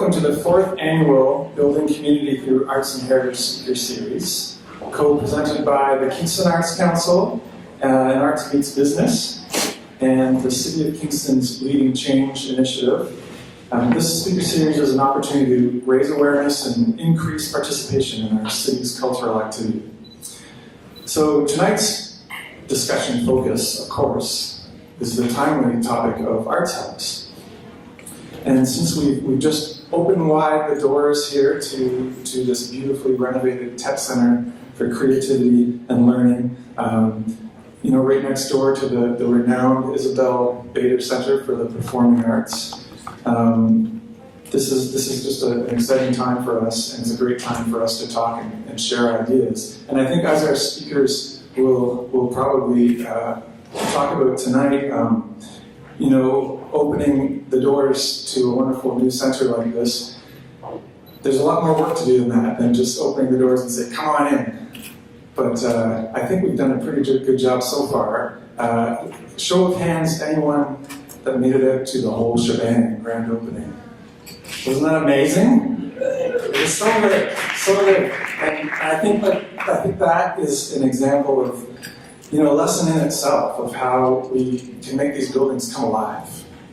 Welcome to the 4th annual Building Community Through Arts and Heritage Speaker Series, co-presented by the Kingston Arts Council and Arts Meets Business, and the City of Kingston's Leading Change Initiative. This speaker series is an opportunity to raise awareness and increase participation in our city's cultural activity. So tonight's discussion focus, of course, is the timely topic of Arts House. And since we've just opened wide the doors here to this beautifully renovated Tett Center for Creativity and Learning, right next door to the renowned Isabel Bader Center for the Performing Arts, this is just an exciting time for us, and it's a great time for us to talk and share ideas. And I think as our speakers will probably talk about tonight, opening the doors to a wonderful new center like this, there's a lot more work to do than just opening the doors and say, come on in. But I think we've done a pretty good job so far. Show of hands, anyone that made it out to the whole shebang, grand opening. Wasn't that amazing? It was so good, so good. And I think that is an example of, a lesson in itself of how we can make these buildings come alive,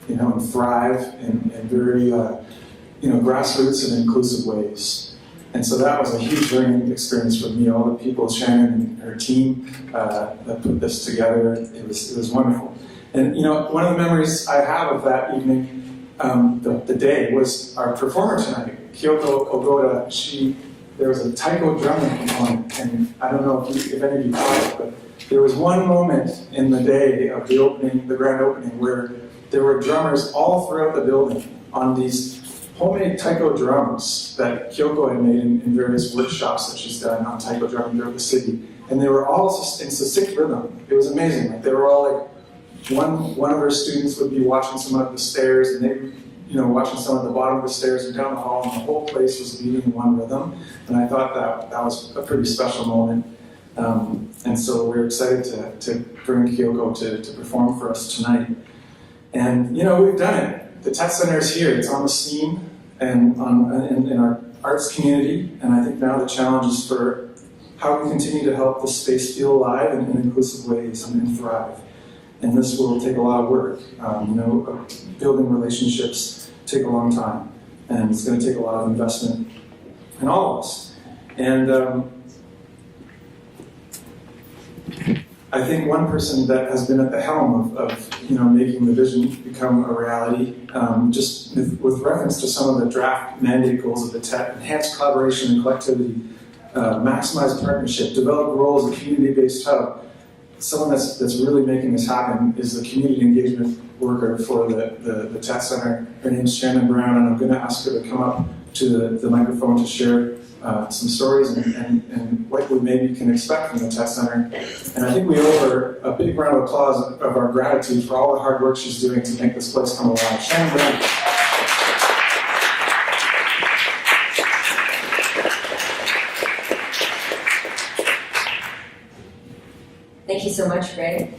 and thrive in very, grassroots and inclusive ways. And so that was a huge learning experience for me. All the people, Shannon and her team, that put this together, it was wonderful. And one of the memories I have of that evening, the day, was our performer tonight, Kyoko Ogoda. There was a taiko drumming component, and I don't know if any of you caught it, but there was one moment in the day of the grand opening, where there were drummers all throughout the building on these homemade taiko drums that Kyoko had made in various workshops that she's done on taiko drumming throughout the city. And they were all in Sasik rhythm. It was amazing. Like, they were all like, one of her students would be watching someone up the stairs, and they watching someone at the bottom of the stairs and down the hall, and the whole place was beating in one rhythm. And I thought that was a pretty special moment. And so we're excited to bring Kyoko to perform for us tonight. And, we've done it. The Tett Center is here. It's on the scene and in our arts community. And I think now the challenge is for how we continue to help this space feel alive in inclusive ways and thrive. And this will take a lot of work. Building relationships take a long time. And it's going to take a lot of investment in all of us. And I think one person that has been at the helm of making the vision become a reality, just with reference to some of the draft mandate goals of the Tett: enhance collaboration and collectivity, maximize partnership, develop role as a community-based hub. Someone that's really making this happen is the community engagement worker for the Tett Center. Her name's Shannon Brown, and I'm going to ask her to come up to the microphone to share some stories and what we maybe can expect from the Tett Center. And I think we owe her a big round of applause of our gratitude for all the hard work she's doing to make this place come alive. Shannon Brown. Thank you so much, Greg.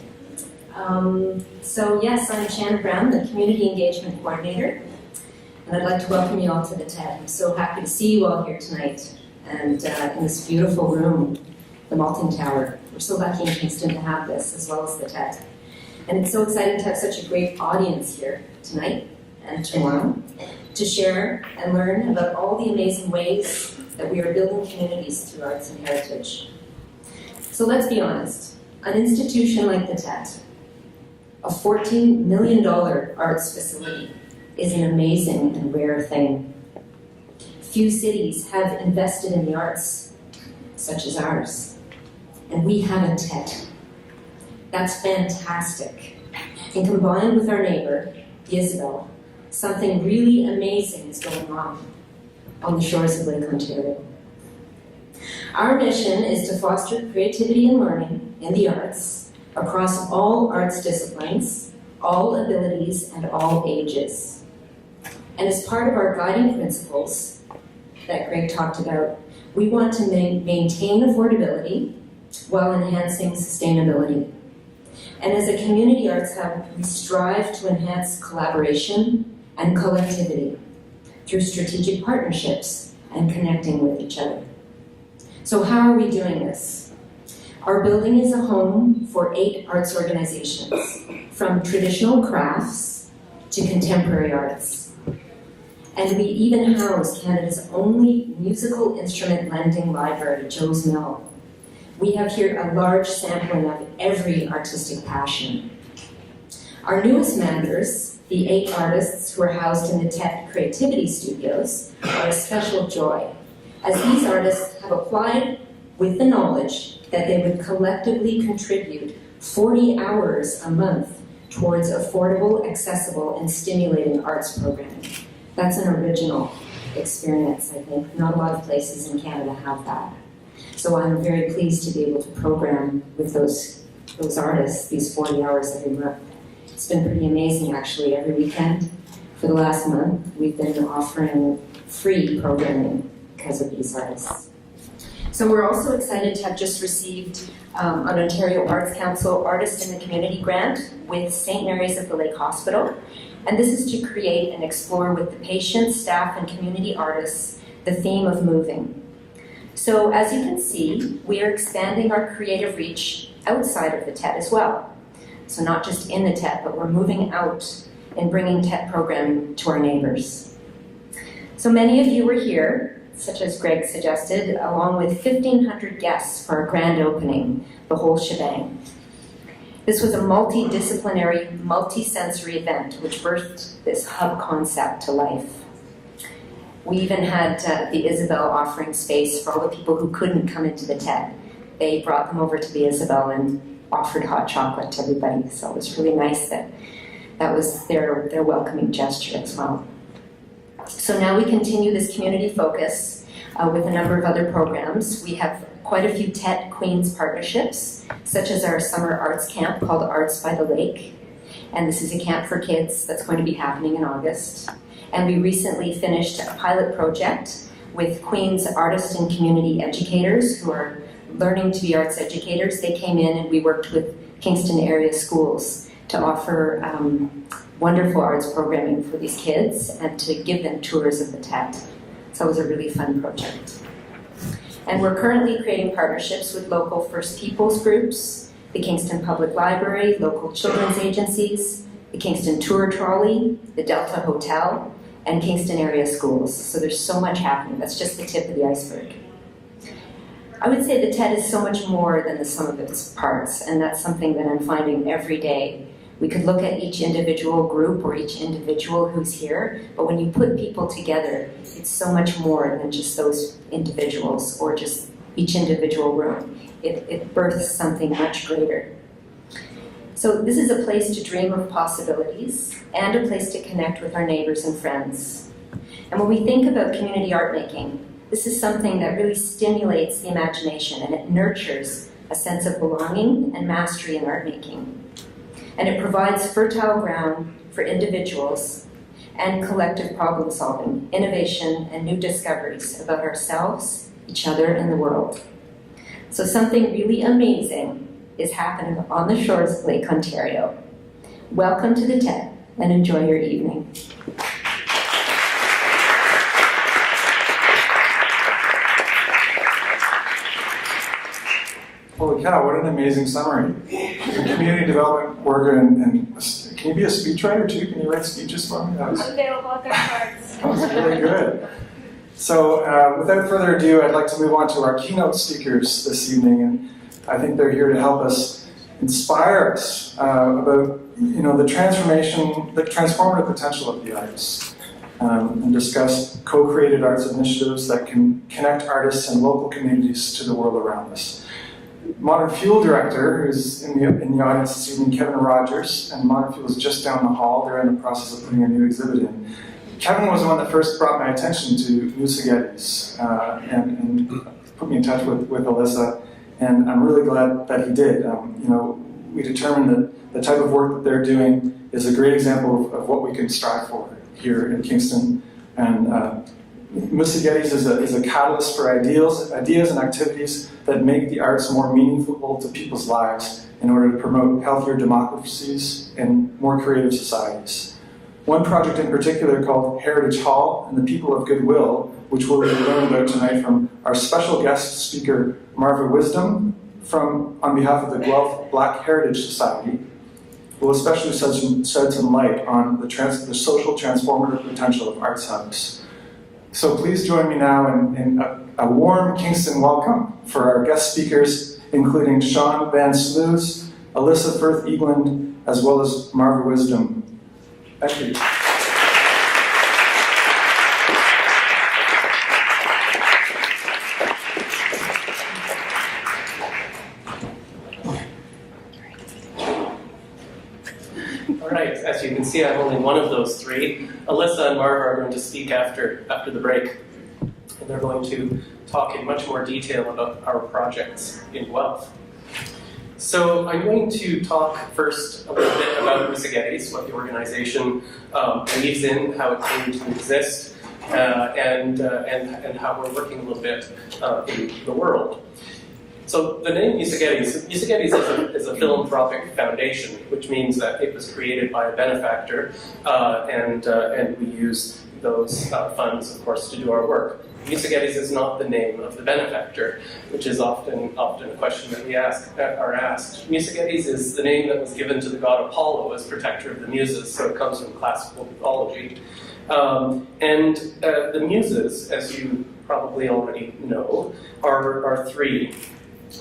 Yes, I'm Shannon Brown, the Community Engagement Coordinator. And I'd like to welcome you all to the Tett. I'm so happy to see you all here tonight and in this beautiful room, the Malting Tower. We're so lucky in Kingston to have this, as well as the Tett. And it's so exciting to have such a great audience here tonight and tomorrow to share and learn about all the amazing ways that we are building communities through arts and heritage. So let's be honest, an institution like the Tett, a $14 million arts facility, is an amazing and rare thing. Few cities have invested in the arts, such as ours. And we have a Tett. That's fantastic. And combined with our neighbor, the Isabel, something really amazing is going on the shores of Lake Ontario. Our mission is to foster creativity and learning in the arts across all arts disciplines, all abilities, and all ages. And as part of our guiding principles that Greg talked about, we want to maintain affordability while enhancing sustainability. And as a community arts hub, we strive to enhance collaboration and collectivity through strategic partnerships and connecting with each other. So how are we doing this? Our building is a home for 8 arts organizations, from traditional crafts to contemporary arts. And we even house Canada's only musical instrument lending library, Joe's Mill. We have here a large sampling of every artistic passion. Our newest members, the 8 artists who are housed in the Tett Creativity Studios, are a special joy, as these artists have applied with the knowledge that they would collectively contribute 40 hours a month towards affordable, accessible, and stimulating arts programming. That's an original experience, I think. Not a lot of places in Canada have that. So I'm very pleased to be able to program with those artists these 40 hours every month. It's been pretty amazing, actually. Every weekend for the last month, we've been offering free programming because of these artists. So we're also excited to have just received an Ontario Arts Council Artist in the Community grant with St. Mary's of the Lake Hospital. And this is to create and explore with the patients, staff, and community artists the theme of moving. So as you can see, we are expanding our creative reach outside of the Tett as well. So not just in the Tett, but we're moving out and bringing Tett programming to our neighbors. So many of you were here, such as Greg suggested, along with 1,500 guests for our grand opening, the whole shebang. This was a multidisciplinary, multi-sensory event which birthed this hub concept to life. We even had the Isabel offering space for all the people who couldn't come into the Tett. They brought them over to the Isabel and offered hot chocolate to everybody. So it was really nice that was their welcoming gesture as well. So now we continue this community focus with a number of other programs. We have quite a few Tett Queens partnerships, such as our summer arts camp called Arts by the Lake. And this is a camp for kids that's going to be happening in August. And we recently finished a pilot project with Queens artist and community educators who are learning to be arts educators. They came in and we worked with Kingston area schools to offer wonderful arts programming for these kids and to give them tours of the Tett. So it was a really fun project. And we're currently creating partnerships with local First Peoples groups, the Kingston Public Library, local children's agencies, the Kingston Tour Trolley, the Delta Hotel, and Kingston area schools. So there's so much happening. That's just the tip of the iceberg. I would say the Tett is so much more than the sum of its parts, and that's something that I'm finding every day. We could look at each individual group or each individual who's here, but when you put people together, it's so much more than just those individuals or just each individual room. It births something much greater. So this is a place to dream of possibilities and a place to connect with our neighbors and friends. And when we think about community art making, this is something that really stimulates the imagination and it nurtures a sense of belonging and mastery in art making. And it provides fertile ground for individuals and collective problem solving, innovation, and new discoveries about ourselves, each other, and the world. So something really amazing is happening on the shores of Lake Ontario. Welcome to the Tett and enjoy your evening. Holy cow, what an amazing summary. Community development worker and can you be a speechwriter too? Can you write speeches for me? I'm available at their cards. That was really good. So without further ado, I'd like to move on to our keynote speakers this evening, and I think they're here to help us inspire us about the transformative potential of the arts, and discuss co-created arts initiatives that can connect artists and local communities to the world around us. Modern Fuel Director, who's in the audience this evening, Kevin Rogers, and Modern Fuel is just down the hall. They're in the process of putting a new exhibit in. Kevin was the one that first brought my attention to Musigetti's and put me in touch with Alyssa, and I'm really glad that he did. We determined that the type of work that they're doing is a great example of what we can strive for here in Kingston. And Musigetti's is a catalyst for ideas and activities that make the arts more meaningful to people's lives in order to promote healthier democracies and more creative societies. One project in particular called Heritage Hall and the People of Goodwill, which we'll learn about tonight from our special guest speaker, Marva Wisdom, on behalf of the Guelph Black Heritage Society, will especially shed some light on the social transformative potential of arts hubs. So please join me now in a warm Kingston welcome for our guest speakers, including Sean Van Sluis, Alyssa Firth Eagland, as well as Marva Wisdom. Thank you. All right, as you can see, I'm only one of those three. Alyssa and Marva are going to speak after the break, and they're going to talk in much more detail about our projects in Guelph. So I'm going to talk first a little bit about Musigetti's, what the organization believes in, how it came to exist, and how we're working a little bit in the world. So the name Musigetti's is a philanthropic foundation, which means that it was created by a benefactor, and we use those funds, of course, to do our work. Musigetti's is not the name of the benefactor, which is often a question that we are asked. Musigetti's is the name that was given to the god Apollo as protector of the muses, so it comes from classical mythology. The muses, as you probably already know, are three.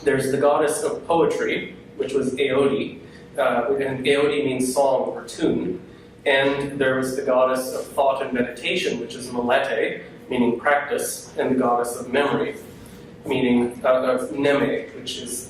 There's the goddess of poetry, which was Aode, and Aode means song or tune. And there was the goddess of thought and meditation, which is Melete, meaning practice, and the goddess of memory, meaning of Neme,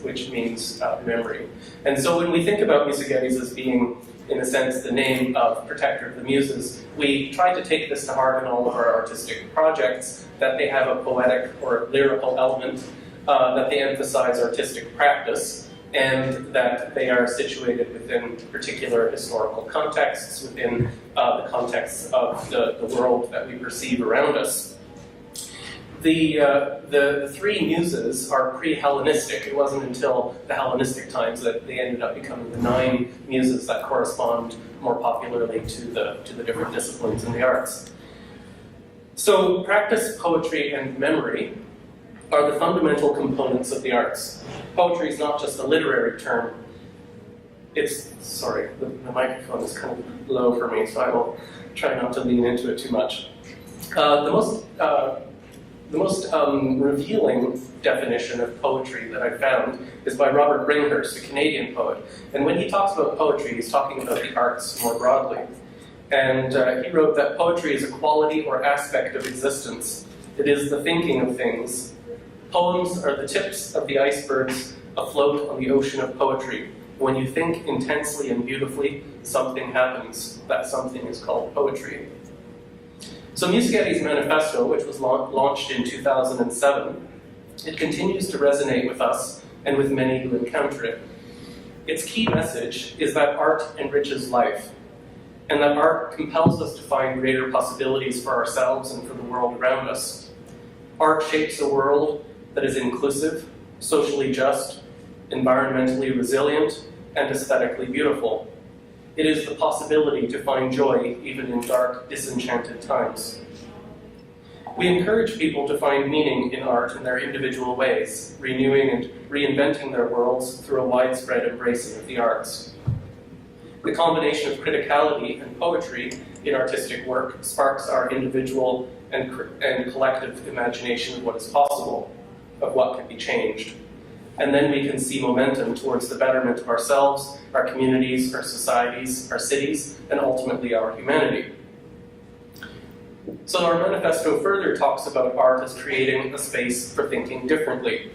which means memory. And so when we think about Musigetti's as being, in a sense, the name of protector of the muses, we try to take this to heart in all of our artistic projects, that they have a poetic or lyrical element, that they emphasize artistic practice, and that they are situated within particular historical contexts, within the context of the world that we perceive around us. The three muses are pre-Hellenistic. It wasn't until the Hellenistic times that they ended up becoming the 9 muses that correspond more popularly to the different disciplines in the arts. So practice, poetry, and memory are the fundamental components of the arts. Poetry is not just a literary term. Sorry, the microphone is kind of low for me, so I will try not to lean into it too much. The most revealing definition of poetry that I found is by Robert Bringhurst, a Canadian poet. And when he talks about poetry, he's talking about the arts more broadly. And he wrote that poetry is a quality or aspect of existence. It is the thinking of things. Poems are the tips of the icebergs afloat on the ocean of poetry. When you think intensely and beautifully, something happens. That something is called poetry. So Musigetti's manifesto, which was launched in 2007, it continues to resonate with us and with many who encounter it. Its key message is that art enriches life, and that art compels us to find greater possibilities for ourselves and for the world around us. Art shapes a world that is inclusive, socially just, environmentally resilient, and aesthetically beautiful. It is the possibility to find joy even in dark, disenchanted times. We encourage people to find meaning in art in their individual ways, renewing and reinventing their worlds through a widespread embracing of the arts. The combination of criticality and poetry in artistic work sparks our individual and collective imagination of what is possible, of what can be changed. And then we can see momentum towards the betterment of ourselves, our communities, our societies, our cities, and ultimately our humanity. So our manifesto further talks about art as creating a space for thinking differently.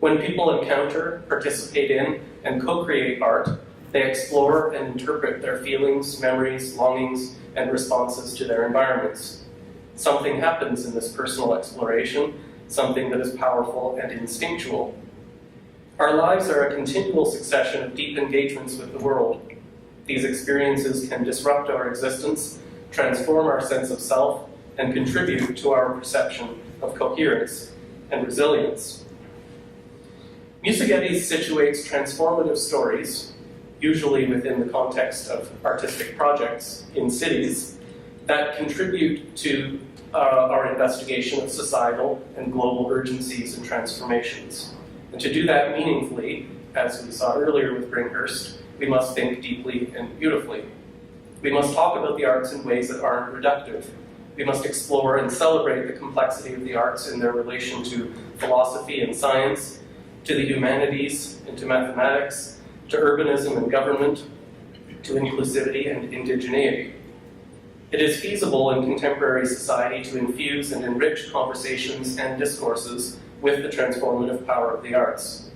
When people encounter, participate in, and co-create art, they explore and interpret their feelings, memories, longings, and responses to their environments. Something happens in this personal exploration, something that is powerful and instinctual. Our lives are a continual succession of deep engagements with the world. These experiences can disrupt our existence, transform our sense of self, and contribute to our perception of coherence and resilience. Musigetti's situates transformative stories usually within the context of artistic projects in cities, that contribute to our investigation of societal and global urgencies and transformations. And to do that meaningfully, as we saw earlier with Bringhurst, we must think deeply and beautifully. We must talk about the arts in ways that aren't reductive. We must explore and celebrate the complexity of the arts in their relation to philosophy and science, to the humanities and to mathematics, to urbanism and government, to inclusivity and indigeneity. It is feasible in contemporary society to infuse and enrich conversations and discourses with the transformative power of the arts.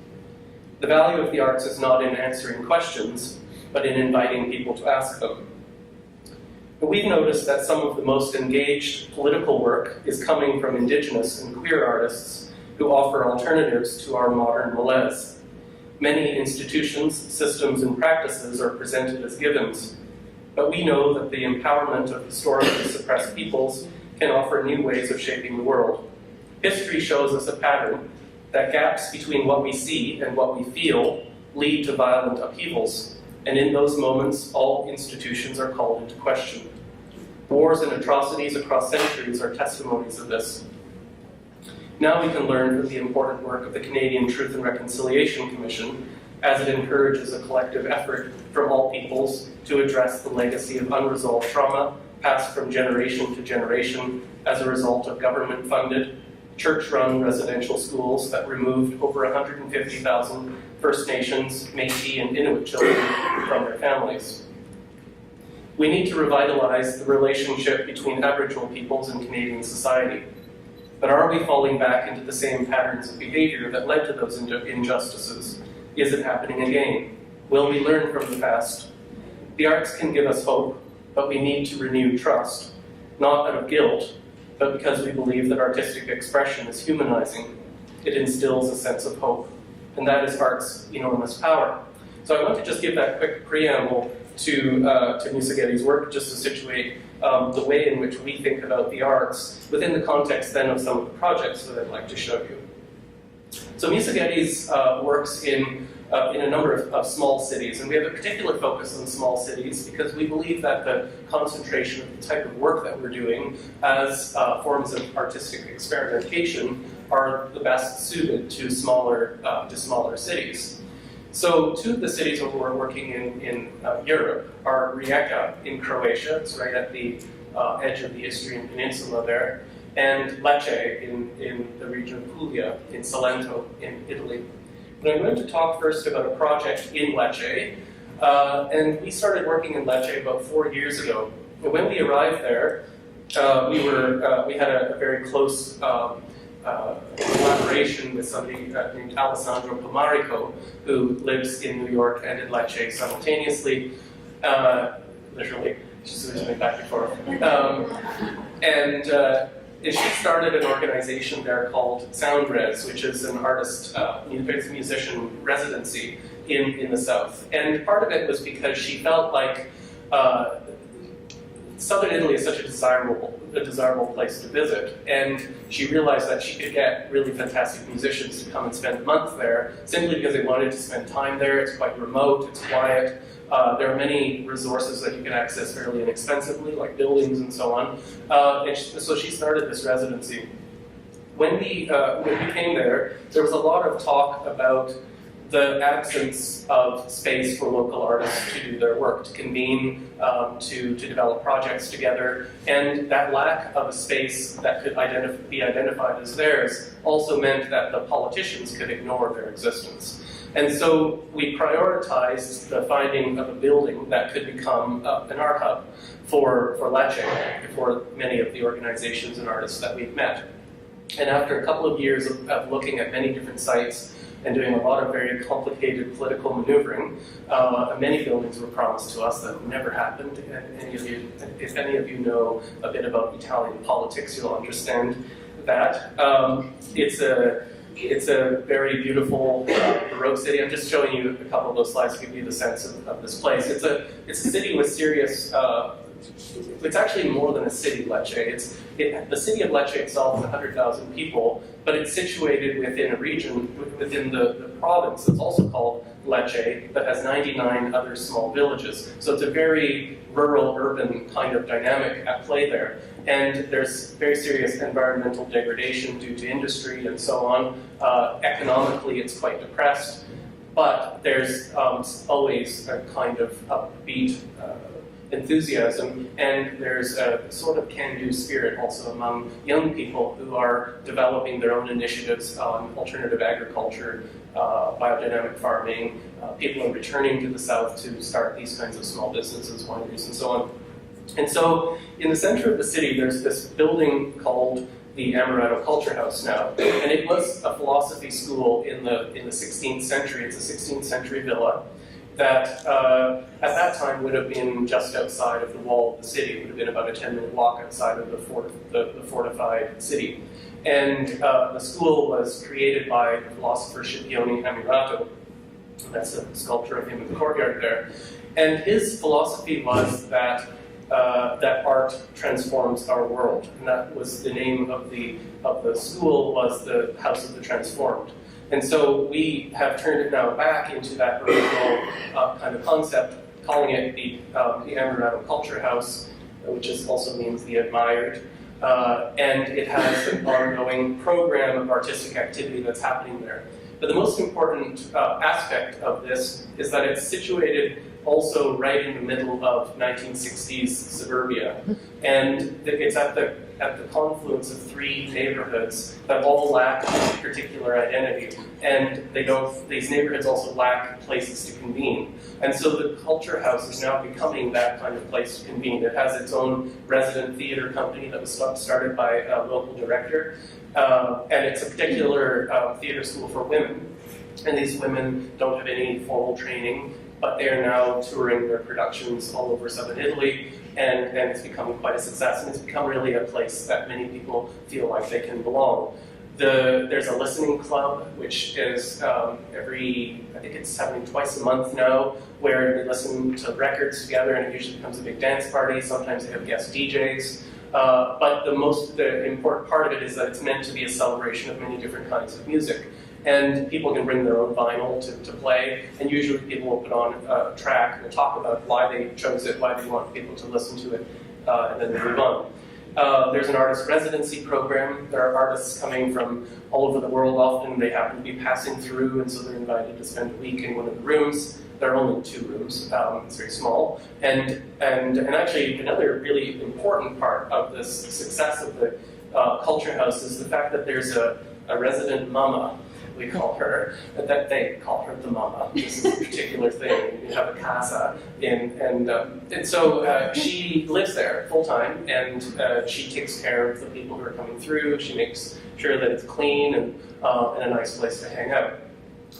The value of the arts is not in answering questions, but in inviting people to ask them. But we've noticed that some of the most engaged political work is coming from Indigenous and queer artists who offer alternatives to our modern malaise. Many institutions, systems, and practices are presented as givens, but we know that the empowerment of historically suppressed peoples can offer new ways of shaping the world. History shows us a pattern that gaps between what we see and what we feel lead to violent upheavals, and in those moments, all institutions are called into question. Wars and atrocities across centuries are testimonies of this. Now we can learn from the important work of the Canadian Truth and Reconciliation Commission as it encourages a collective effort from all peoples to address the legacy of unresolved trauma passed from generation to generation as a result of government-funded, church-run residential schools that removed over 150,000 First Nations, Métis, and Inuit children from their families. We need to revitalize the relationship between Aboriginal peoples and Canadian society. But are we falling back into the same patterns of behavior that led to those injustices? Is it happening again? Will we learn from the past? The arts can give us hope, but we need to renew trust, not out of guilt, but because we believe that artistic expression is humanizing. It instills a sense of hope, and that is art's enormous power. So I want to just give that quick preamble to Musagetti's work, just to situate the way in which we think about the arts within the context then of some of the projects that I'd like to show you. So Musagetti's works in a number of small cities, and we have a particular focus on small cities because we believe that the concentration of the type of work that we're doing as forms of artistic experimentation are the best suited to smaller cities. So two of the cities where we're working in Europe are Rijeka in Croatia, it's right at the edge of the Istrian Peninsula there, and Lecce in the region of Puglia, in Salento in Italy. But I'm going to talk first about a project in Lecce, and we started working in Lecce about 4 years ago. And when we arrived there, we had a very close collaboration with somebody named Alessandro Pomarico, who lives in New York and in Lecce simultaneously, literally, she's moving back and forth. And she started an organization there called SoundRes, which is an artist, musician residency in the South. And part of it was because she felt like Southern Italy is such a desirable place to visit, and she realized that she could get really fantastic musicians to come and spend a month there simply because they wanted to spend time there. It's quite remote, it's quiet. There are many resources that you can access fairly inexpensively, like buildings and so on. So she started this residency. When we came there was a lot of talk about the absence of space for local artists to do their work, to convene, to develop projects together, and that lack of a space that could be identified as theirs also meant that the politicians could ignore their existence. And so we prioritized the finding of a building that could become an art hub for Lecce, for many of the organizations and artists that we've met. And after a couple of years of looking at many different sites and doing a lot of very complicated political maneuvering, many buildings were promised to us that never happened. And if any of you know a bit about Italian politics, you'll understand that. It's a very beautiful Baroque city. I'm just showing you a couple of those slides to give you the sense of this place. It's a city with serious it's actually more than a city, Lecce. The city of Lecce itself is 100,000 people, but it's situated within a region, within the province that's also called Lecce, that has 99 other small villages. So it's a very rural, urban kind of dynamic at play there. And there's very serious environmental degradation due to industry and so on. Economically, it's quite depressed, but there's always a kind of upbeat enthusiasm, and there's a sort of can-do spirit also among young people who are developing their own initiatives on alternative agriculture, biodynamic farming. People are returning to the south to start these kinds of small businesses, wineries, and so on. And so, in the center of the city, there's this building called the Amaretto Culture House now, and it was a philosophy school in the 16th century. It's a 16th century villa that at that time would have been just outside of the wall of the city. It would have been about a 10-minute walk outside of the fortified city. And the school was created by the philosopher Scipione Ammirato. That's a sculpture of him in the courtyard there. And his philosophy was that that art transforms our world, and that was the name of the school, was the House of the Transformed. And so we have turned it now back into that original kind of concept, calling it the Amaretto Culture House, which also means the admired. And it has an ongoing program of artistic activity that's happening there. But the most important aspect of this is that it's situated also right in the middle of 1960s suburbia. And it's at the confluence of three neighborhoods that all lack a particular identity. And these neighborhoods also lack places to convene. And so the Culture House is now becoming that kind of place to convene. It has its own resident theater company that was started by a local director. And it's a particular theater school for women. And these women don't have any formal training, but they are now touring their productions all over southern Italy, and it's becoming quite a success, and it's become really a place that many people feel like they can belong. There's a listening club, which is I think it's happening twice a month now, where they listen to records together, and it usually becomes a big dance party. Sometimes they have guest DJs. But the important part of it is that it's meant to be a celebration of many different kinds of music. And people can bring their own vinyl to play, and usually people will put on a track and talk about why they chose it, why they want people to listen to it, and then they move on. There's an artist residency program. There are artists coming from all over the world. Often they happen to be passing through, and so they're invited to spend a week in one of the rooms. There are only 2 rooms. It's very small. And actually, another really important part of this success of the Culture House is the fact that there's a resident mama, we call her, that they call her the mama. This is a particular thing. You have a casa, and so she lives there full time, and she takes care of the people who are coming through. She makes sure that it's clean and a nice place to hang out.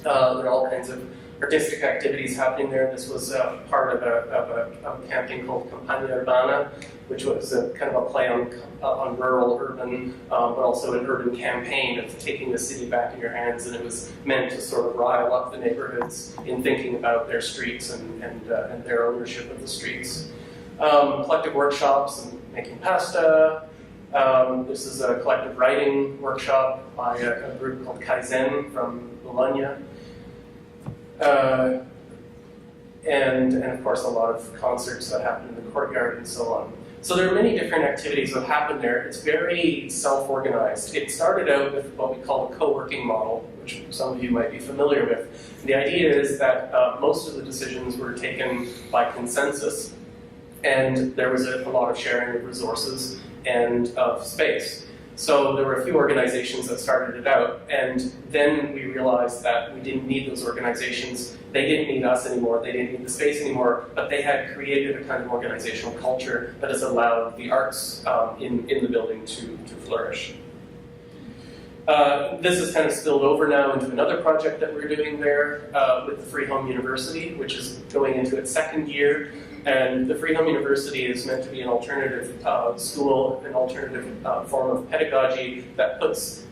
There are all kinds of artistic activities happening there. This was part of a campaign called Campagna Urbana, which was kind of a play on rural, urban, but also an urban campaign of taking the city back in your hands, and it was meant to sort of rile up the neighborhoods in thinking about their streets and their ownership of the streets. Collective workshops and making pasta. This is a collective writing workshop by a group called Kaizen from Bologna. And of course a lot of concerts that happen in the courtyard and so on. So there are many different activities that happen there. It's very self-organized. It started out with what we call a co-working model, which some of you might be familiar with. The idea is that most of the decisions were taken by consensus, and there was a lot of sharing of resources and of space. So there were a few organizations that started it out, and then we realized that we didn't need those organizations. They didn't need us anymore, they didn't need the space anymore, but they had created a kind of organizational culture that has allowed the arts in the building to flourish. This is kind of spilled over now into another project that we're doing there with the Free Home University, which is going into its 2nd year. And the Free Home University is meant to be an alternative school, an alternative form of pedagogy that puts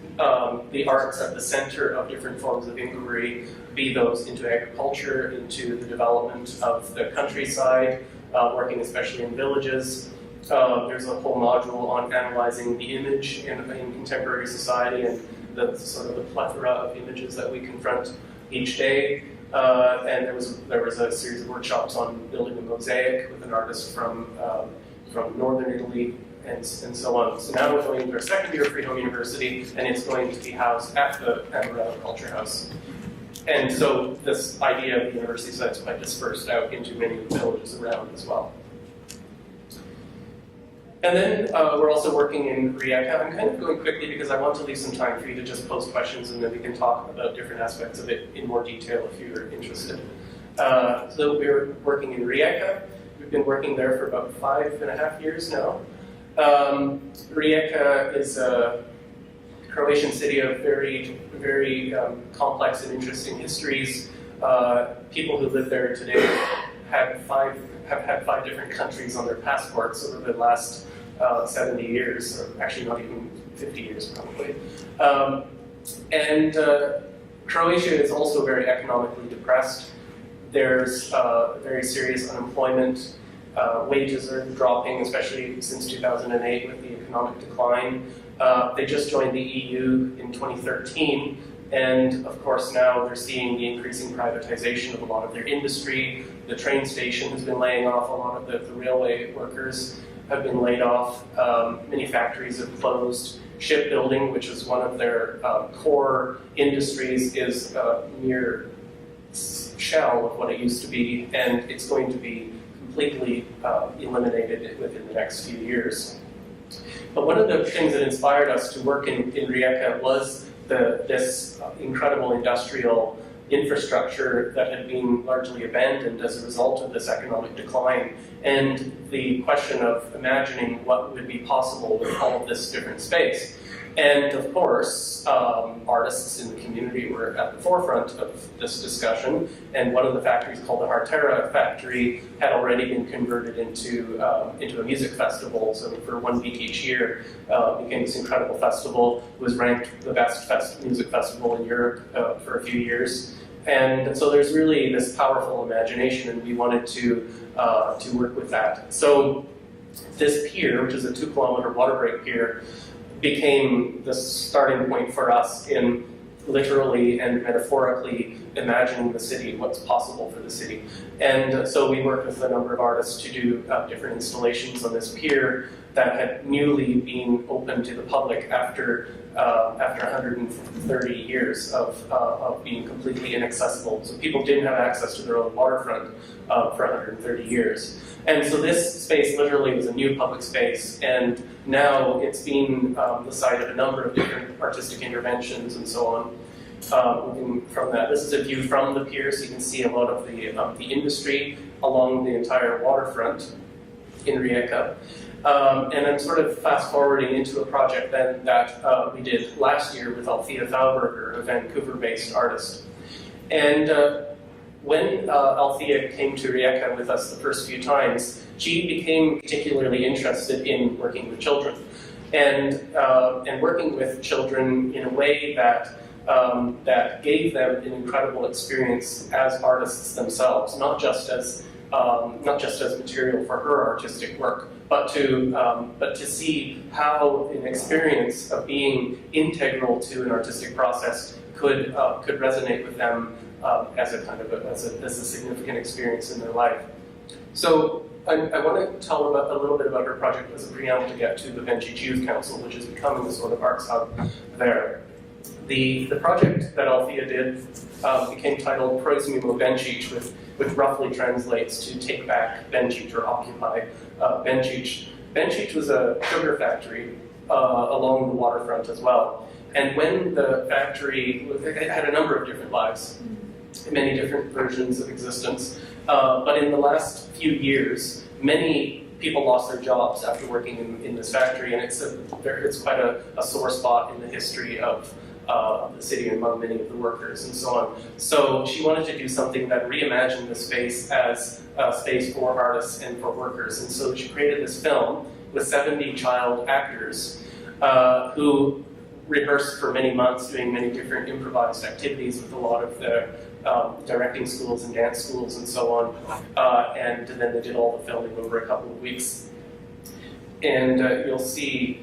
the arts at the center of different forms of inquiry, be those into agriculture, into the development of the countryside, working especially in villages. There's a whole module on analyzing the image in contemporary society and the sort of the plethora of images that we confront each day. And there was a series of workshops on building a mosaic with an artist from northern Italy, and so on. So now we're going into our second year of Freedom University, and it's going to be housed at the Amarillo Culture House. And so this idea of the university site is quite dispersed out into many of the villages around as well. And then we're also working in Rijeka. I'm kind of going quickly because I want to leave some time for you to just post questions, and then we can talk about different aspects of it in more detail if you're interested. So we're working in Rijeka. We've been working there for about 5.5 years now. Rijeka is a Croatian city of very, very complex and interesting histories. People who live there today have had 5 different countries on their passports over the last 70 years, or actually not even 50 years probably. And Croatia is also very economically depressed. There's very serious unemployment. Wages are dropping, especially since 2008 with the economic decline. They just joined the EU in 2013, and of course now they're seeing the increasing privatization of a lot of their industry. The train station has been laying off a lot of the railway workers have been laid off. Many factories have closed. Shipbuilding, which is one of their core industries, is a mere shell of what it used to be, and it's going to be completely eliminated within the next few years. But one of the things that inspired us to work in Rijeka was this incredible industrial infrastructure that had been largely abandoned as a result of this economic decline, and the question of imagining what would be possible with all of this different space. And of course, artists in the community were at the forefront of this discussion, and one of the factories called the Hartera factory had already been converted into a music festival. So for 1 week each year, it became this incredible festival. It was ranked the best music festival in Europe for a few years. And so there's really this powerful imagination, and we wanted to work with that. So this pier, which is a 2-kilometer water break pier, became the starting point for us in literally and metaphorically imagining the city, what's possible for the city. And so we worked with a number of artists to do different installations on this pier that had newly been opened to the public after 130 years of being completely inaccessible. So people didn't have access to their own waterfront for 130 years. And so this space literally was a new public space, and now it's been the site of a number of different artistic interventions and so on. Moving from that, this is a view from the pier, so you can see a lot of the industry along the entire waterfront in Rijeka. And I'm sort of fast forwarding into a project then that we did last year with Althea Thalberger, a Vancouver-based artist. And when Althea came to Rijeka with us the first few times, she became particularly interested in working with children, and working with children in a way that gave them an incredible experience as artists themselves, not just as material for her artistic work, but to see how an experience of being integral to an artistic process could resonate with them as a significant experience in their life. So I want to tell a little bit about her project as a preamble to get to the Bencic Youth Council, which is becoming the sort of arts hub there. The project that Althea did became titled Proizmimo Bencic, which roughly translates to take back Bencic or occupy Bencic. Bencic was a sugar factory along the waterfront as well. And when the factory, it had a number of different lives, many different versions of existence. But in the last few years, many people lost their jobs after working in this factory, and it's quite a sore spot in the history of the city among many of the workers and so on. So she wanted to do something that reimagined the space as a space for artists and for workers. And so she created this film with 70 child actors who rehearsed for many months, doing many different improvised activities with a lot of the directing schools and dance schools and so on. And then they did all the filming over a couple of weeks. And you'll see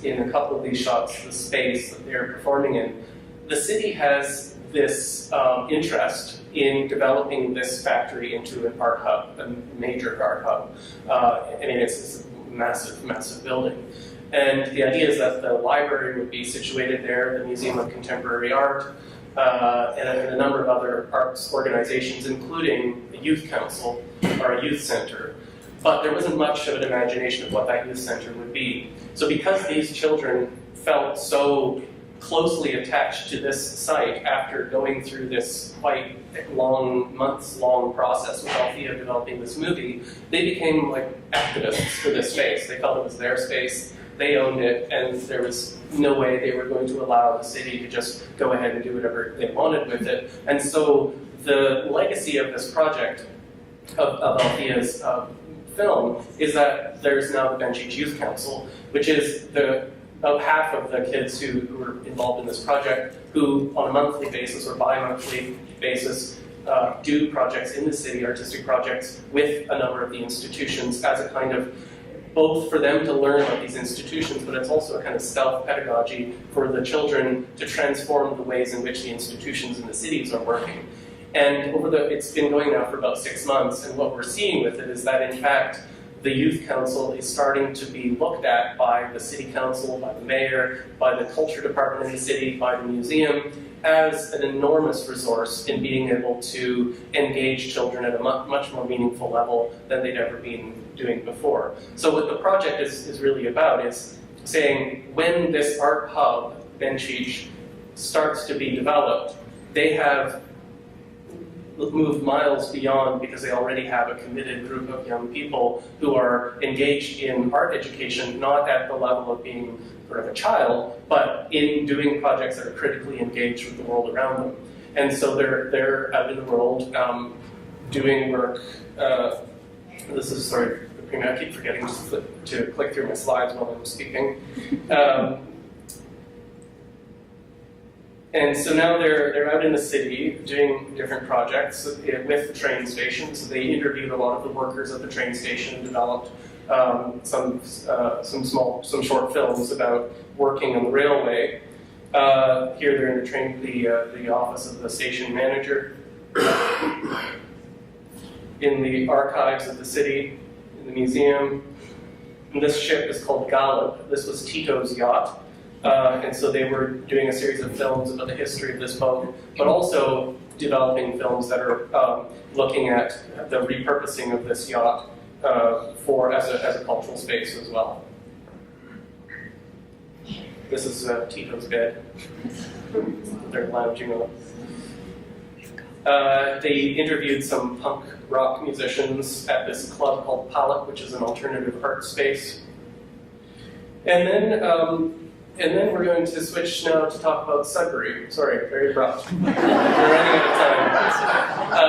in a couple of these shots the space that they're performing in. The city has this interest in developing this factory into an art hub, a major art hub. I mean, it's a massive, massive building. And the idea is that the library would be situated there, the Museum of Contemporary Art, and a number of other arts organizations, including a youth council or a youth center. But there wasn't much of an imagination of what that youth center would be. So because these children felt so closely attached to this site after going through this quite long, months-long process with Althea developing this movie, they became like activists for this space. They felt it was their space, they owned it, and there was no way they were going to allow the city to just go ahead and do whatever they wanted with it. And so the legacy of this project, of Althea's film, is that there's now the Benchich Youth Council, which is about half of the kids who were involved in this project, who on a monthly basis or bi-monthly basis do projects in the city, artistic projects, with a number of the institutions as a kind of, both for them to learn about these institutions, but it's also a kind of stealth pedagogy for the children to transform the ways in which the institutions in the cities are working. And it's been going now for about 6 months, and what we're seeing with it is that, in fact, the youth council is starting to be looked at by the city council, by the mayor, by the culture department in the city, by the museum, as an enormous resource in being able to engage children at a much more meaningful level than they'd ever been doing before. So what the project is really about is saying, when this art hub, Benchich, starts to be developed, they have moved miles beyond, because they already have a committed group of young people who are engaged in art education, not at the level of being sort of a child, but in doing projects that are critically engaged with the world around them. And so they're out in the world doing work. This is, sorry, I keep forgetting to click through my slides while I'm speaking. And so now they're out in the city doing different projects with the train station. So they interviewed a lot of the workers at the train station and developed some short films about working on the railway. Here they're in the office of the station manager, in the archives of the city, in the museum. And this ship is called Gallup. This was Tito's yacht. And so they were doing a series of films about the history of this boat, but also developing films that are looking at the repurposing of this yacht as a cultural space as well. This is Tito's bed. They're lounging on. They interviewed some punk rock musicians at this club called Palette, which is an alternative art space. And then we're going to switch now to talk about Sudbury. Sorry, very abrupt. We're running out of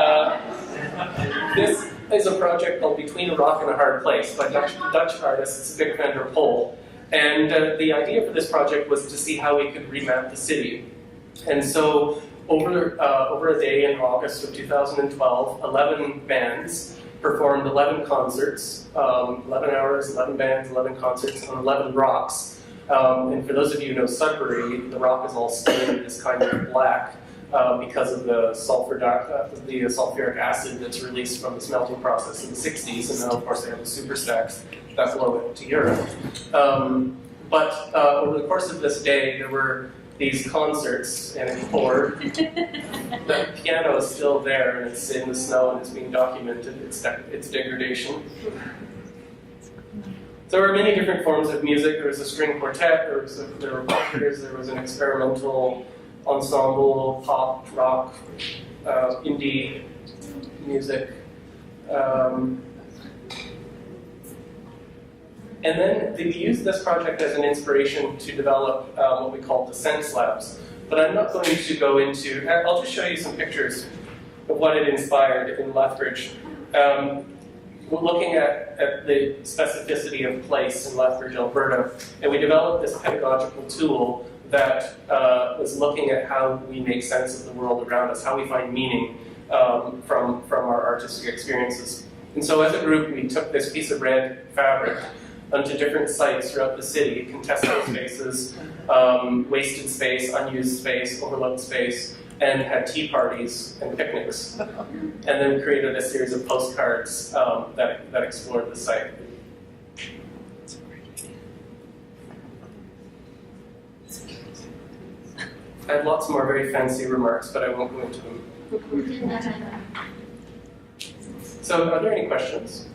time. This is a project called Between a Rock and a Hard Place by Dutch artist Vic van der Pol. And the idea for this project was to see how we could remap the city. And so over a day in August of 2012, 11 bands performed 11 concerts, 11 hours, 11 bands, 11 concerts on 11 rocks. And for those of you who know Sudbury, the rock is all stained this kind of black because of the sulfuric acid that's released from the smelting process in the 60s, and now of course they have the super stacks that flow to Europe. But over the course of this day, there were these concerts, and it poured. The piano is still there, and it's in the snow, and it's being documented, its degradation. So there were many different forms of music. There was a string quartet, there were rockers, there was an experimental ensemble, pop, rock, indie music. And then they used this project as an inspiration to develop what we call the Sense Labs. But I'm not going to go into, I'll just show you some pictures of what it inspired in Lethbridge. We're looking at the specificity of place in Lethbridge, Alberta, and we developed this pedagogical tool that was looking at how we make sense of the world around us, how we find meaning from our artistic experiences. And so as a group, we took this piece of red fabric onto different sites throughout the city, contested spaces, wasted space, unused space, overlooked space, and had tea parties and picnics. And then created a series of postcards that explored the site. I have lots more very fancy remarks, but I won't go into them. So, are there any questions?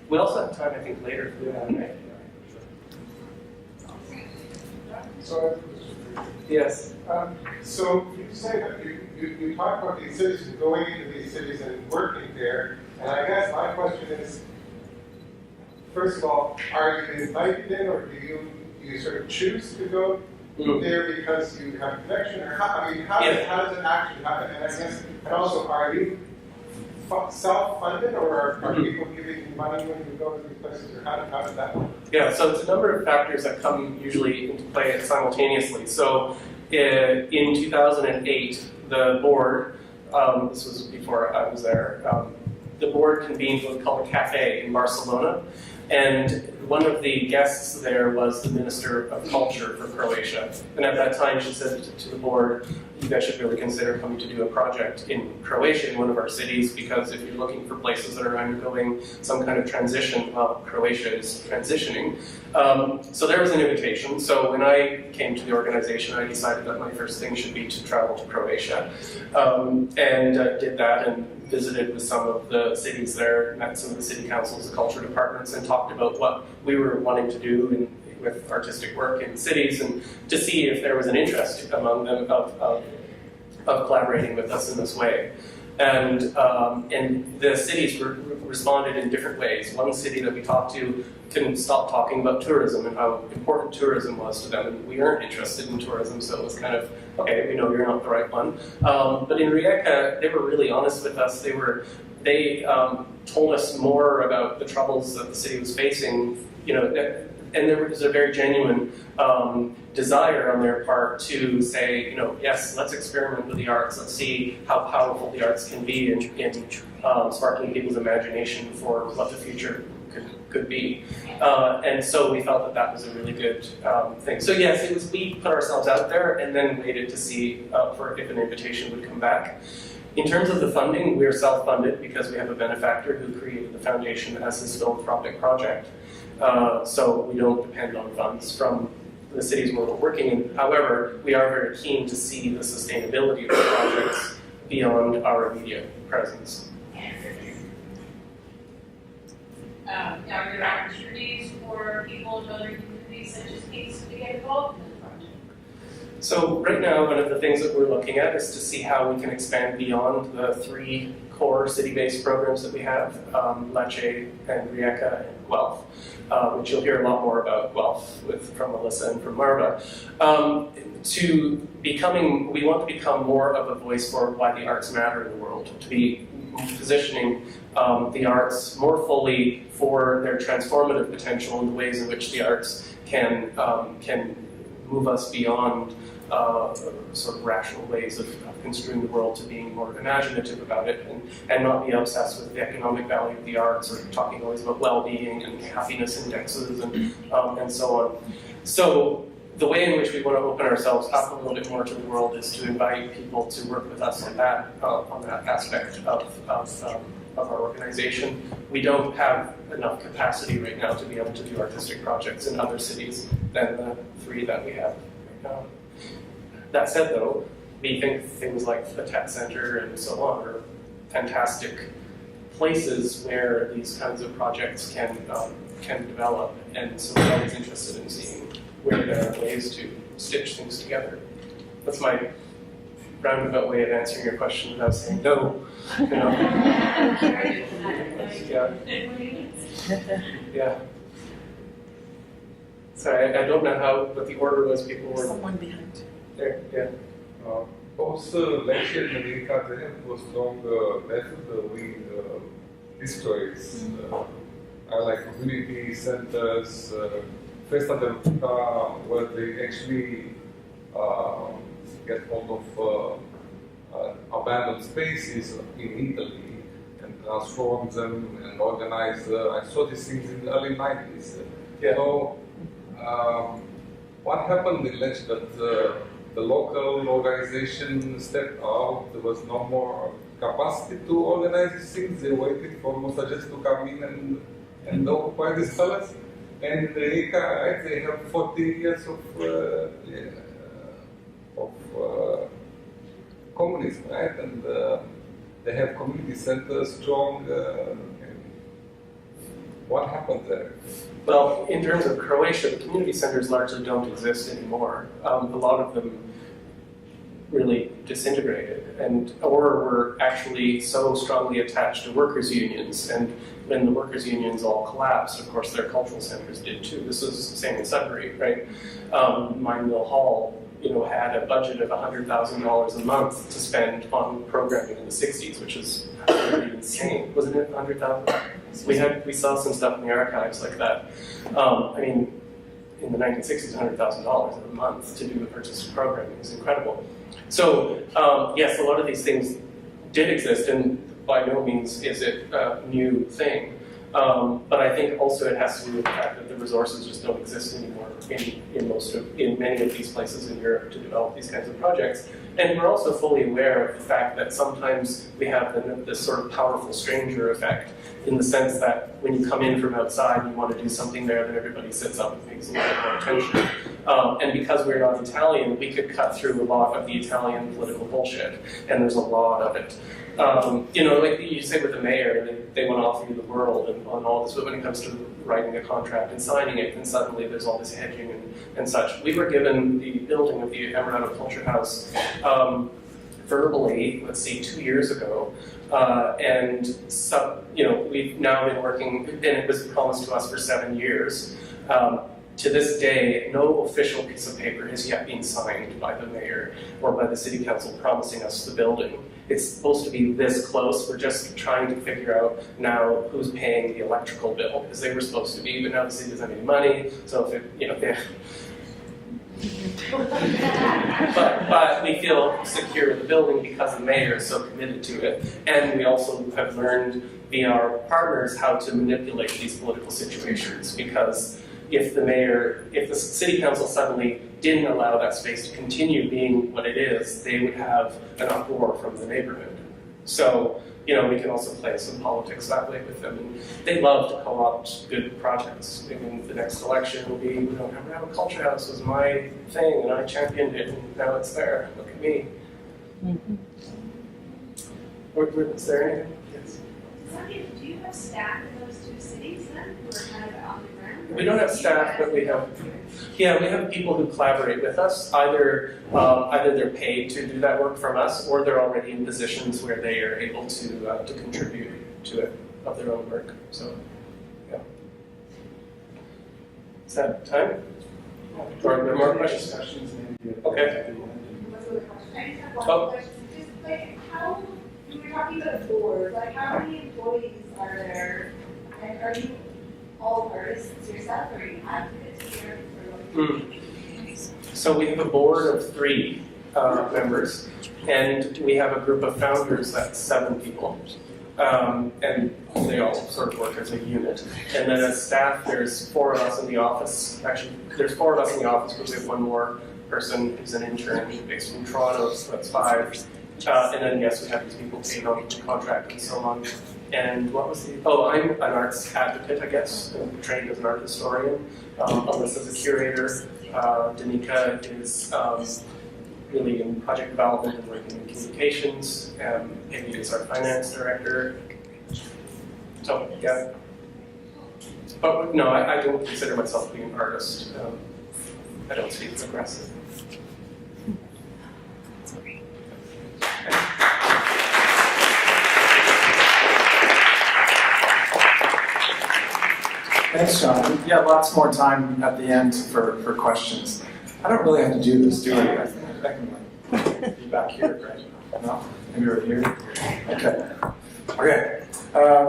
We also have time, I think, later for Q&A. So, Yes. so you say that you talk about these cities and going into these cities and working there, and I guess my question is, first of all, are you invited in, or do you sort of choose to go there because you have a connection, or how does it actually happen? And I guess, and also, are you self-funded, or are people giving you money when you go to these places, or how does that work? Yeah, so it's a number of factors that come usually into play simultaneously. So in 2008, the board, this was before I was there, the board convened what we call a cafe in Barcelona, and one of the guests there was the Minister of Culture for Croatia. And at that time she said to the board, you guys should really consider coming to do a project in Croatia, in one of our cities, because if you're looking for places that are undergoing some kind of transition, well, Croatia is transitioning. So there was an invitation. So when I came to the organization, I decided that my first thing should be to travel to Croatia. And did that and visited with some of the cities there, met some of the city councils, the culture departments, and talked about what we were wanting to do with artistic work in cities, and to see if there was an interest among them of collaborating with us in this way. And the cities responded in different ways. One city that we talked to couldn't stop talking about tourism and how important tourism was to them, and we weren't interested in tourism, so it was kind of, okay, we know you're not the right one. But in Rijeka, they were really honest with us. They told us more about the troubles that the city was facing, and there was a very genuine desire on their part to say, yes, let's experiment with the arts. Let's see how powerful the arts can be in sparking people's imagination for what the future could be. And so we felt that was a really good thing. So yes, we put ourselves out there and then waited to see if an invitation would come back. In terms of the funding, we're self-funded because we have a benefactor who created the foundation as his philanthropic project. So we don't depend on funds from the cities where we're working in. However, we are very keen to see the sustainability of the projects beyond our immediate presence. Are there opportunities for people in other communities such as Kingston to get involved in the project? So right now, one of the things that we're looking at is to see how we can expand beyond the 3 core city-based programs that we have, Lecce and Rijeka and Guelph, which you'll hear a lot more about Guelph from Melissa and from Marva. We want to become more of a voice for why the arts matter in the world, to be positioning the arts more fully for their transformative potential in the ways in which the arts can move us beyond sort of rational ways of construing the world to being more imaginative about it and not be obsessed with the economic value of the arts or talking always about well-being and happiness indexes and so on. So the way in which we want to open ourselves up a little bit more to the world is to invite people to work with us on that aspect of our organization. We don't have enough capacity right now to be able to do artistic projects in other cities than the 3 that we have right now. That said, though, we think things like the Tett Center and so on are fantastic places where these kinds of projects can develop, and so we're always interested in seeing where there are ways to stitch things together. That's my roundabout way of answering your question without saying no. Yeah. Sorry, I don't know what the order was. People were someone behind. There, yeah. Both Lecce and Rijeka, they have a strong method with histories. I like community centers, Festa del where they actually get hold of abandoned spaces in Italy and transform them and organize. I saw these things in the early 90s. Yeah. So, what happened in Lecce that the local organization stepped out? There was no more capacity to organize these things. They waited for Mossages to come in and occupy this palace. And in the Ika, right, they have 40 years of communism, right? And they have community centers strong. What happened there? Well, in terms of Croatia, the community centers largely don't exist anymore. A lot of them really disintegrated, or were actually so strongly attached to workers' unions. And when the workers' unions all collapsed, of course, their cultural centers did too. This was the same in Sudbury, right? Mine Mill Hall, had a budget of $100,000 a month to spend on programming in the '60s, which is absolutely insane. Wasn't it 100,000? We saw some stuff in the archives like that. In the 1960s, $100,000 a month to do the purchase of programming is incredible. So yes, a lot of these things did exist, and by no means is it a new thing. But I think also it has to do with the fact that the resources just don't exist anymore in many of these places in Europe to develop these kinds of projects. And we're also fully aware of the fact that sometimes we have this sort of powerful stranger effect, in the sense that when you come in from outside and you want to do something there, then everybody sits up and pays a little bit more attention. And because we're not Italian, we could cut through a lot of the Italian political bullshit, and there's a lot of it. Like you say with the mayor, they want to offer you the world and on all this, but when it comes to writing a contract and signing it, then suddenly there's all this hedging and such. We were given the building of the Emerald Culture House verbally, 2 years ago, we've now been working, and it was promised to us for 7 years. To this day, no official piece of paper has yet been signed by the mayor or by the city council promising us the building. It's supposed to be this close. We're just trying to figure out now who's paying the electrical bill, because they were supposed to be, but now the city doesn't have any money. So if it, but we feel secure with the building because the mayor is so committed to it. And we also have learned via our partners how to manipulate these political situations, because if the city council suddenly didn't allow that space to continue being what it is, they would have an uproar from the neighborhood. So, we can also play some politics that way with them. And they love to co-opt good projects. The next election will be, have a culture house was my thing, and I championed it, and now it's there. Look at me. Mm-hmm. Is there anything? Yes. Do you have staff in those two cities then, who are kind of on the ground? We don't have staff, but we have people who collaborate with us. Either they're paid to do that work from us, or they're already in positions where they are able to contribute to it of their own work. So, yeah. Is that time? Or more questions? Okay. What's the question? I just have one question. Just how we were talking about a board. How many employees are there? And are you all artists yourself, or are you advocates here for So we have a board of 3 members, and we have a group of founders that's 7 people. And they all sort of work as a unit. And then as staff, there's 4 of us in the office. Actually, there's 4 of us in the office, but we have 1 more person who's an intern based in Toronto, so that's 5. And then, yes, we have these people paid on contract and so on. And what was I'm an arts advocate, I guess. I'm trained as an art historian. Alyssa's a curator. Danica is really in project development and working in communications. Amy is our finance director. So, yeah. But no, I don't consider myself being an artist. I don't speak aggressive. Thanks, John. Yeah, lots more time at the end for questions. I don't really have to do this, do I? I think I can be back here, right? No? Maybe right here? Okay.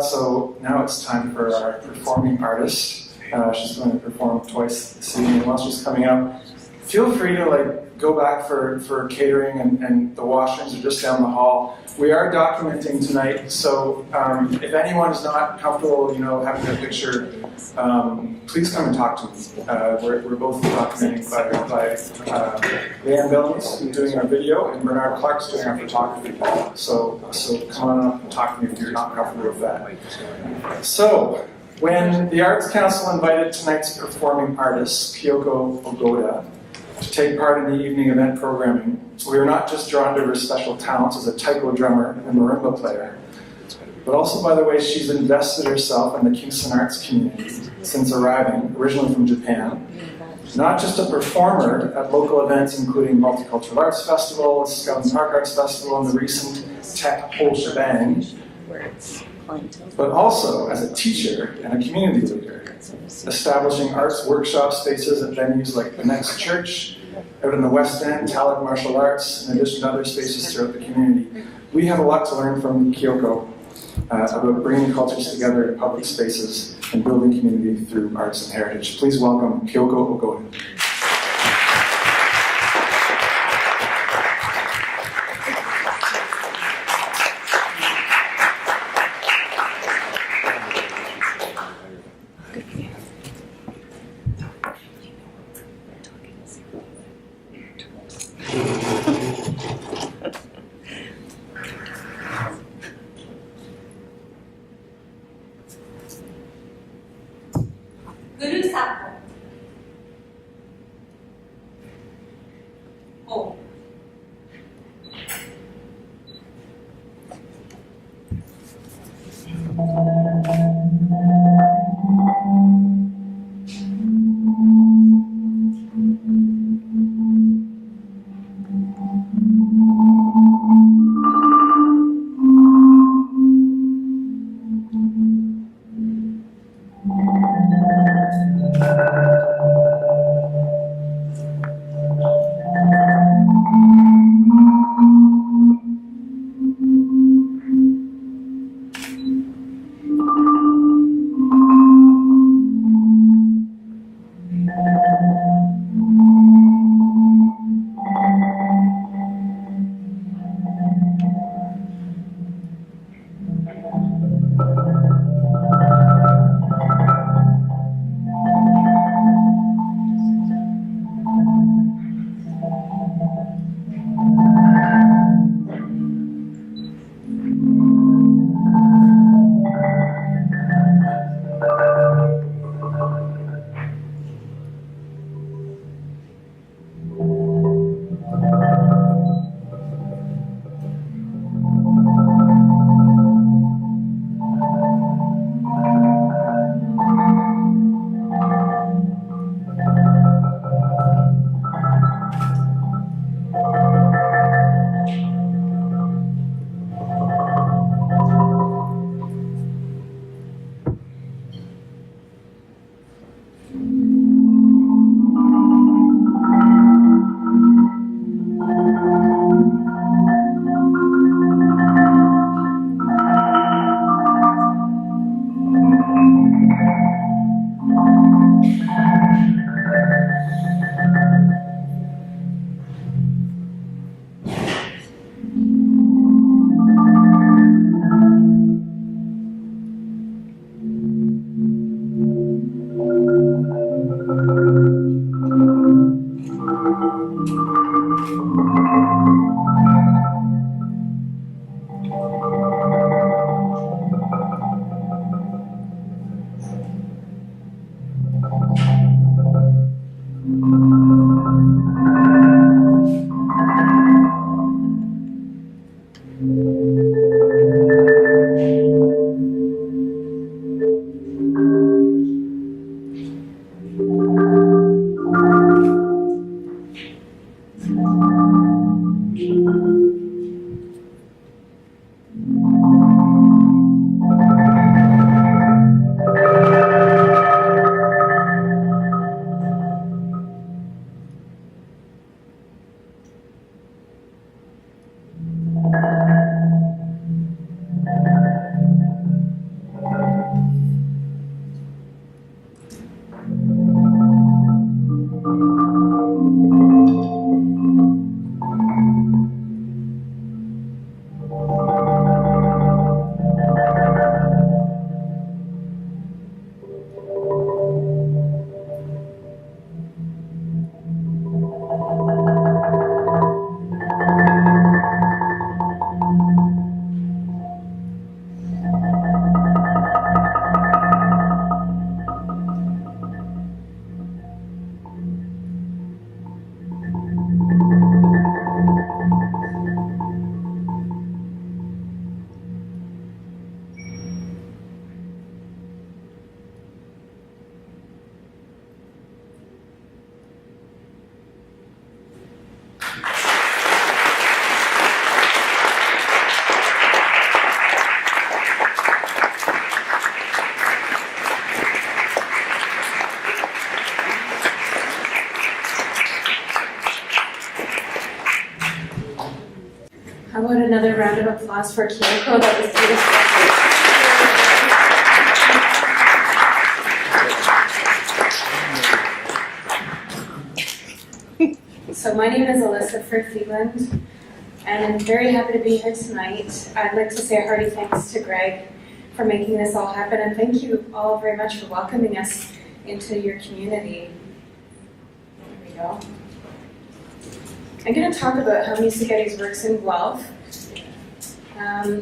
So now it's time for our performing artists. She's going to perform twice this evening. While she's coming out, feel free to go back for catering and the washrooms are just down the hall. We are documenting tonight, so if anyone is not comfortable, having a picture, please come and talk to me. We're both documenting by Leanne Bellamy, who's doing our video, and Bernard Clark's doing our photography. So come on up and talk to me if you're not comfortable with that. So, when the Arts Council invited tonight's performing artist, Kyoko Ogoda, to take part in the evening event programming, we were not just drawn to her special talents as a taiko drummer and marimba player, but also by the way she's invested herself in the Kingston arts community since arriving, originally from Japan. Not just a performer at local events including Multicultural Arts Festival, Skeleton Park Arts Festival, and the recent Tett whole shebang, but also as a teacher and a community leader, establishing arts workshop spaces at venues like the Next Church, out in the West End, Talent Martial Arts, in addition to other spaces throughout the community. We have a lot to learn from Kyoko about bringing cultures together in public spaces and building community through arts and heritage. Please welcome Kyoko Ogoda. Guru Sapo. Oh. Another round of applause for Kyoko. That was beautiful. So my name is Alyssa Firth-Leland, and I'm very happy to be here tonight. I'd like to say a hearty thanks to Greg for making this all happen, and thank you all very much for welcoming us into your community. There we go. I'm going to talk about how Music Eddies works in Guelph. There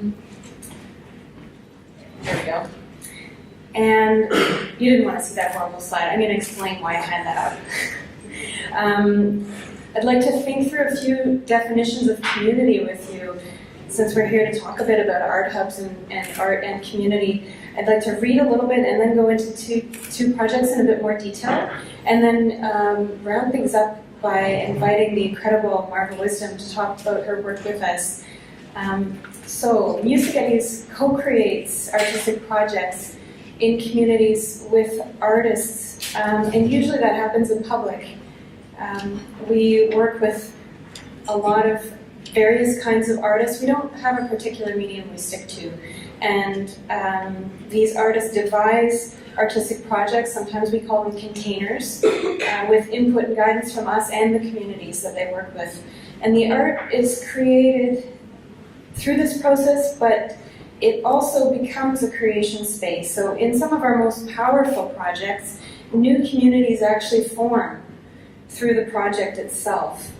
we go. And you didn't want to see that horrible slide. I'm going to explain why I had that up. I'd like to think through a few definitions of community with you, since we're here to talk a bit about art hubs and art and community. I'd like to read a little bit and then go into two projects in a bit more detail, and then round things up by inviting the incredible Marva Wisdom to talk about her work with us. So Music Eddies co-creates artistic projects in communities with artists, and usually that happens in public. We work with a lot of various kinds of artists. We don't have a particular medium we stick to. And these artists devise artistic projects, sometimes we call them containers, with input and guidance from us and the communities that they work with. And the art is created through this process, but it also becomes a creation space. So in some of our most powerful projects, new communities actually form through the project itself.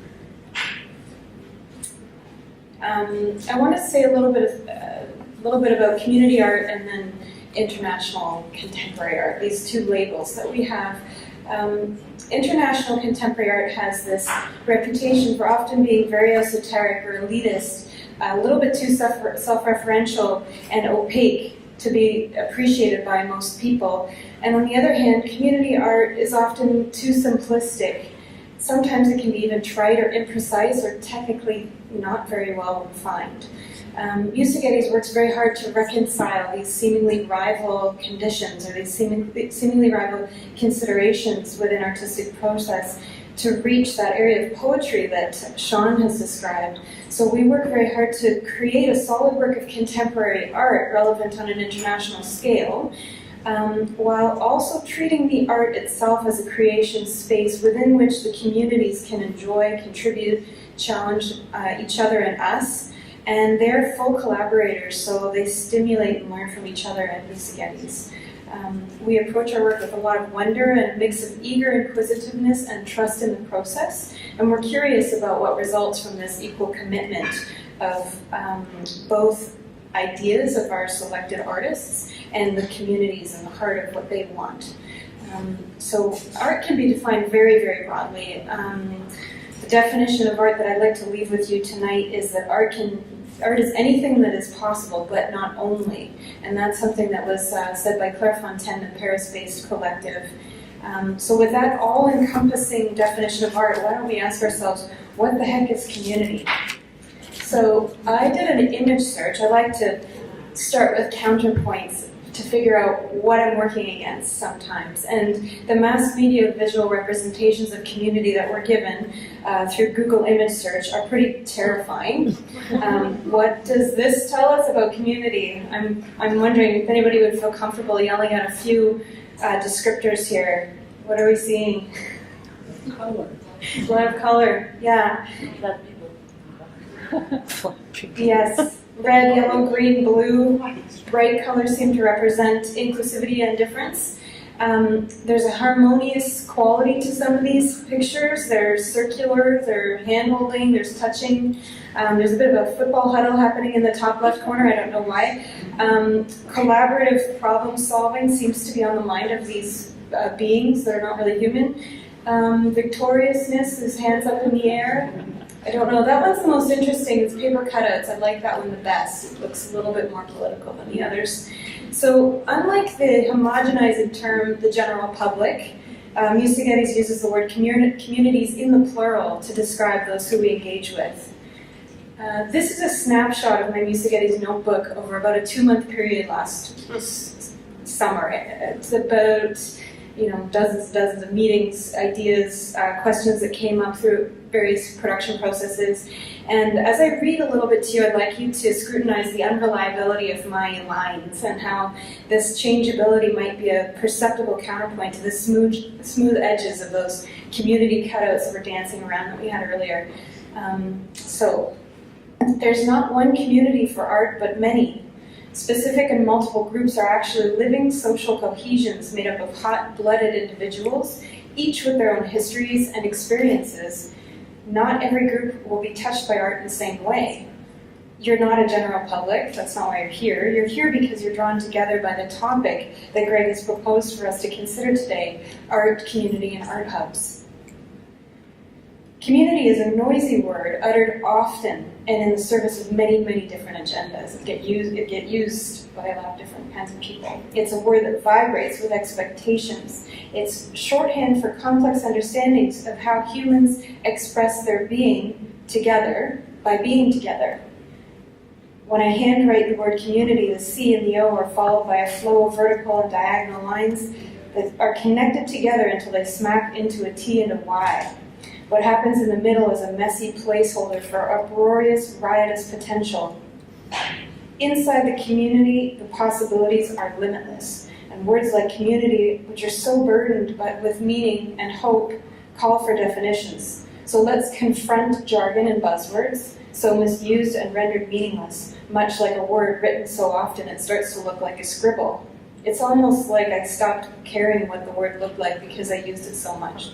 I want to say a little bit about community art and then international contemporary art, these two labels that we have. International contemporary art has this reputation for often being very esoteric or elitist, a little bit too self-referential and opaque to be appreciated by most people. And on the other hand, community art is often too simplistic. Sometimes it can be even trite or imprecise or technically not very well refined. Music Eddies works very hard to reconcile these seemingly rival conditions or these seemingly rival considerations within artistic process to reach that area of poetry that Sean has described. So we work very hard to create a solid work of contemporary art relevant on an international scale, while also treating the art itself as a creation space within which the communities can enjoy, contribute, challenge each other and us, and they're full collaborators, so they stimulate and learn from each other at Music Eddies. We approach our work with a lot of wonder and a mix of eager inquisitiveness and trust in the process, and we're curious about what results from this equal commitment of both ideas of our selected artists and the communities in the heart of what they want. So art can be defined very, very broadly. The definition of art that I'd like to leave with you tonight is that art is anything that is possible, but not only. And that's something that was said by Claire Fontaine, the Paris-based collective. So with that all-encompassing definition of art, why don't we ask ourselves, what the heck is community? So I did an image search. I like to start with counterpoints to figure out what I'm working against sometimes. And the mass media visual representations of community that we're given through Google image search are pretty terrifying. What does this tell us about community? I'm wondering if anybody would feel comfortable yelling out a few descriptors here. What are we seeing? Color. A lot of color, yeah. Yes. Red, yellow, green, blue, bright colors seem to represent inclusivity and difference. There's a harmonious quality to some of these pictures. They're circular, they're hand-holding, there's touching. There's a bit of a football huddle happening in the top left corner, I don't know why. Collaborative problem solving seems to be on the mind of these beings that are not really human. Victoriousness is hands up in the air. I don't know, that one's the most interesting. It's paper cutouts. I like that one the best. It looks a little bit more political than the others. So unlike the homogenizing term, the general public, Music Eddies uses the word communities in the plural to describe those who we engage with. This is a snapshot of my Music Eddies notebook over about a 2-month period last summer. It's about dozens of meetings, ideas, questions that came up through various production processes. And as I read a little bit to you, I'd like you to scrutinize the unreliability of my lines and how this changeability might be a perceptible counterpoint to the smooth edges of those community cutouts that were dancing around that we had earlier. So, there's not one community for art, but many. Specific and multiple groups are actually living social cohesions made up of hot-blooded individuals, each with their own histories and experiences. Not every group will be touched by art in the same way. You're not a general public, that's not why you're here. You're here because you're drawn together by the topic that Greg has proposed for us to consider today, art, community, and art hubs. Community is a noisy word uttered often and in the service of many, many different agendas. It get used by a lot of different kinds of people. It's a word that vibrates with expectations. It's shorthand for complex understandings of how humans express their being together by being together. When I handwrite the word community, the C and the O are followed by a flow of vertical and diagonal lines that are connected together until they smack into a T and a Y. What happens in the middle is a messy placeholder for uproarious, riotous potential. Inside the community, the possibilities are limitless, and words like community, which are so burdened but with meaning and hope, call for definitions. So let's confront jargon and buzzwords, so misused and rendered meaningless, much like a word written so often it starts to look like a scribble. It's almost like I stopped caring what the word looked like because I used it so much.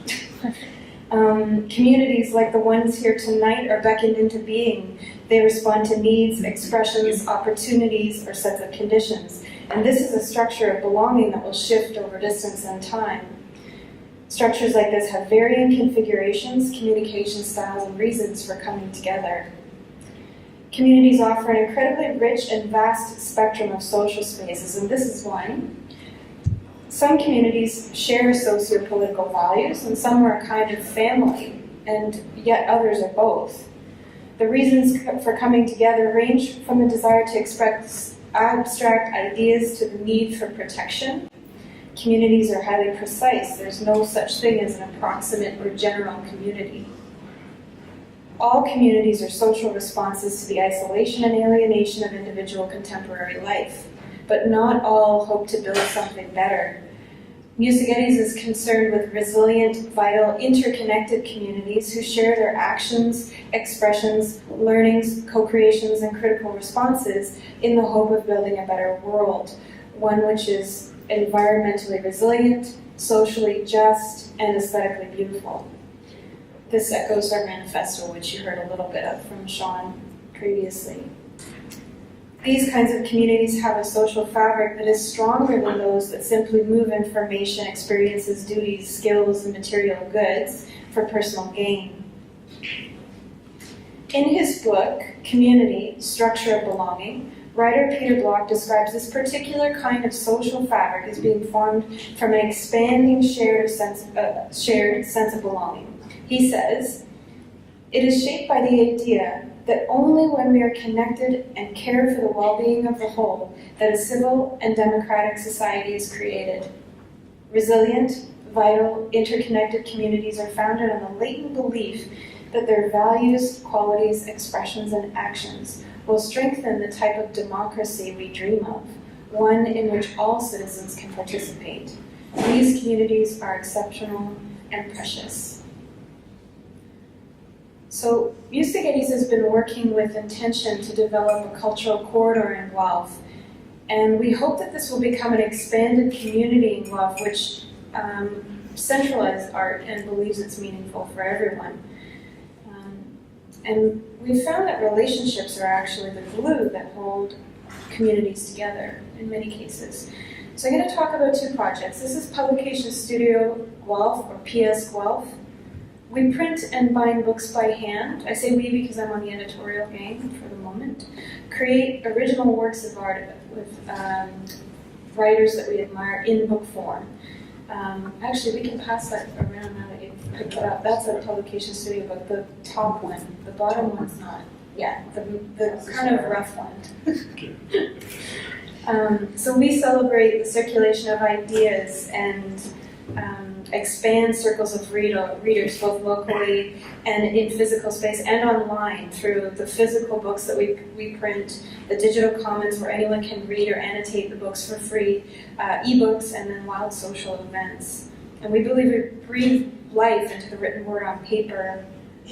Communities like the ones here tonight are beckoned into being. They respond to needs, expressions, opportunities, or sets of conditions. And this is a structure of belonging that will shift over distance and time. Structures like this have varying configurations, communication styles, and reasons for coming together. Communities offer an incredibly rich and vast spectrum of social spaces, and this is one. Some communities share socio-political values, and some are a kind of family, and yet others are both. The reasons for coming together range from the desire to express abstract ideas to the need for protection. Communities are highly precise. There's no such thing as an approximate or general community. All communities are social responses to the isolation and alienation of individual contemporary life, but not all hope to build something better. Musagetes is concerned with resilient, vital, interconnected communities who share their actions, expressions, learnings, co-creations, and critical responses in the hope of building a better world, one which is environmentally resilient, socially just, and aesthetically beautiful. This echoes our manifesto, which you heard a little bit of from Sean previously. These kinds of communities have a social fabric that is stronger than those that simply move information, experiences, duties, skills, and material goods for personal gain. In his book, Community, Structure of Belonging, writer Peter Block describes this particular kind of social fabric as being formed from an expanding shared sense of belonging. He says, "It is shaped by the idea that only when we are connected and care for the well-being of the whole that a civil and democratic society is created. Resilient, vital, interconnected communities are founded on the latent belief that their values, qualities, expressions, and actions will strengthen the type of democracy we dream of, one in which all citizens can participate. These communities are exceptional and precious." So Musagetes has been working with intention to develop a cultural corridor in Guelph, and we hope that this will become an expanded community in Guelph which centralizes art and believes it's meaningful for everyone. And we've found that relationships are actually the glue that hold communities together in many cases. So I'm going to talk about two projects. This is Publication Studio Guelph, or PS Guelph. We print and bind books by hand. I say we because I'm on the editorial gang for the moment. Create original works of art with writers that we admire in book form. Actually, we can pass that around now that you've picked it up. That's a Publication Studio book, the top one. The bottom one's not. Yeah, the kind of rough one. So we celebrate the circulation of ideas and expand circles of readers both locally and in physical space and online through the physical books that we print, the digital commons where anyone can read or annotate the books for free, ebooks, and then wild social events. And we believe we breathe life into the written word on paper,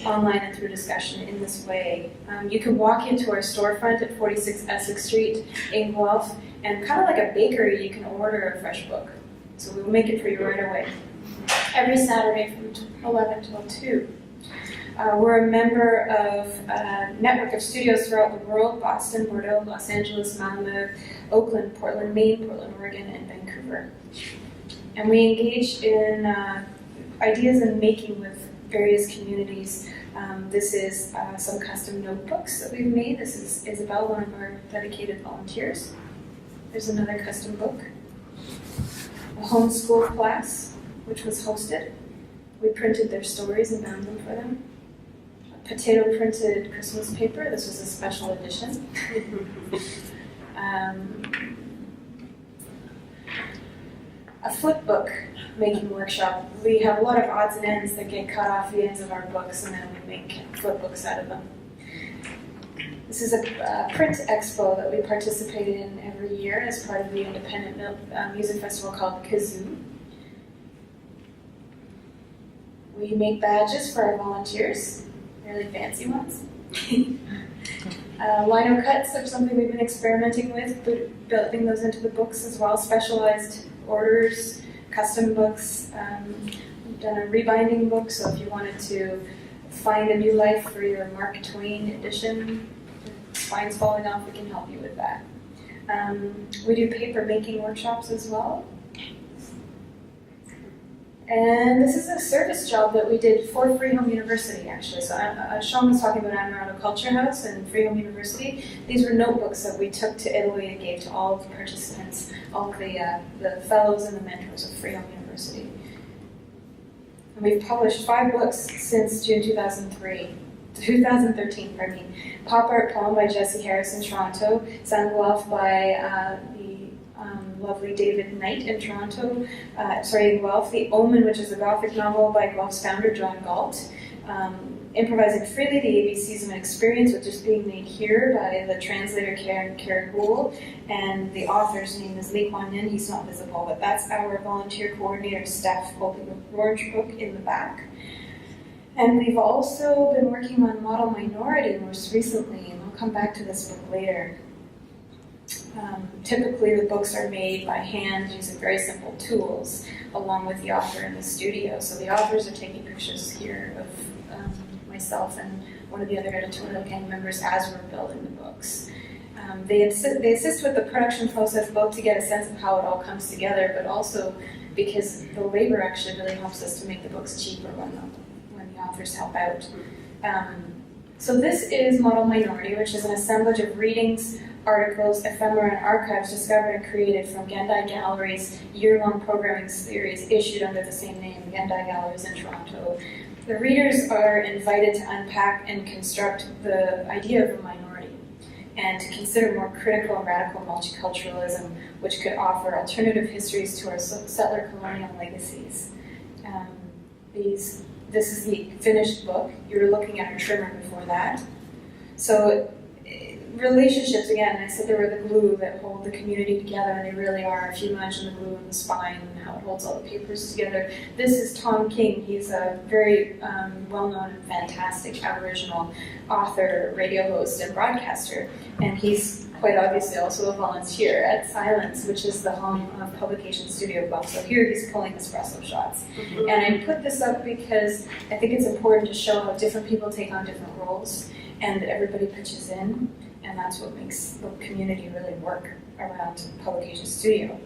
online, and through discussion in this way. You can walk into our storefront at 46 Essex Street in Guelph, and kind of like a bakery, you can order a fresh book. So we will make it for you right away. Every Saturday from 11 till 2. We're a member of a network of studios throughout the world: Boston, Bordeaux, Los Angeles, Malmö, Oakland, Portland, Maine, Portland, Oregon, and Vancouver. And we engage in ideas and making with various communities. This is some custom notebooks that we've made. This is Isabel, one of our dedicated volunteers. There's another custom book. A homeschool class, which was hosted. We printed their stories and bound them for them. A potato printed Christmas paper. This was a special edition. A flip book making workshop. We have a lot of odds and ends that get cut off the ends of our books, and then we make flip books out of them. This is a print expo that we participate in every year as part of the independent music festival called Kazoo. We make badges for our volunteers, really fancy ones. Lino cuts are something we've been experimenting with, building those into the books as well, specialized orders, custom books. We've done a rebinding book, so if you wanted to find a new life for your Mark Twain edition, spine's falling off, we can help you with that. We do paper making workshops as well. And this is a service job that we did for Freehome University, actually. So Sean was talking about Amarado Culture House and Freehome University. These were notebooks that we took to Italy and gave to all of the participants, all of the fellows and the mentors of Freehome University. And we've published 5 books since June 2013, pardon me. Pop Art Poem by Jesse Harris in Toronto, San Guelph by lovely David Knight in Toronto, in Guelph. The Omen, which is a Gothic novel by Guelph's founder, John Galt. Improvising Freely, the ABCs of an Experience, which is being made here by the translator Karen Gould, and the author's name is Lee Kwan Nin. He's not visible, but that's our volunteer coordinator, Steph, holding the orange book in the back. And we've also been working on Model Minority most recently, and I'll come back to this book later. Typically, the books are made by hand using very simple tools, along with the author in the studio. So the authors are taking pictures here of myself and one of the other editorial gang members as we're building the books. They assist with the production process, both to get a sense of how it all comes together, but also because the labor actually really helps us to make the books cheaper when the authors help out. So this is Model Minority, which is an assemblage of readings, articles, ephemera, and archives discovered and created from Gendai Gallery's year-long programming series issued under the same name, Gendai Galleries in Toronto. The readers are invited to unpack and construct the idea of a minority and to consider more critical and radical multiculturalism, which could offer alternative histories to our settler colonial legacies. This is the finished book. You were looking at a trimmer before that. So relationships, again, I said they were the glue that hold the community together, and they really are. If you imagine the glue in the spine and how it holds all the papers together. This is Tom King. He's a very well-known and fantastic Aboriginal author, radio host, and broadcaster. And he's quite obviously also a volunteer at Silence, which is the home of Publication Studio Guelph. So here he's pulling espresso shots. And I put this up because I think it's important to show how different people take on different roles, and everybody pitches in. And that's what makes the community really work around Publication Studio.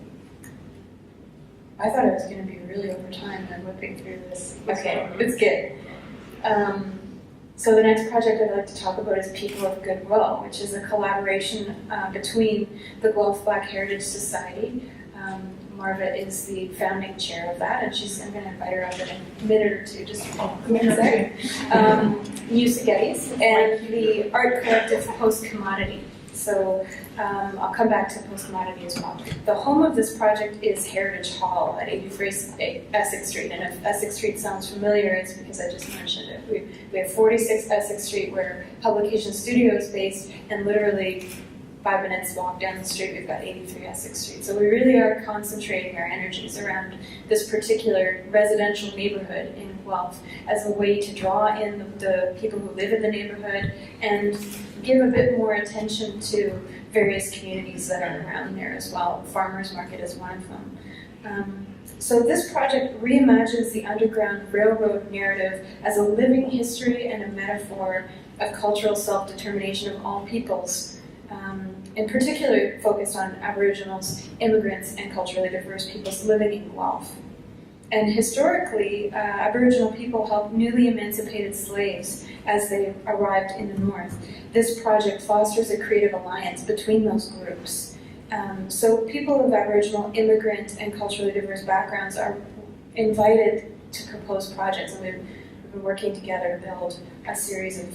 I thought I was going to be really over time and whipping through this. Okay, it's good. So the next project I'd like to talk about is People of Goodwill, which is a collaboration between the Guelph Black Heritage Society. Marva is the founding chair of that, and I'm going to invite her up in a minute or two, just come in a second. Music Geddes, and the art collective Post Commodity. So I'll come back to post-commodity as well. The home of this project is Heritage Hall at 83 Essex Street. And if Essex Street sounds familiar, it's because I just mentioned it. We have 46 Essex Street where Publication Studio is based, and literally 5 minutes walk down the street, we've got 83 Essex Street. So we really are concentrating our energies around this particular residential neighborhood in Guelph as a way to draw in the people who live in the neighborhood and give a bit more attention to various communities that are around there as well. Farmers Market is one of them. So this project reimagines the Underground Railroad narrative as a living history and a metaphor of cultural self-determination of all peoples. In particular focused on Aboriginals, immigrants, and culturally diverse peoples living in Guelph. And historically, Aboriginal people helped newly emancipated slaves as they arrived in the north. This project fosters a creative alliance between those groups. So people of Aboriginal, immigrant, and culturally diverse backgrounds are invited to propose projects, and we've been working together to build a series of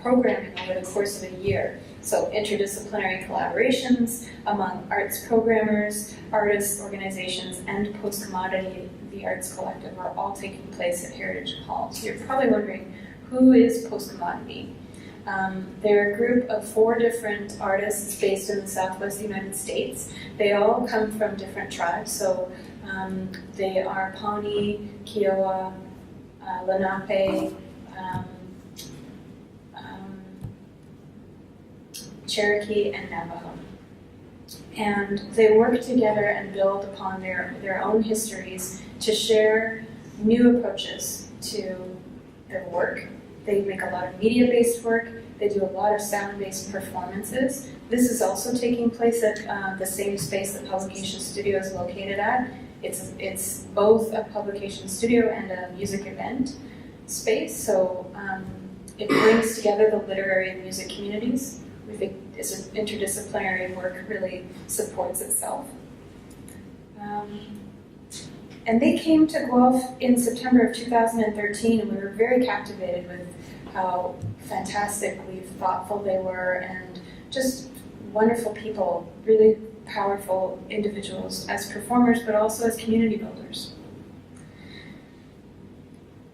programming over the course of a year. So interdisciplinary collaborations among arts programmers, artists, organizations, and Post-Commodity, the Arts Collective, are all taking place at Heritage Hall. So you're probably wondering, who is Post-Commodity? They're a group of 4 different artists based in the Southwest United States. They all come from different tribes. So they are Pawnee, Kiowa, Lenape, Cherokee, and Navajo. And they work together and build upon their own histories to share new approaches to their work. They make a lot of media-based work. They do a lot of sound-based performances. This is also taking place at the same space that Publication Studio is located at. It's both a publication studio and a music event space, so it brings together the literary and music communities. We think this interdisciplinary work really supports itself. And they came to Guelph in September of 2013, and we were very captivated with how fantastically thoughtful they were and just wonderful people, really powerful individuals as performers, but also as community builders.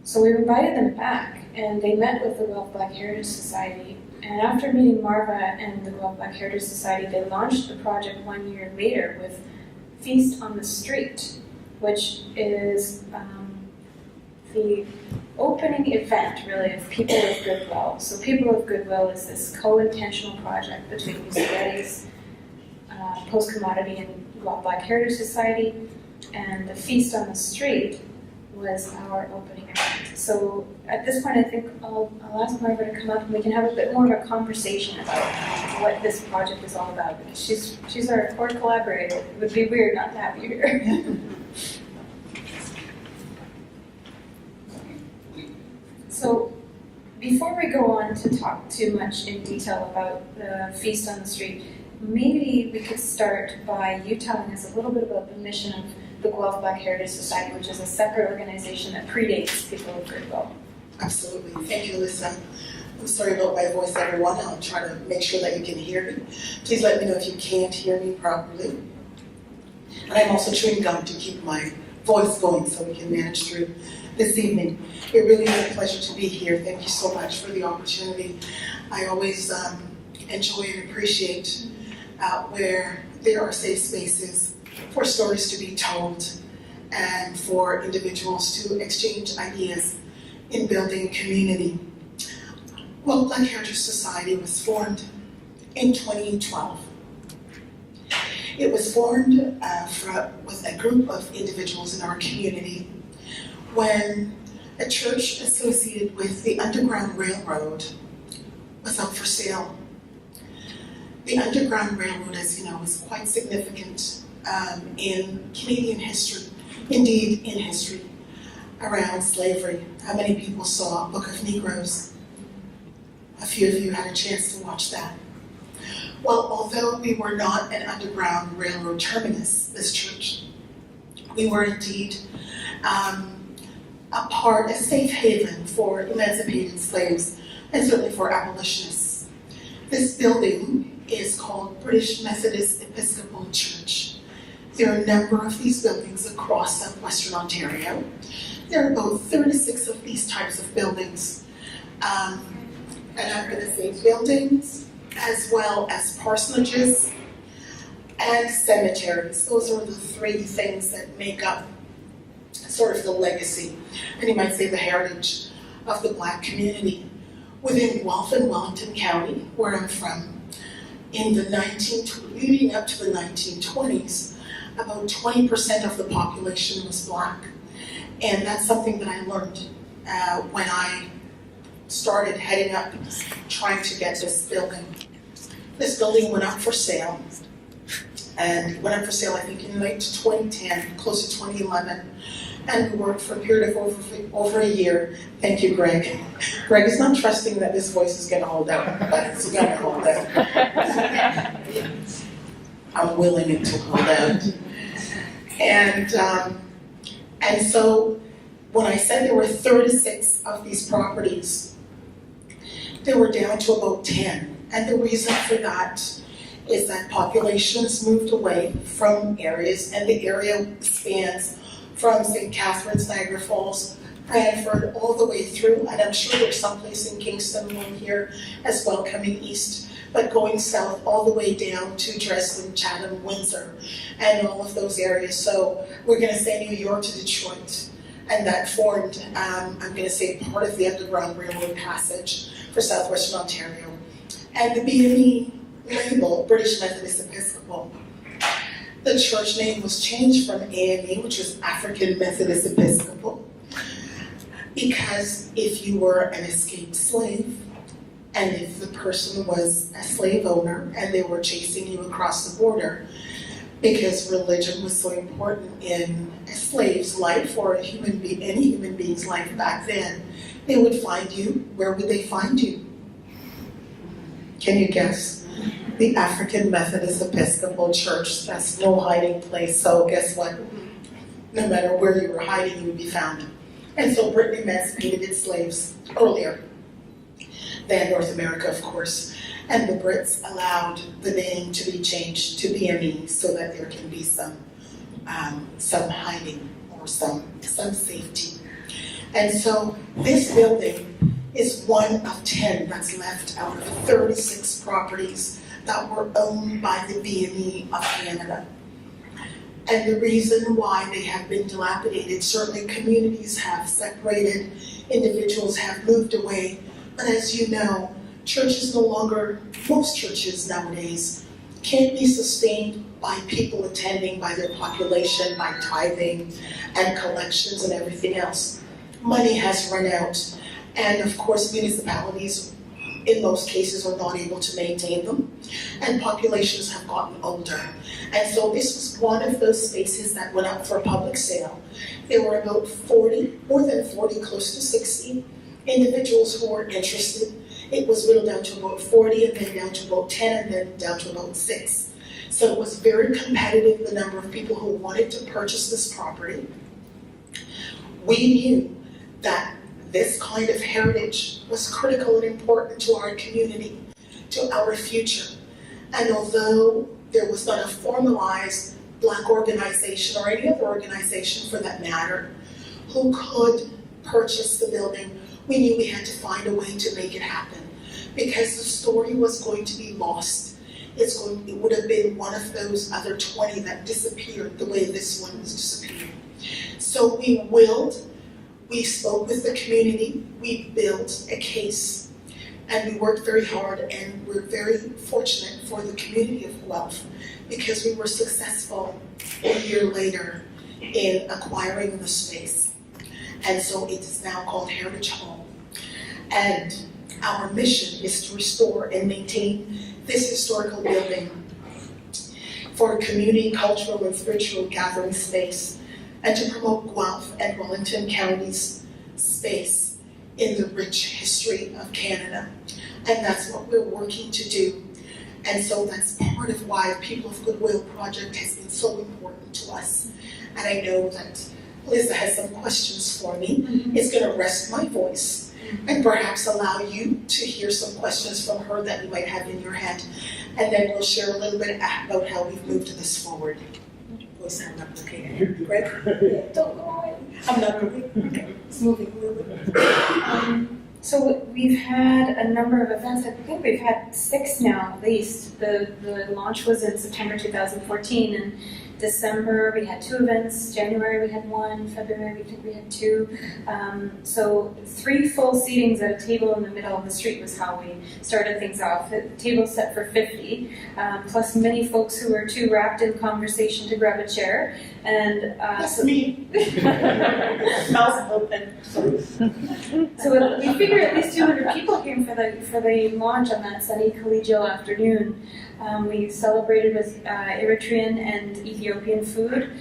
So we invited them back, and they met with the Guelph Black Heritage Society. And after meeting Marva and the Guelph Black Heritage Society, they launched the project 1 year later with Feast on the Street, which is the opening event, really, of People of Goodwill. So People of Goodwill is this co-intentional project between UCLA's Post-Commodity and Guelph Black Heritage Society, and the Feast on the Street was our opening event. So at this point, I think I'll ask Marva to come up and we can have a bit more of a conversation about what this project is all about, because she's our core collaborator. It would be weird not to have you here. So before we go on to talk too much in detail about the Feast on the Street, maybe we could start by you telling us a little bit about the mission of the Guelph Black Heritage Society, which is a separate organization that predates People of Goodwill. Absolutely. Thank you, Alyssa. I'm sorry about my voice, everyone. I'll try to make sure that you can hear me. Please let me know if you can't hear me properly. And I'm also chewing gum to keep my voice going so we can manage through this evening. It really is a pleasure to be here. Thank you so much for the opportunity. I always enjoy and appreciate where there are safe spaces for stories to be told and for individuals to exchange ideas in building community. Well, Black Heritage Society was formed in 2012. It was formed with a group of individuals in our community when a church associated with the Underground Railroad was up for sale. The Underground Railroad, as you know, is quite significant in Canadian history, indeed in history, around slavery. How many people saw Book of Negroes? A few of you had a chance to watch that. Well, although we were not an Underground Railroad terminus, this church, we were indeed a safe haven for emancipated slaves and certainly for abolitionists. This building is called British Methodist Episcopal Church. There are a number of these buildings across southwestern Ontario. There are about 36 of these types of buildings. And I'm going to say buildings as well as parsonages and cemeteries. Those are the three things that make up sort of the legacy, and you might say the heritage of the Black community. Within Guelph and Wellington County, where I'm from, leading up to the 1920s, about 20% of the population was Black. And that's something that I learned when I started heading up, trying to get this building. This building went up for sale, and went up for sale I think in late 2010, close to 2011. And we worked for a period of over a year. Thank you, Greg. Greg is not trusting that this voice is going to hold out, but it's going to hold out. I'm willing it to hold out. And so when I said there were 36 of these properties, they were down to about 10. And the reason for that is that populations moved away from areas, and the area spans from St. Catharines, Niagara Falls, Brantford, all the way through, and I'm sure there's someplace in Kingston one here as well coming east, but going south all the way down to Dresden, Chatham, Windsor, and all of those areas. So we're going to say New York to Detroit, and that formed, I'm going to say, part of the Underground Railroad passage for southwestern Ontario. And the BME label, British Methodist Episcopal, the church name was changed from AME, which is African Methodist Episcopal, because if you were an escaped slave, and if the person was a slave owner and they were chasing you across the border, because religion was so important in a slave's life or any human being's life back then, they would find you. Where would they find you? Can you guess? The African Methodist Episcopal Church. That's no hiding place. So guess what? No matter where you were hiding, you would be found. And so Britain emancipated its slaves earlier than North America, of course. And the Brits allowed the name to be changed to BME so that there can be some hiding or some safety. And so this building is one of 10 that's left out of 36 properties that were owned by the BME of Canada. And the reason why they have been dilapidated, certainly communities have separated, individuals have moved away, but as you know, churches no longer, most churches nowadays, can't be sustained by people attending, by their population, by tithing and collections and everything else. Money has run out, and of course municipalities in most cases are not able to maintain them, and populations have gotten older. And so this was one of those spaces that went up for public sale. There were about 40, more than 40, close to 60 individuals who were interested. It was whittled down to about 40, and then down to about 10, and then down to about 6. So it was very competitive, the number of people who wanted to purchase this property. We knew that this kind of heritage was critical and important to our community, to our future. And although there was not a formalized Black organization or any other organization for that matter who could purchase the building, we knew we had to find a way to make it happen, because the story was going to be lost. It would have been one of those other 20 that disappeared the way this one was disappearing. So we spoke with the community, we built a case, and we worked very hard, and we're very fortunate for the community of Guelph because we were successful a year later in acquiring the space. And so it is now called Heritage Hall. And our mission is to restore and maintain this historical building for a community, cultural, and spiritual gathering space, and to promote Guelph and Wellington County's space in the rich history of Canada. And that's what we're working to do. And so that's part of why People of Goodwill Project has been so important to us. And I know that Lisa has some questions for me. It's going to rest my voice and perhaps allow you to hear some questions from her that you might have in your head. and then we'll share a little bit about how we've moved this forward. Will sound up okay? Greg? Don't go away. I'm not moving. Okay. It's moving a little bit. So we've had a number of events. I think we've had 6 now, at least. The launch was in September 2014, and December we had 2 events. January we had 1. February we think we had 2. So 3 full seatings at a table in the middle of the street was how we started things off. The table set for 50, plus many folks who were too wrapped in conversation to grab a chair. And That's me. Mouth open. So we figure at least 200 people came for the launch on that sunny collegial afternoon. We celebrated with Eritrean and Ethiopian food,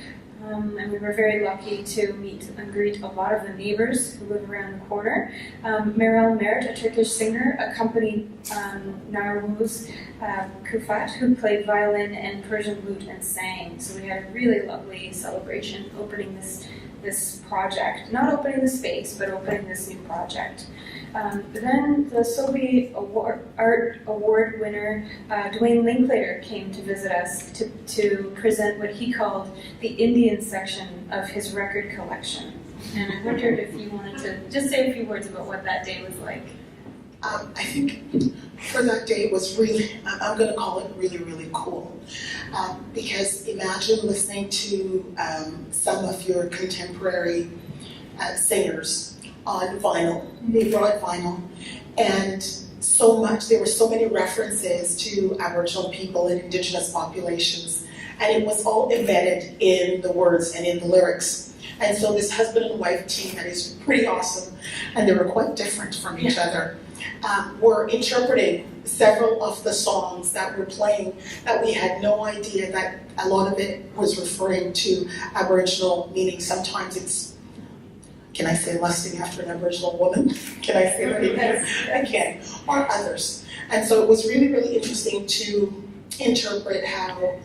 and we were very lucky to meet and greet a lot of the neighbors who live around the corner. Meral Mert, a Turkish singer, accompanied Narwuz Kufat, who played violin and Persian lute and sang. So we had a really lovely celebration opening this project. Not opening the space, but opening this new project. Then the Sobey Art Award winner, Dwayne Linklater, came to visit us to present what he called the Indian section of his record collection. And I wondered if you wanted to just say a few words about what that day was like. I think for that day it was really, I'm going to call it really, really cool. Because imagine listening to some of your contemporary singers on vinyl. They brought vinyl, and there were so many references to Aboriginal people and Indigenous populations, and it was all embedded in the words and in the lyrics. And so this husband and wife team that is pretty awesome, and they were quite different from each other, were interpreting several of the songs that were playing that we had no idea that a lot of it was referring to Aboriginal, meaning sometimes it's, can I say lusting after an Aboriginal woman? Can I say that? Yes, I can. Or others. And so it was really, really interesting to interpret how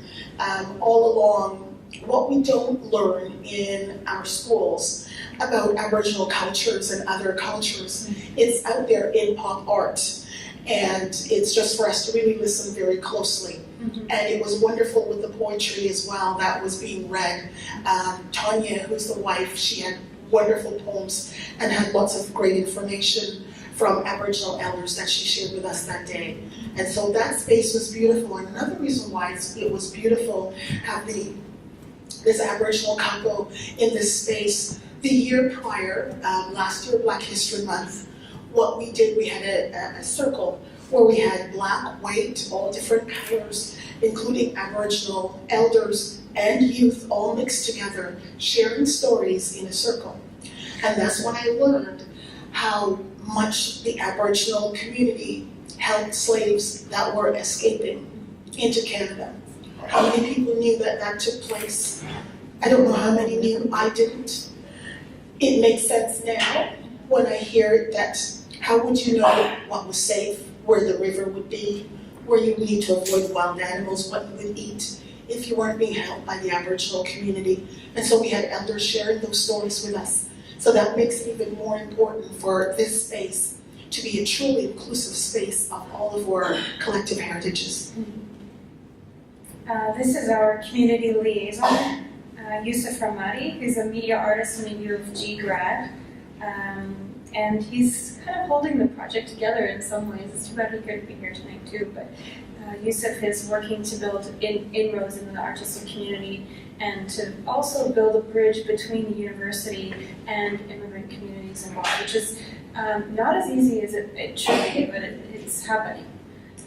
all along what we don't learn in our schools about Aboriginal cultures and other cultures, it's out there in pop art. And it's just for us to really listen very closely. Mm-hmm. And it was wonderful with the poetry as well that was being read. Tanya, who's the wife, she had wonderful poems and had lots of great information from Aboriginal elders that she shared with us that day. And so that space was beautiful. And another reason why it was beautiful having this Aboriginal couple in this space. The year prior, last year, Black History Month, what we did, we had a circle where we had black, white, all different colors, including Aboriginal elders and youth all mixed together, sharing stories in a circle. And that's when I learned how much the Aboriginal community helped slaves that were escaping into Canada. How many people knew that that took place? I don't know how many knew, I didn't. It makes sense now when I hear that. How would you know what was safe, where the river would be, where you need to avoid wild animals, what you would eat, if you weren't being helped by the Aboriginal community? And so we had elders sharing those stories with us. So that makes it even more important for this space to be a truly inclusive space of all of our collective heritages. This is our community liaison, Yusuf Ramadi, who's a media artist and a U of G grad. And he's kind of holding the project together in some ways. It's too bad he couldn't be here tonight too, but Yusuf is working to build inroads in the artistic community and to also build a bridge between the university and immigrant communities involved, which is not as easy as it should be, but it's happening.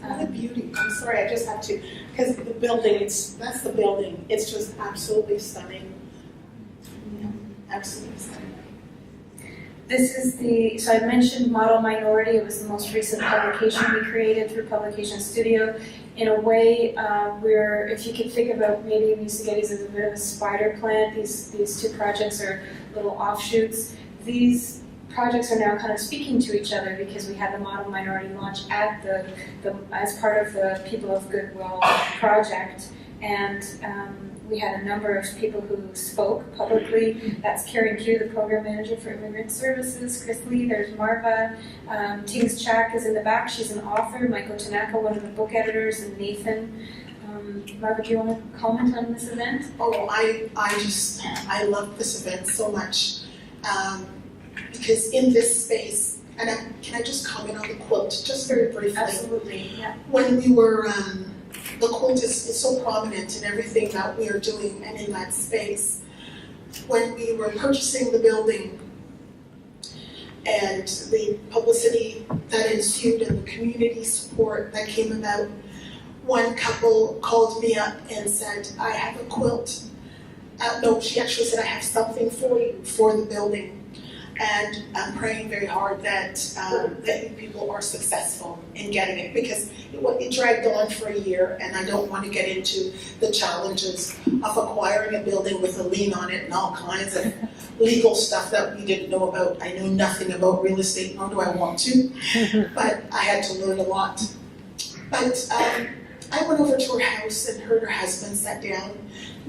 What a beauty. I'm sorry, I just have to, because the building, that's the building. It's just absolutely stunning. Yeah, absolutely stunning. This is so I mentioned Model Minority. It was the most recent publication we created through Publication Studio. In a way, where if you could think about maybe Musagetes as a bit of a spider plant, these two projects are little offshoots. These projects are now kind of speaking to each other because we had the Model Minority launch at as part of the People of Goodwill project, and We had a number of people who spoke publicly. That's Karen Q, the Program Manager for Immigrant Services, Chris Lee, there's Marva, Tings Chak is in the back, she's an author, Michael Tanaka, one of the book editors, and Nathan. Marva, do you want to comment on this event? Oh, I love this event so much, because in this space, and can I just comment on the quilt, just very briefly? Absolutely, yeah. When we were, the quilt is so prominent in everything that we are doing and in that space. When we were purchasing the building and the publicity that ensued and the community support that came about, one couple called me up and said, I have a quilt. No, she actually said, I have something for you for the building. And I'm praying very hard that that you people are successful in getting it, because it dragged on for a year, and I don't want to get into the challenges of acquiring a building with a lien on it and all kinds of legal stuff that we didn't know about. I know nothing about real estate, nor do I want to, but I had to learn a lot. But I went over to her house and heard her husband sat down.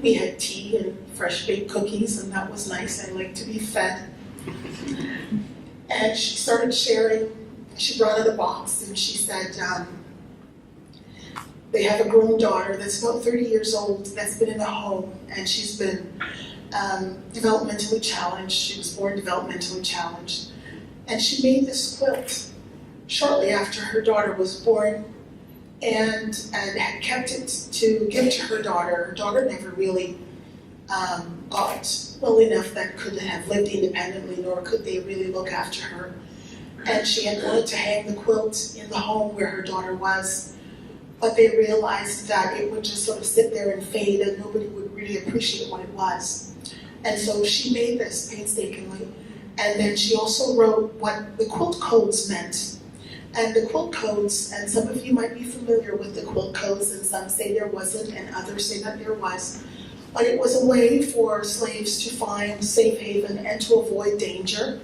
We had tea and fresh baked cookies, and that was nice. I like to be fed. And she started sharing. She brought out a box and she said, they have a grown daughter that's about 30 years old that's been in a home, and she's been developmentally challenged. She was born developmentally challenged. And she made this quilt shortly after her daughter was born, and had kept it to give to her daughter. Her daughter never really got well enough that could have lived independently, nor could they really look after her. And she had wanted to hang the quilt in the home where her daughter was, but they realized that it would just sort of sit there and fade and nobody would really appreciate what it was. And so she made this painstakingly, and then she also wrote what the quilt codes meant. And the quilt codes, and some of you might be familiar with the quilt codes, and some say there wasn't and others say that there was. But it was a way for slaves to find safe haven and to avoid danger.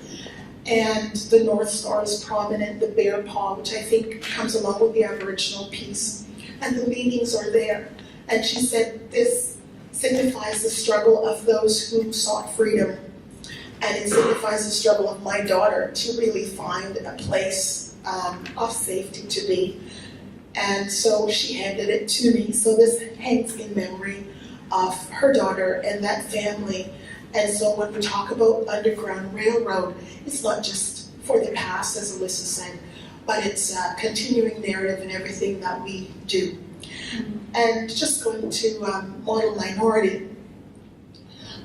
And the North Star is prominent, the bear paw, which I think comes along with the Aboriginal piece. And the meanings are there. And she said this signifies the struggle of those who sought freedom. And it signifies the struggle of my daughter to really find a place of safety to be. And so she handed it to me. So this hangs in memory of her daughter and that family. And so when we talk about Underground Railroad, it's not just for the past, as Alyssa said, but it's a continuing narrative in everything that we do. And just going to Model Minority.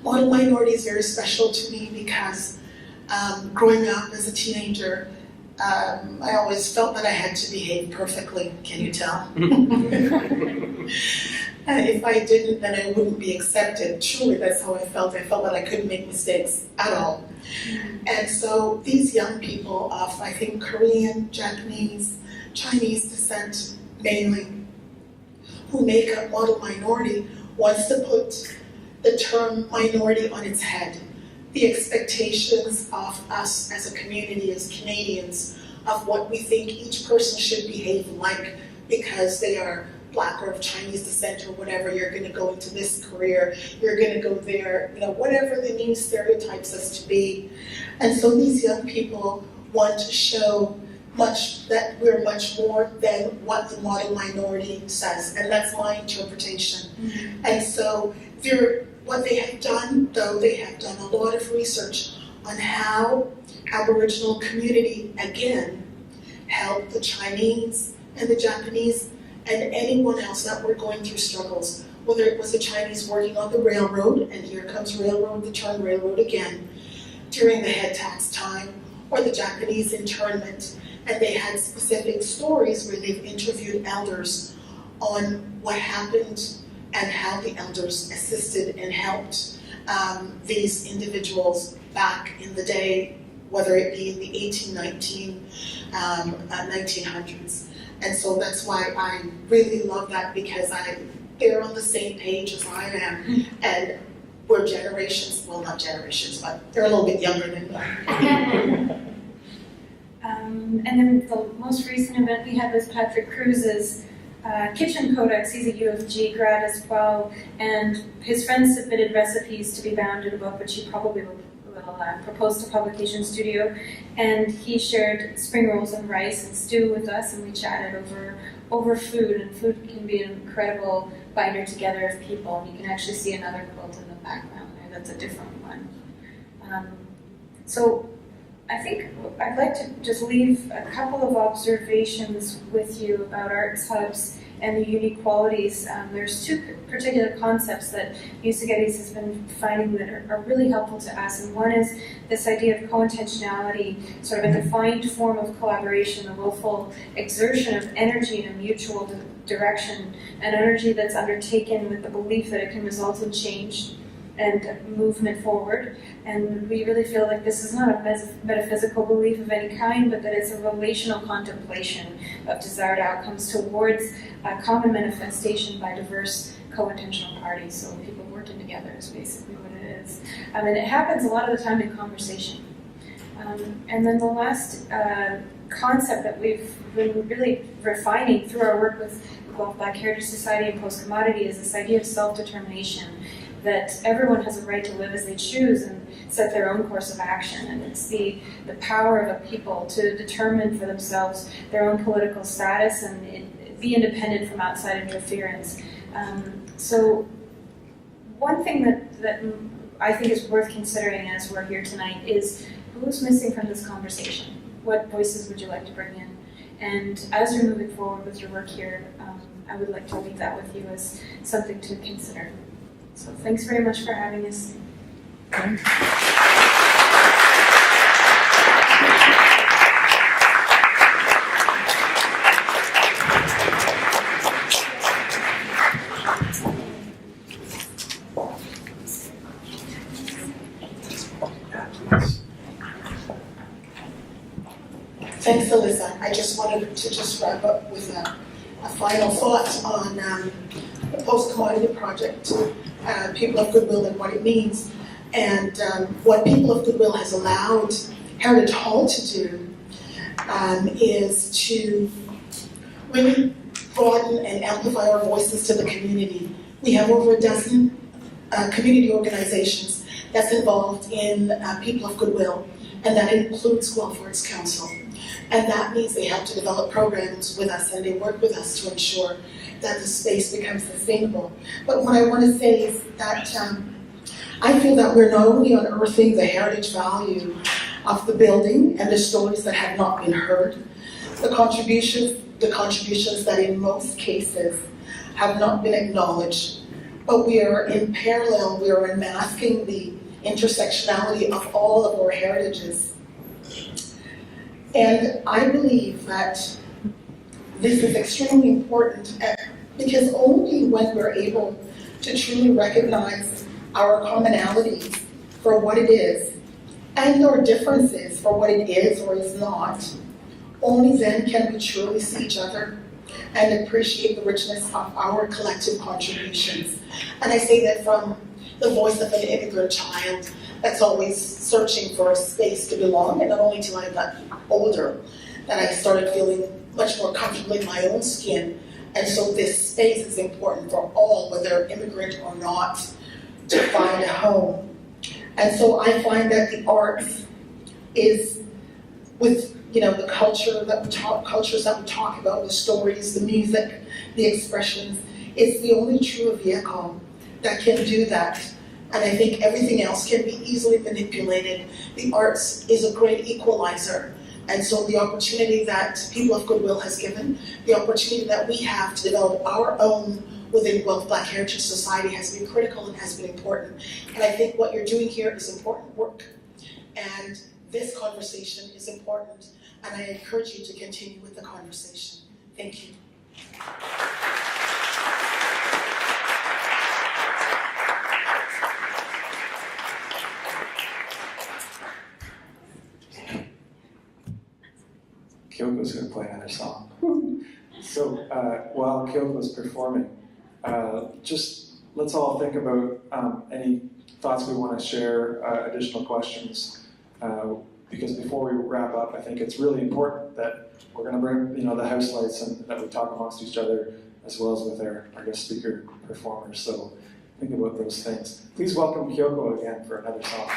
Model Minority is very special to me because growing up as a teenager, I always felt that I had to behave perfectly. Can you tell? If I didn't, then I wouldn't be accepted. Truly, that's how I felt. I felt that I couldn't make mistakes at all. And so these young people of, I think, Korean, Japanese, Chinese descent mainly, who make up Model Minority, wants to put the term minority on its head. The expectations of us as a community, as Canadians, of what we think each person should behave like because they are Black or of Chinese descent or whatever. You're going to go into this career, you're going to go there, whatever the new stereotypes us to be. And so these young people want to show that we're much more than what the Model Minority says, and that's my interpretation. And so what they have done, though, they have done a lot of research on how Aboriginal community, again, helped the Chinese and the Japanese and anyone else that were going through struggles, whether it was the Chinese working on the railroad, and here comes railroad, the term railroad again, during the head tax time, or the Japanese internment. And they had specific stories where they've interviewed elders on what happened and how the elders assisted and helped these individuals back in the day, whether it be in the 1900s. And so that's why I really love that, because they're on the same page as I am. And we're generations, well, not generations, but they're a little bit younger than me. And then the most recent event we had was Patrick Cruz's kitchen codex. He's a U of G grad as well, and his friends submitted recipes to be bound in a book, which he probably will propose to publication studio. And he shared spring rolls and rice and stew with us, and we chatted over food. And food can be an incredible binder together of people. And you can actually see another quilt in the background there. That's a different one. So I think I'd like to just leave a couple of observations with you about arts hubs and the unique qualities. There's two particular concepts that Music Eddies has been finding that are really helpful to us. And one is this idea of co-intentionality, sort of a defined form of collaboration, the willful exertion of energy in a mutual direction, an energy that's undertaken with the belief that it can result in change and movement forward. And we really feel like this is not a metaphysical belief of any kind, but that it's a relational contemplation of desired outcomes towards a common manifestation by diverse co-intentional parties. So people working together is basically what it is. And it happens a lot of the time in conversation. And then the last concept that we've been really refining through our work with Guelph Black Heritage Society and Post Commodity is this idea of self-determination, that everyone has a right to live as they choose and set their own course of action. And it's the power of a people to determine for themselves their own political status and be independent from outside interference. So one thing that I think is worth considering as we're here tonight is who's missing from this conversation? What voices would you like to bring in? And as you're moving forward with your work here, I would like to leave that with you as something to consider. So thanks very much for having us. Thanks, Alyssa. I just wanted to just wrap up with a final thought on the post-commodity project, People of Goodwill and what it means. And what People of Goodwill has allowed Heritage Hall to do is to really broaden and amplify our voices to the community. We have over a dozen community organizations that's involved in People of Goodwill, and that includes Guelph Arts Council. And that means they have to develop programs with us, and they work with us to ensure that the space becomes sustainable. But what I want to say is that I feel that we're not only unearthing the heritage value of the building and the stories that have not been heard, the contributions that in most cases have not been acknowledged, but we are in parallel, we are unmasking the intersectionality of all of our heritages. And I believe that this is extremely important because only when we're able to truly recognize our commonalities for what it is and our differences for what it is or is not, only then can we truly see each other and appreciate the richness of our collective contributions. And I say that from the voice of an immigrant child that's always searching for a space to belong, and not only till I got older, that I started feeling much more comfortable in my own skin. And so this space is important for all, whether immigrant or not, to find a home. And so I find that the arts is, with the cultures that we talk about, the stories, the music, the expressions, it's the only true vehicle that can do that. And I think everything else can be easily manipulated. The arts is a great equalizer. And so the opportunity that People of Goodwill has given, the opportunity that we have to develop our own within Guelph Black Heritage Society has been critical and has been important. And I think what you're doing here is important work. And this conversation is important. And I encourage you to continue with the conversation. Thank you. Kyoko's going to play another song. So while Kyoko's performing, just let's all think about any thoughts we want to share, additional questions, because before we wrap up, I think it's really important that we're going to bring the house lights and that we talk amongst each other as well as with our guest speaker performers. So think about those things. Please welcome Kyoko again for another song.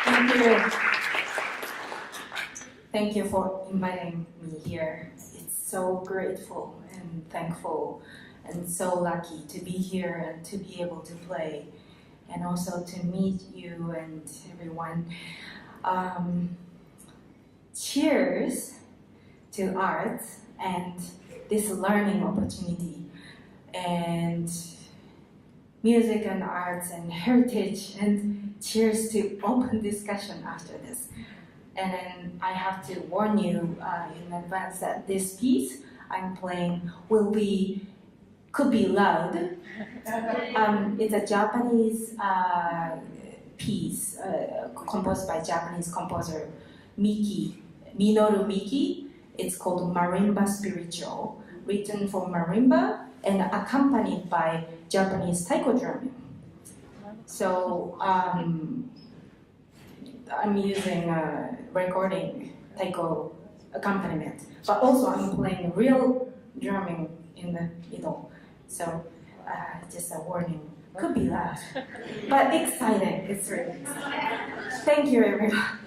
Thank you. Thank you for inviting me here. It's so grateful and thankful and so lucky to be here and to be able to play and also to meet you and everyone. Cheers to arts and this learning opportunity and music and arts and heritage, and cheers to open discussion after this. And then I have to warn you in advance that this piece I'm playing could be loud. It's a Japanese piece composed by Japanese composer Minoru Miki. It's called Marimba Spiritual, written for marimba and accompanied by Japanese taiko drumming. So I'm using recording taiko accompaniment, but also I'm playing real drumming in the middle. So just a warning, could be loud, but exciting. It's really exciting. Thank you, everyone.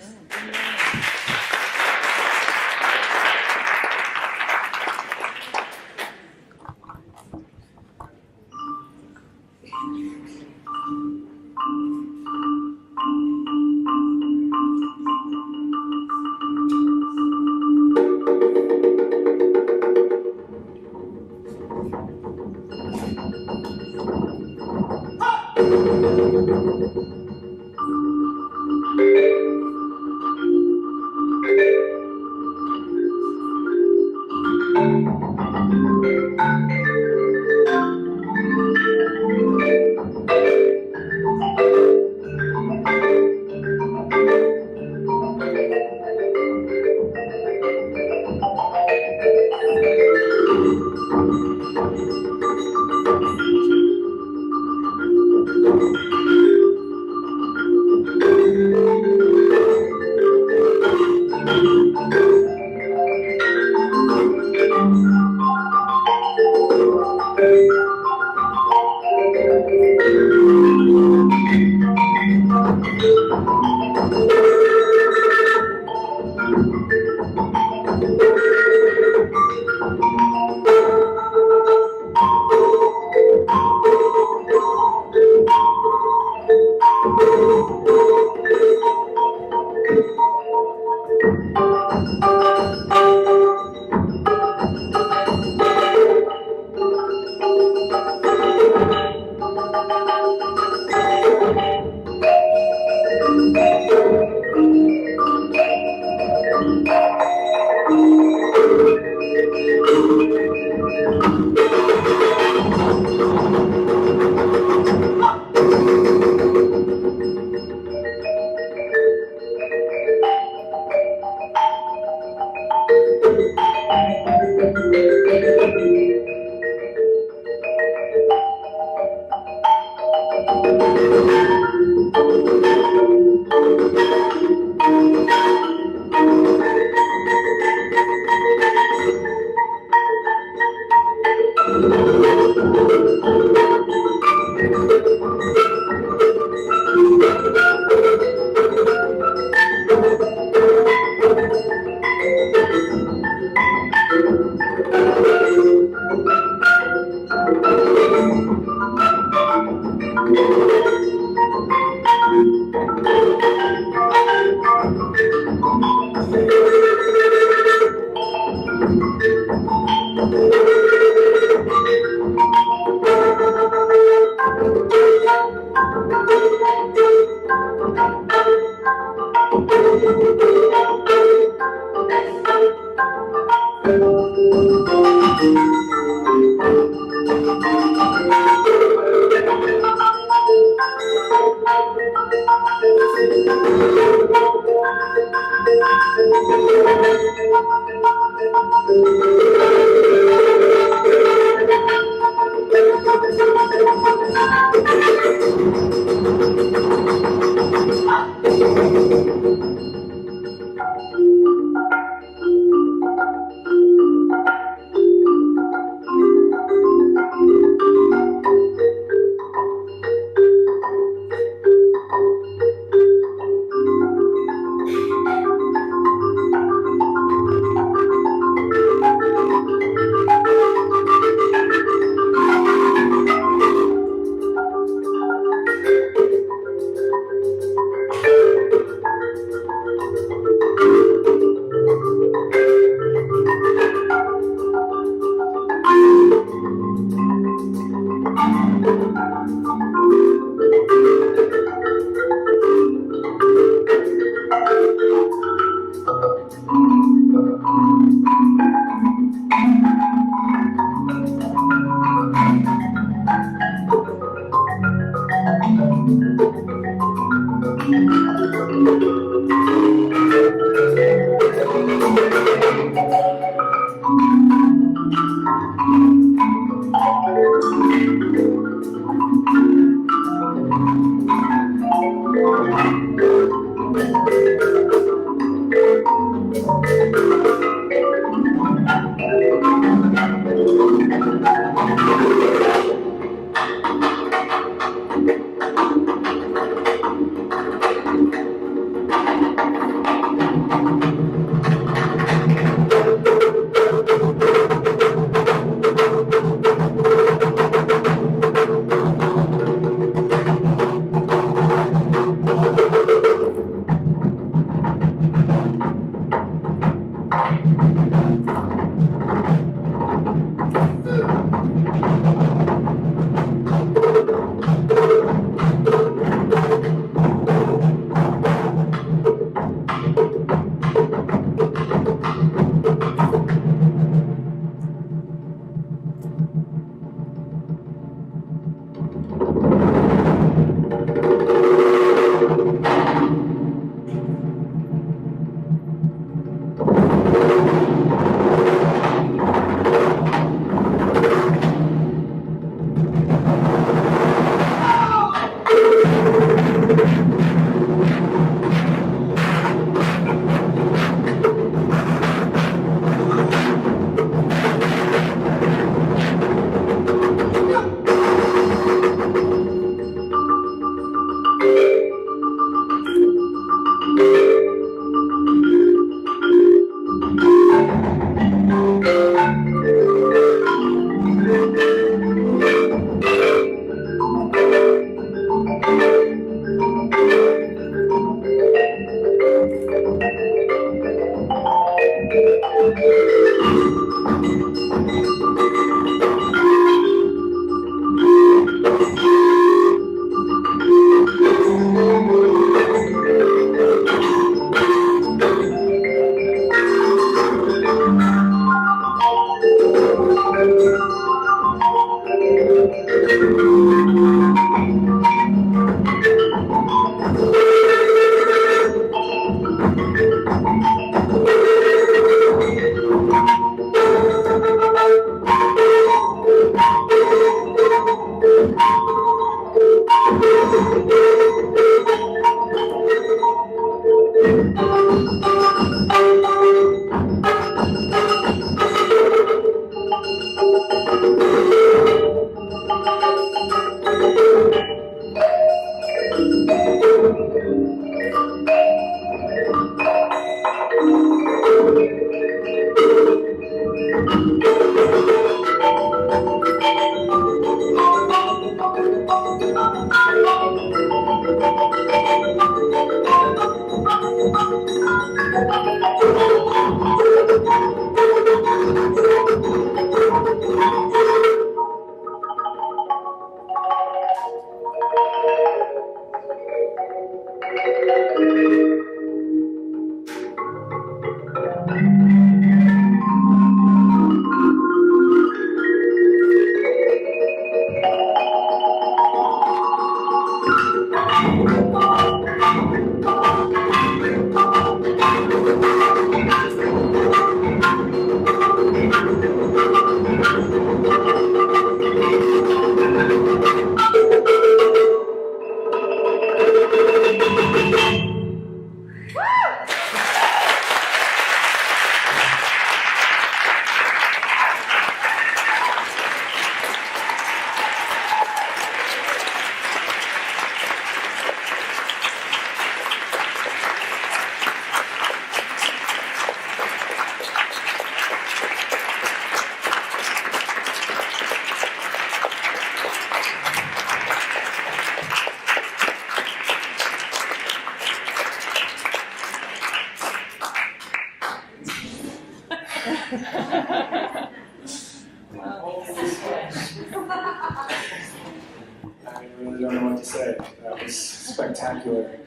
don't know what to say. That was spectacular.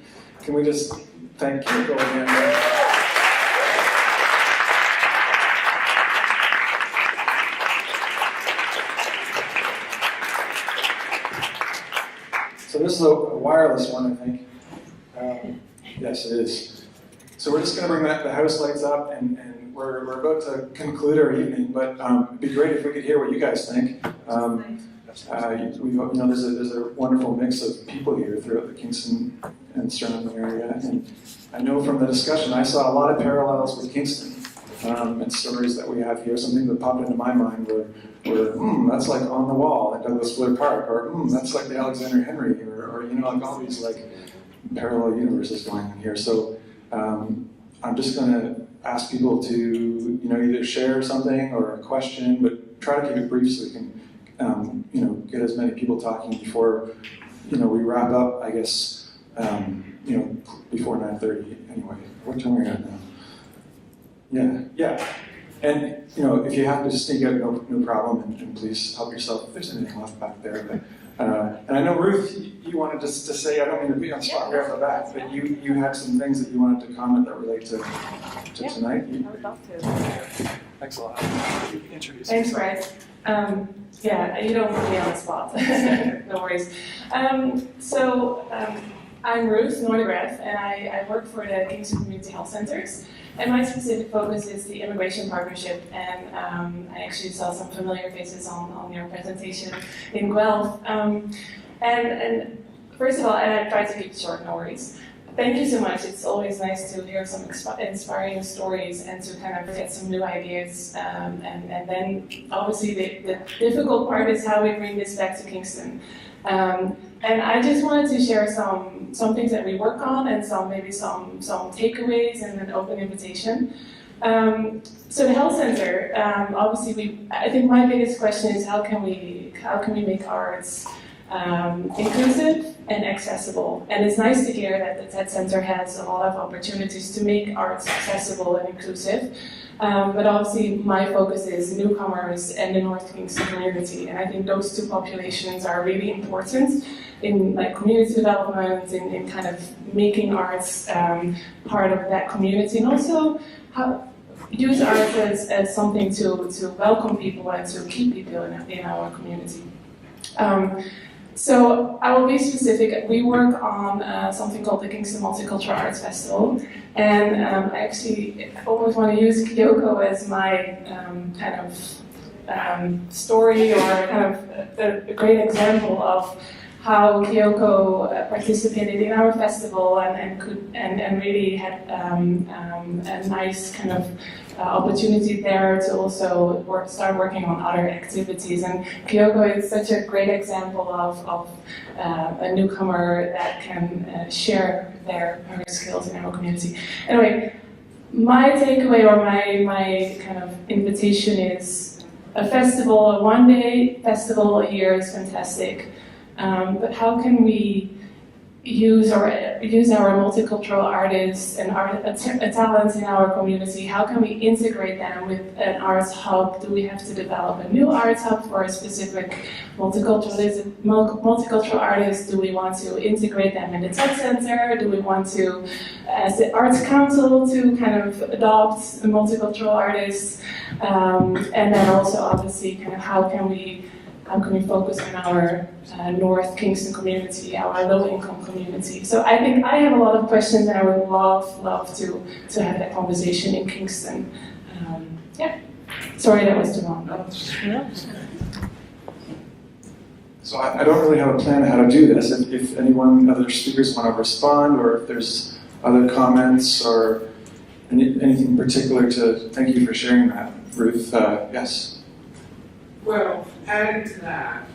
Can we just thank Kyoko again? So this is a wireless one, I think. Yes, it is. So we're just going to bring the house lights up, and we're about to conclude our evening. But it'd be great if we could hear what you guys think. There's a wonderful mix of people here throughout the Kingston and surrounding area, and I know from the discussion I saw a lot of parallels with Kingston and stories that we have here. Something that popped into my mind were that's like On the Wall at Douglas Fleur Park, or that's like the Alexander Henry, or like all these like parallel universes going on here. So I'm just going to ask people to either share something or a question, but try to keep it brief so we can get as many people talking before we wrap up. I guess before 9:30 anyway. What time are we at now? Yeah. And if you have to sneak out, no problem, and please help yourself if there's anything left back there. But and I know Ruth, you wanted just to say, I don't mean to be on spot right off the bat, but you had some things that you wanted to comment that relate to tonight. I would love to. Thanks a lot. Introduce Thanks, yourself. Bryce. Yeah, you don't put me on the spot. No worries. I'm Ruth Nordegrath, and I work for the Kingston Community Health Centers. And my specific focus is the Immigration Partnership, and I actually saw some familiar faces on your presentation in Guelph. And first of all, and I try to keep it short, no worries. Thank you so much. It's always nice to hear some inspiring stories and to kind of get some new ideas. And then obviously the difficult part is how we bring this back to Kingston. And I just wanted to share some things that we work on and some takeaways and an open invitation. So the health center, obviously I think my biggest question is how can we make arts inclusive and accessible? And it's nice to hear that the Tett Center has a lot of opportunities to make arts accessible and inclusive. But obviously my focus is newcomers and the North Kingston community, and I think those two populations are really important in like community development, in kind of making arts part of that community, and also use arts as something to welcome people and to keep people in our community. So I will be specific. We work on something called the Kingston Multicultural Arts Festival, and I actually almost want to use Kyoko as my kind of story, or kind of a great example of how Kyoko participated in our festival and really had a nice kind of opportunity there to also start working on other activities. And Kyoko is such a great example of a newcomer that can share her skills in our community. Anyway, my takeaway or my kind of invitation is a festival, a one-day festival a year is fantastic. But how can we use our multicultural artists and talents in our community? How can we integrate them with an arts hub? Do we have to develop a new arts hub for a specific multicultural artist? Do we want to integrate them in the Tett Center? Do we want to, as the Arts Council, to kind of adopt multicultural artists? And then also, obviously, kind of how can we focus on our North Kingston community, our low-income community? So I think I have a lot of questions, and I would love to have that conversation in Kingston. Sorry that was too long. So I don't really have a plan on how to do this. If other speakers want to respond, or if there's other comments or anything particular to, thank you for sharing that, Ruth. Yes. Well, adding to that,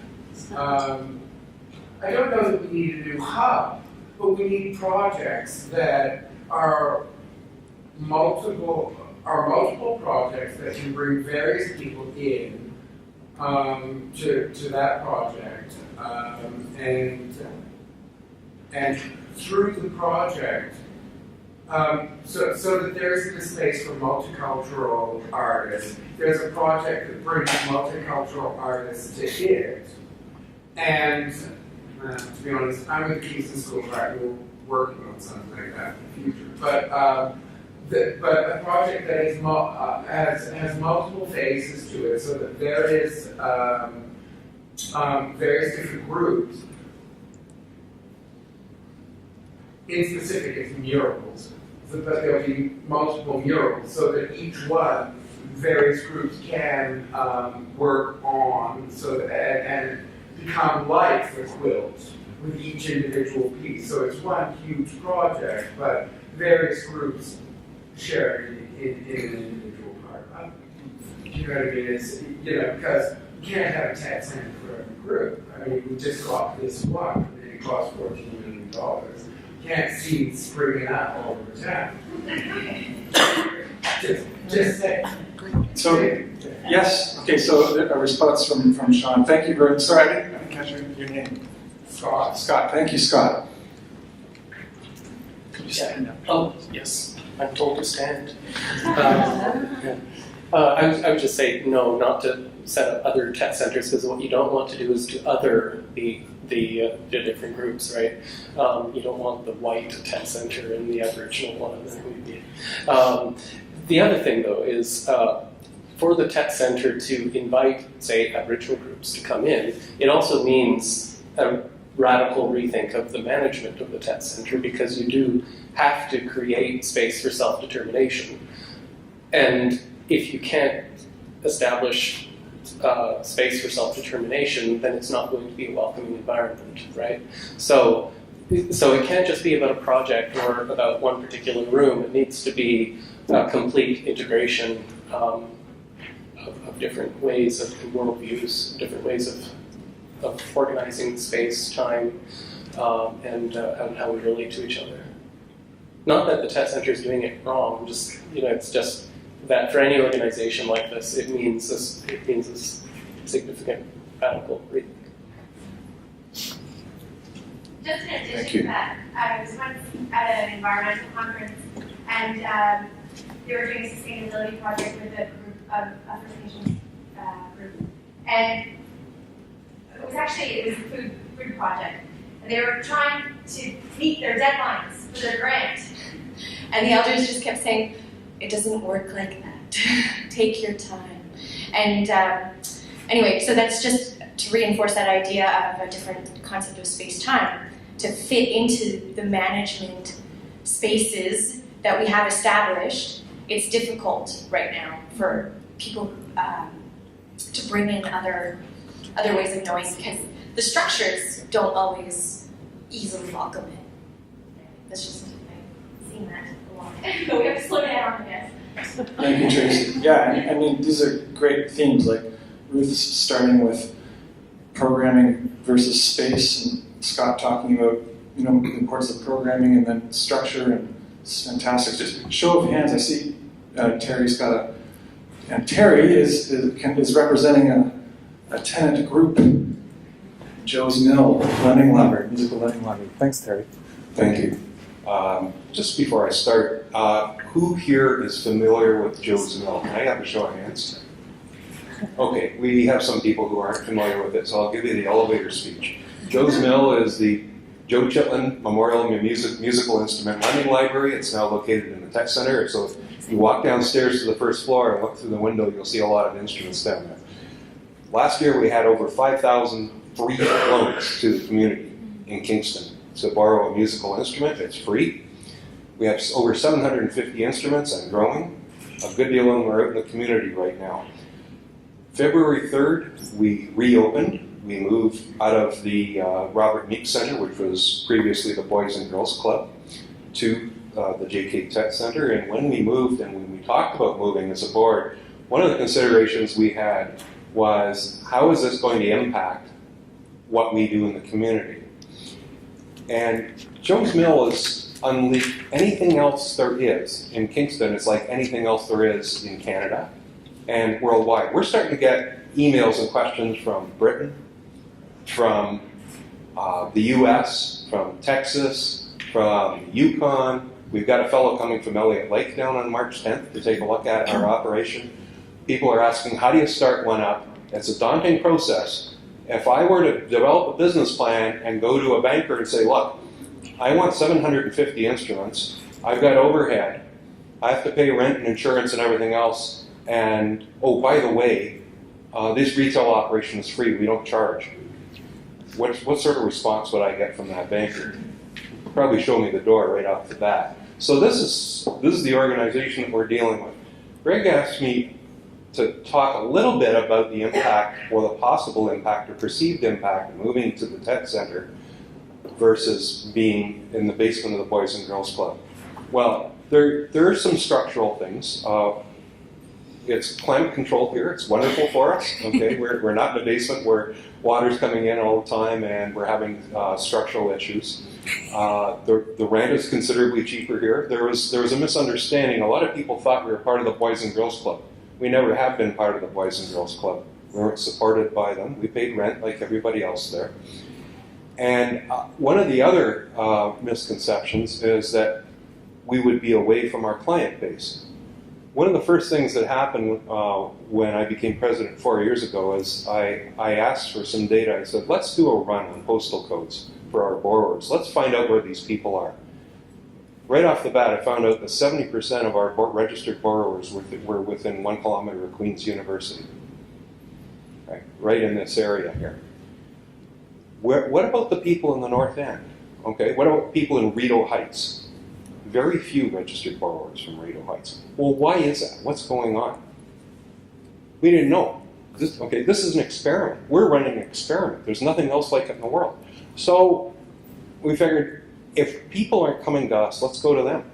I don't know that we need a new hub, but we need projects that are multiple projects that can bring various people in to that project, and through the project, so that there isn't a space for multicultural artists. There's a project that brings multicultural artists to it, and be honest, I'm with the Kingston School Track, we're working on something like that in the future. But a project that is has multiple phases to it, so that there is various different groups. In specific, it's murals, but there'll be multiple murals, so that each one, various groups can work on, so that, and become like the quilt with each individual piece. So it's one huge project, but various groups share in an individual part. You know what I mean? It's, because you can't have a Tett Center for every group. I mean, we just got this one, and it cost $14 million. You can't see it springing up all over town. Just say. So, yes, okay, so a response from Sean. Thank you very much. Sorry, I didn't catch your name. Scott. Scott, thank you, Scott. Could you stand up? Oh, yes, I'm told to stand. I would just say no, not to set up other Tett centers, because what you don't want to do is to other the different groups, right? You don't want the white Tett center and the Aboriginal one. The other thing, though, is for the Tett center to invite, say, Aboriginal groups to come in, it also means a radical rethink of the management of the Tett center, because you do have to create space for self-determination. And if you can't establish space for self-determination, then it's not going to be a welcoming environment, right? So it can't just be about a project or about one particular room. It needs to be a complete integration of different ways of worldviews, different ways of organizing space, time, and how we relate to each other. Not that the Tett Center is doing it wrong, just, it's just that for any organization like this, it means this significant radical rethink. Just in addition to that, I was once at an environmental conference, and they were doing a sustainability project with a group of First Nations group, and it was a food project. And they were trying to meet their deadlines for their grant, and the elders just kept saying, "It doesn't work like that. Take your time." And anyway, so that's just to reinforce that idea of a different concept of space-time, to fit into the management spaces that we have established. It's difficult right now for people to bring in other ways of knowing, because the structures don't always easily welcome it. That's just, I've seen that a lot. But we have to slow down, I guess. Thank you, Tracy. Yeah, I mean, these are great themes, like Ruth's starting with programming versus space, and Scott talking about, the importance of programming and then structure, and it's fantastic. Just show of hands, I see Terry's got and Terry is representing a tenant group, Joe's Mill, Lending Library, Musical Lending Library. Thanks, Terry. Thank you. Just before I start, who here is familiar with Joe's Mill? Can I have a show of hands? Okay, we have some people who aren't familiar with it, so I'll give you the elevator speech. Joe's Mill is the Joe Chitlin Memorial Musical Instrument Lending Library. It's now located in the Tech Center, so if you walk downstairs to the first floor and look through the window, you'll see a lot of instruments down there. Last year we had over 5,000 free loans to the community in Kingston to borrow a musical instrument. It's free. We have over 750 instruments and growing. A good deal of them are out in the community right now. February 3rd, we reopened. We moved out of the Robert Meek Center, which was previously the Boys and Girls Club, to the JK Tech Center. And when we moved, and when we talked about moving as a board, one of the considerations we had was, how is this going to impact what we do in the community? And Joe's Mill is unlike anything else there is in Kingston. It's like anything else there is in Canada and worldwide. We're starting to get emails and questions from Britain, from the US, from Texas, from Yukon. We've got a fellow coming from Elliott Lake down on March 10th to take a look at our operation. People are asking, how do you start one up? It's a daunting process, If I were to develop a business plan and go to a banker and say, look, I want 750 instruments, I've got overhead, I have to pay rent and insurance and everything else, and oh, by the way, this retail operation is free, we don't charge. What sort of response would I get from that banker? Probably show me the door right off the bat. So this is the organization that we're dealing with. Greg asked me to talk a little bit about the impact, or the possible impact, or perceived impact of moving to the Tett Center versus being in the basement of the Boys and Girls Club. Well, there are some structural things. It's climate controlled here. It's wonderful for us. Okay, we're not in a basement where water's coming in all the time and we're having structural issues. The rent is considerably cheaper here. There was a misunderstanding. A lot of people thought we were part of the Boys and Girls Club. We never have been part of the Boys and Girls Club. We weren't supported by them. We paid rent like everybody else there. And one of the other misconceptions is that we would be away from our client base. One of the first things that happened when I became president 4 years ago is I asked for some data. I said, let's do a run on postal codes for our borrowers. Let's find out where these people are. Right off the bat, I found out that 70% of our registered borrowers were within 1 kilometer of Queen's University, right in this area here. What about the people in the North End? Okay, what about people in Rideau Heights? Very few registered borrowers from Rideau Heights. Well, why is that? What's going on? We didn't know. This is an experiment. We're running an experiment. There's nothing else like it in the world. So we figured, if people aren't coming to us, let's go to them.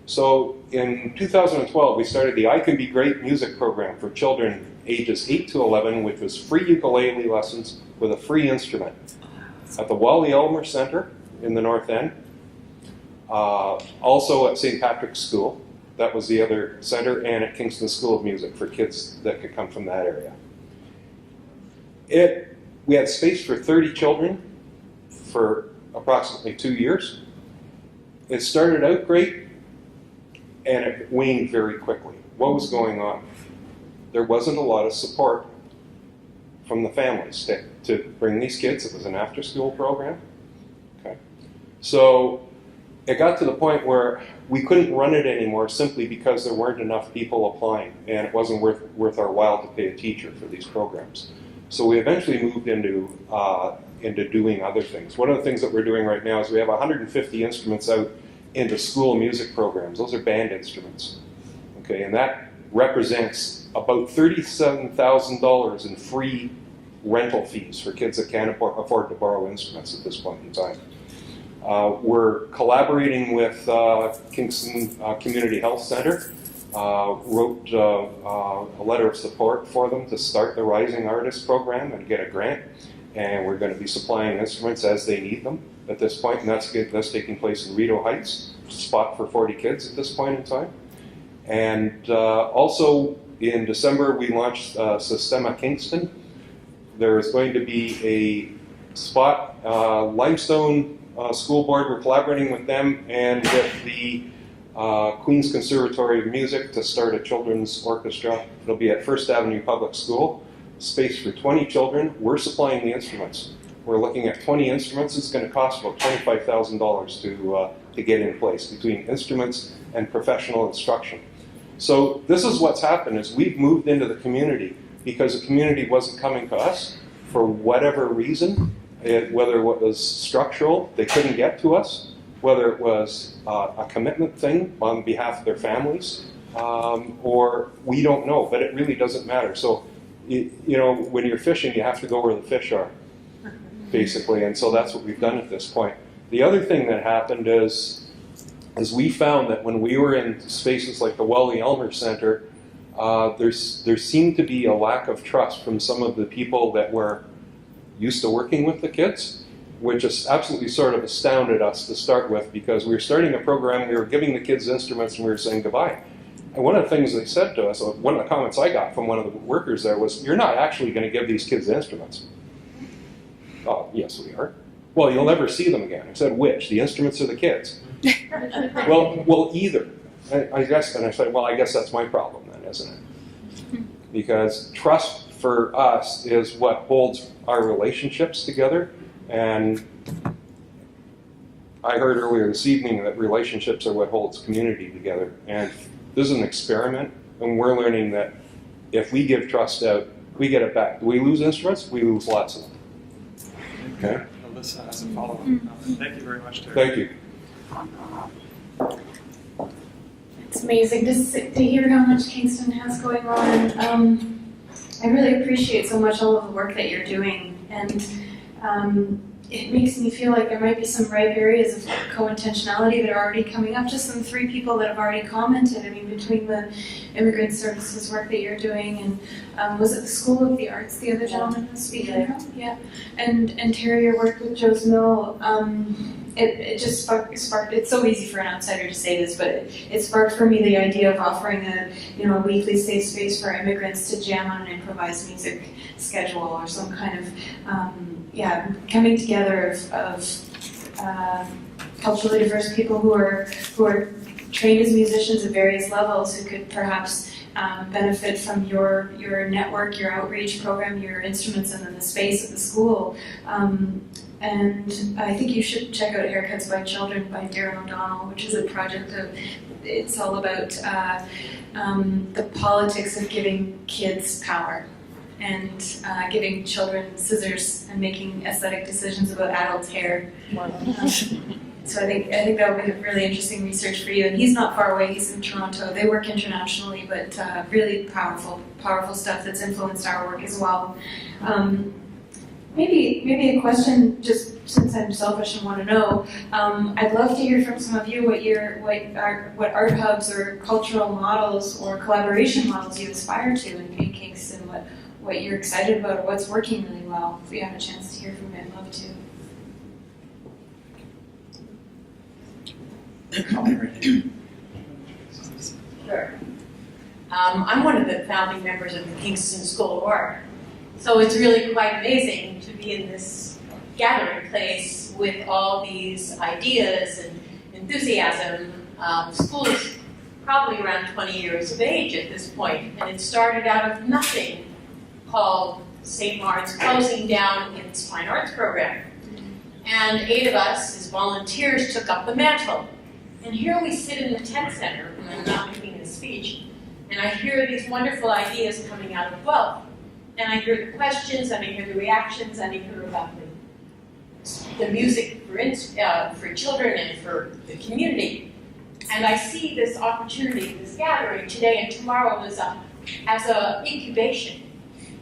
So in 2012, we started the I Can Be Great music program for children ages 8 to 11, which was free ukulele lessons with a free instrument at the Wally Elmer Center in the North End. Also at St. Patrick's School, that was the other center, and at Kingston School of Music for kids that could come from that area. We had space for 30 children for approximately 2 years. It started out great, and it waned very quickly. What was going on? There wasn't a lot of support from the families to bring these kids. It was an after-school program. Okay, so it got to the point where we couldn't run it anymore simply because there weren't enough people applying, and it wasn't worth our while to pay a teacher for these programs. So we eventually moved into doing other things. One of the things that we're doing right now is we have 150 instruments out into school music programs. Those are band instruments. Okay, and that represents about $37,000 in free rental fees for kids that can't afford to borrow instruments at this point in time. We're collaborating with Kingston Community Health Center, wrote a letter of support for them to start the Rising Artists program and get a grant, and we're going to be supplying instruments as they need them at this point, and that's taking place in Rideau Heights, spot for 40 kids at this point in time. And also in December we launched Sistema Kingston. There is going to be a spot, Limestone School Board, we're collaborating with them and with the Queen's Conservatory of Music to start a children's orchestra. It'll be at First Avenue Public School. Space for 20 children. We're supplying the instruments. We're looking at 20 instruments. It's going to cost about $25,000 to get in place between instruments and professional instruction. So this is what's happened, is we've moved into the community because the community wasn't coming to us for whatever reason. Whether it was structural, they couldn't get to us, whether it was a commitment thing on behalf of their families, or we don't know, but it really doesn't matter. So, when you're fishing, you have to go where the fish are, basically, and so that's what we've done at this point. The other thing that happened is we found that when we were in spaces like the Wally Elmer Center, there seemed to be a lack of trust from some of the people that were used to working with the kids, which is absolutely sort of astounded us to start with, because we were starting a program, we were giving the kids instruments, and we were saying goodbye. And one of the things they said to us, one of the comments I got from one of the workers there was, "You're not actually going to give these kids instruments." Oh, yes, we are. Well, you'll never see them again. I said, which? The instruments or the kids? well, either. I guess, and I said, well, I guess that's my problem then, isn't it? Because trust for us is what holds our relationships together. And I heard earlier this evening that relationships are what holds community together. And this is an experiment, and we're learning that if we give trust out, we get it back. Do we lose instruments? We lose lots of them. Okay? Alyssa has a follow-up. Thank you very much, Terry. Thank you. It's amazing to hear how much Kingston has going on. I really appreciate so much all of the work that you're doing, and it makes me feel like there might be some ripe areas of co-intentionality that are already coming up. Just some 3 people that have already commented. I mean, between the immigrant services work that you're doing, and was it the School of the Arts the other gentleman was speaking from? Yeah. And Terry, your work with Joe's Mill. It just sparked. It's so easy for an outsider to say this, but it sparked for me the idea of offering a weekly safe space for immigrants to jam on an improvised music schedule or some kind of coming together of culturally diverse people who are trained as musicians at various levels, who could perhaps benefit from your network, your outreach program, your instruments, and then the space at the school. And I think you should check out Haircuts by Children by Darren O'Donnell, which is a project it's all about the politics of giving kids power and giving children scissors and making aesthetic decisions about adult hair. So I think that would be really interesting research for you. And he's not far away, he's in Toronto. They work internationally, but really powerful stuff that's influenced our work as well. Maybe a question, just since I'm selfish and want to know. I'd love to hear from some of you what art hubs or cultural models or collaboration models you aspire to in Kingston. What you're excited about or what's working really well. If we have a chance to hear from you, I'd love to. Sure. I'm one of the founding members of the Kingston School of Art. So it's really quite amazing to be in this gathering place with all these ideas and enthusiasm. The school is probably around 20 years of age at this point, and it started out of nothing, called St. Martin's closing down its fine arts program. And 8 of us, as volunteers, took up the mantle. And here we sit in the Tett Center, and I'm not making a speech, and I hear these wonderful ideas coming out of Guelph. And I hear the questions, and I hear the reactions, and I hear about the music for children and for the community. And I see this opportunity, this gathering today and tomorrow as an incubation,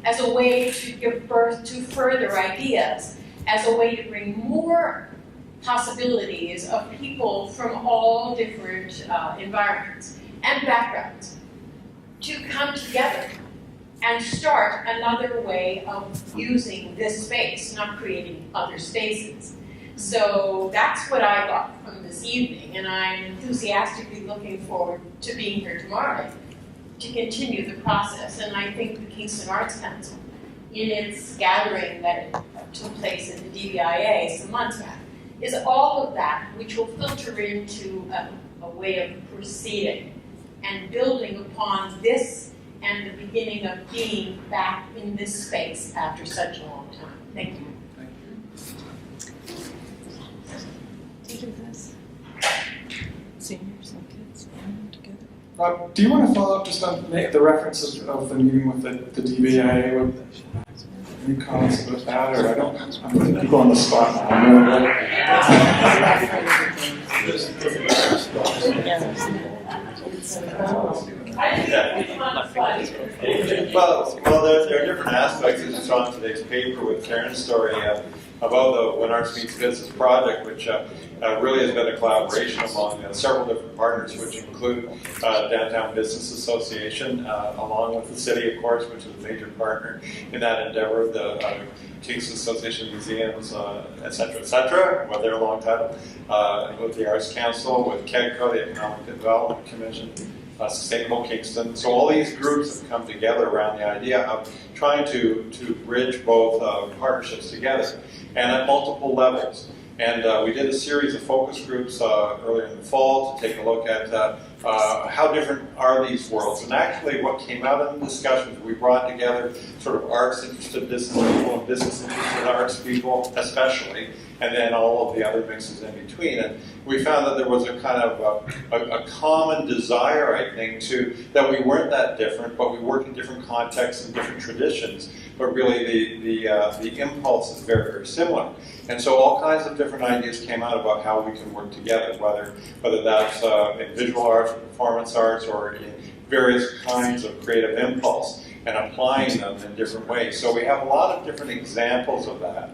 as a way to give birth to further ideas, as a way to bring more possibilities of people from all different environments and backgrounds to come together and start another way of using this space, not creating other spaces. So that's what I got from this evening, and I'm enthusiastically looking forward to being here tomorrow to continue the process. And I think the Kingston Arts Council, in its gathering that took place at the DVIA some months back, is all of that which will filter into a way of proceeding and building upon this and the beginning of being back in this space after such a long time. Thank you. Seniors and kids together. Do you want to follow up just on the references of the meeting with the DVIA? Any comments about that, or I don't put people on the spot now. Well, there are different aspects, as you saw in today's paper with Karen's story about the When Arts Meets Business project, which really has been a collaboration among several different partners, which include Downtown Business Association, along with the city, of course, which is a major partner in that endeavor, the Kingston Association of Museums, et cetera, with their long title, with the Arts Council, with KEDCO, the Economic Development Commission, Sustainable Kingston. So all these groups have come together around the idea of trying to bridge both partnerships together, and at multiple levels. And we did a series of focus groups earlier in the fall to take a look at how different are these worlds. And actually what came out of the discussions, we brought together sort of arts-interested business people and business-interested arts people especially, and then all of the other mixes in between. And we found that there was a kind of a common desire, I think, that we weren't that different, but we work in different contexts and different traditions. But really the impulse is very, very similar. And so all kinds of different ideas came out about how we can work together, whether that's in visual arts, performance arts, or in various kinds of creative impulse, and applying them in different ways. So we have a lot of different examples of that.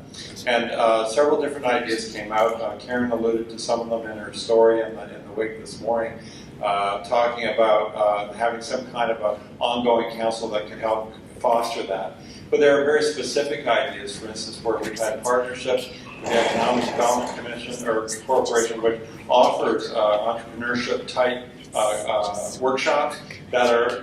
And several different ideas came out. Karen alluded to some of them in her story in the week this morning, talking about having some kind of an ongoing council that can help foster that. But there are very specific ideas, for instance, where we've had partnerships with the Economic Development Commission or Corporation, which offers entrepreneurship-type workshops that are,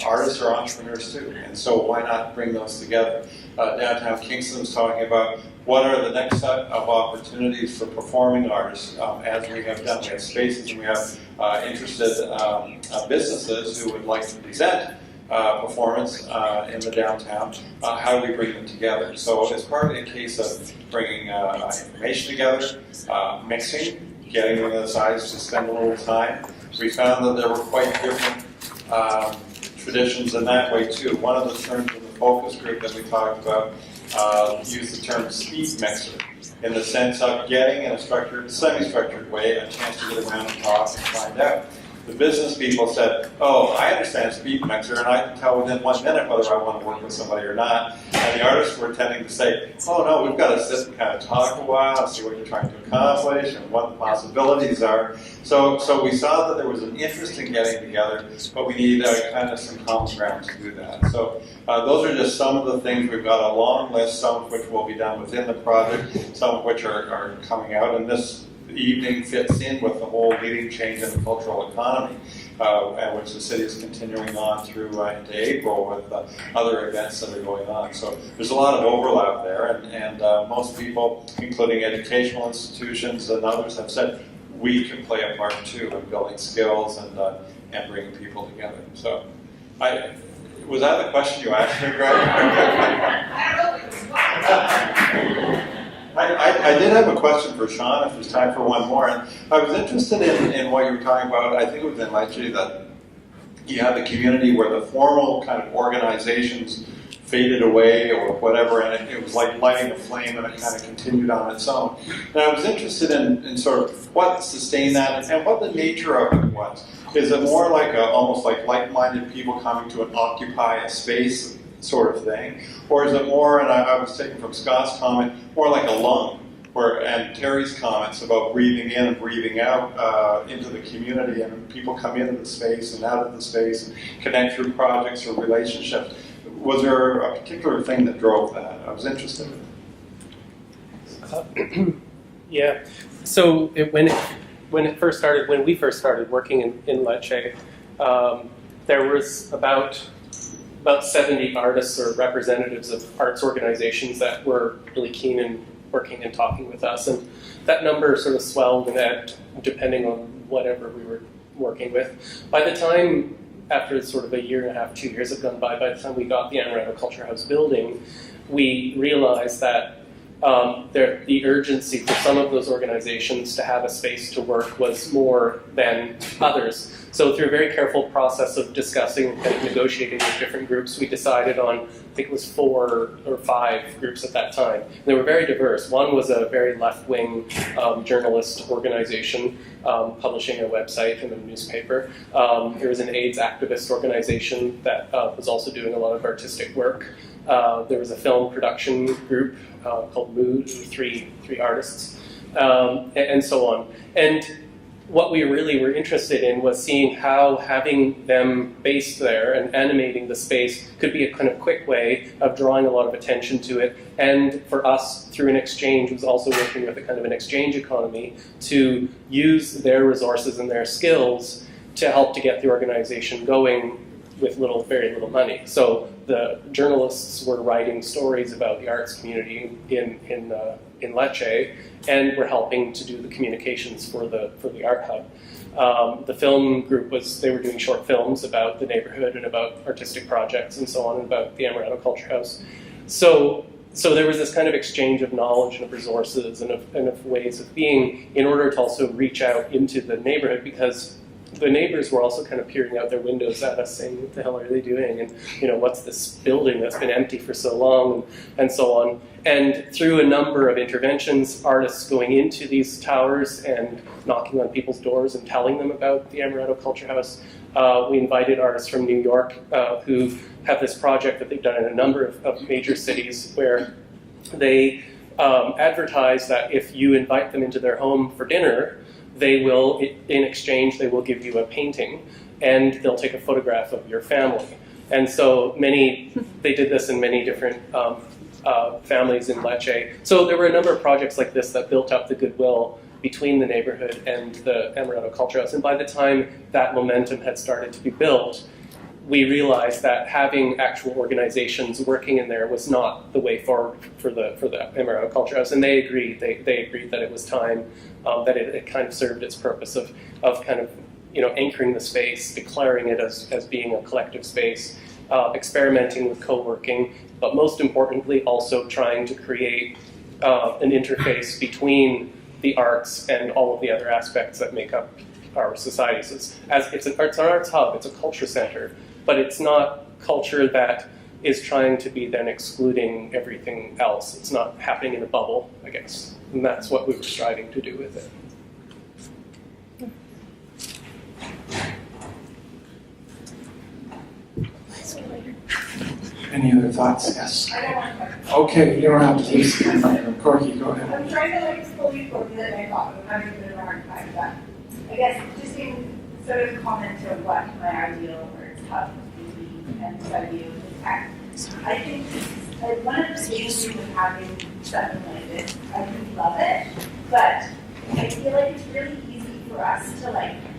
artists or entrepreneurs too. And so why not bring those together? Downtown Kingston is talking about what are the next set of opportunities for performing artists as we have done. We have spaces and we have interested businesses who would like to present performance in the downtown. How do we bring them together? So it's partly a case of bringing information together, mixing, getting them aside to spend a little time. We found that there were quite different traditions in that way too. One of the terms in the focus group that we talked about used the term speed mixer, in the sense of getting in a structured, semi-structured way a chance to get around and talk and find out. The business people said, oh, I understand speed mixer, and I can tell within 1 minute whether I want to work with somebody or not. And the artists were tending to say, oh no, we've got to sit and kind of talk a while and see what you're trying to accomplish and what the possibilities are. So we saw that there was an interest in getting together, but we need kind of some common ground to do that. So those are just some of the things. We've got a long list, some of which will be done within the project, some of which are coming out. And this evening fits in with the whole leading change in the cultural economy, and which the city is continuing on through into April with other events that are going on. So there's a lot of overlap there, and most people, including educational institutions and others, have said we can play a part too in building skills and bringing people together. So, was that the question you asked me, Greg? I did have a question for Sean, if there's time for one more. And I was interested in what you were talking about. I think it was in Leche that you had the community where the formal kind of organizations faded away or whatever, and it was like lighting a flame and it kind of continued on its own. And I was interested in sort of what sustained that and what the nature of it was. Is it more like almost like like-minded people coming to occupy a space sort of thing? Or is it more, and I was taking from Scott's comment, more like a lung, and Terry's comments about breathing in and breathing out into the community, and people come into the space and out of the space and connect through projects or relationships. Was there a particular thing that drove that? I was interested in it. Yeah. So when we first started working in Leche, there was about 70 artists or representatives of arts organizations that were really keen in working and talking with us, and that number sort of swelled and ebbed depending on whatever we were working with. By the time, after sort of a year and a half, 2 years have gone by the time we got the Amaretto Culture House building, we realized that the urgency for some of those organizations to have a space to work was more than others. So through a very careful process of discussing and kind of negotiating with different groups, we decided on, I think it was 4 or 5 groups at that time. And they were very diverse. One was a very left-wing journalist organization publishing a website and a newspaper. There was an AIDS activist organization that was also doing a lot of artistic work. There was a film production group called Mood, 3 artists, and so on. And what we really were interested in was seeing how having them based there and animating the space could be a kind of quick way of drawing a lot of attention to it. And for us, through an exchange, was also working with a kind of an exchange economy to use their resources and their skills to help to get the organization going with very little money. So the journalists were writing stories about the arts community in Lecce, and were helping to do the communications for the art hub. The film group they were doing short films about the neighborhood and about artistic projects and so on, and about the Amaretto Culture House. So there was this kind of exchange of knowledge and of resources and of ways of being, in order to also reach out into the neighborhood, because the neighbors were also kind of peering out their windows at us saying, what the hell are they doing? And what's this building that's been empty for so long, and so on. And through a number of interventions, artists going into these towers and knocking on people's doors and telling them about the Amaretto Culture House. We invited artists from New York who have this project that they've done in a number of major cities, where they advertise that if you invite them into their home for dinner, they will, in exchange, they will give you a painting, and they'll take a photograph of your family. And so they did this in many different families in Lecce. So there were a number of projects like this that built up the goodwill between the neighborhood and the Amaretto Culture House. And by the time that momentum had started to be built, we realized that having actual organizations working in there was not the way forward for the Amaretto Culture House. And they agreed. They agreed that it was time, that it kind of served its purpose of kind of anchoring the space, declaring it as being a collective space, experimenting with co-working, but most importantly also trying to create an interface between the arts and all of the other aspects that make up our societies. It's an arts hub, it's a culture center, but it's not culture that is trying to be then excluding everything else. It's not happening in a bubble, I guess. And that's what we were striving to do with it. Any other thoughts? Yes. I don't want to. Okay, you don't have to please. Corky, go ahead. I'm trying to fully formulate my thought, but I'm having a bit of a hard time with that. I guess just in sort of comment to what my ideal or hub would be, and this idea of the tech. I think one of the issues with having something like this, I really love it, but I feel like it's really easy for us to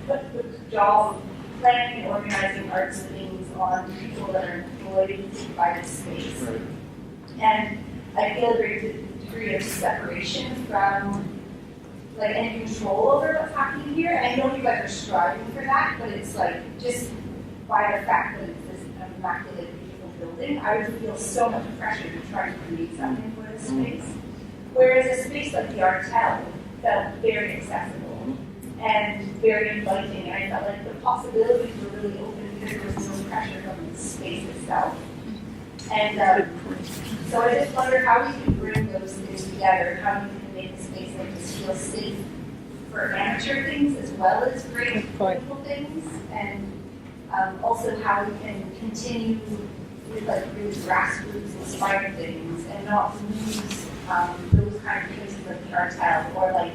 put the job planning and organizing arts things on people that are employed in private space. Right. And I feel a great degree of separation from any control over what's happening here. And I know you guys are striving for that, but it's just by the fact that it's this immaculate, beautiful building, I would feel so much pressure to try to create something for this space. Whereas a space like the Artel felt very accessible and very inviting, and I felt like the possibilities were really open because there was no pressure from the space itself. And so I just wonder how we can bring those things together, how we can make the space like this feel safe for amateur things as well as great beautiful things, and also how we can continue with really grassroots inspired things and not lose those kind of places like the Artel or the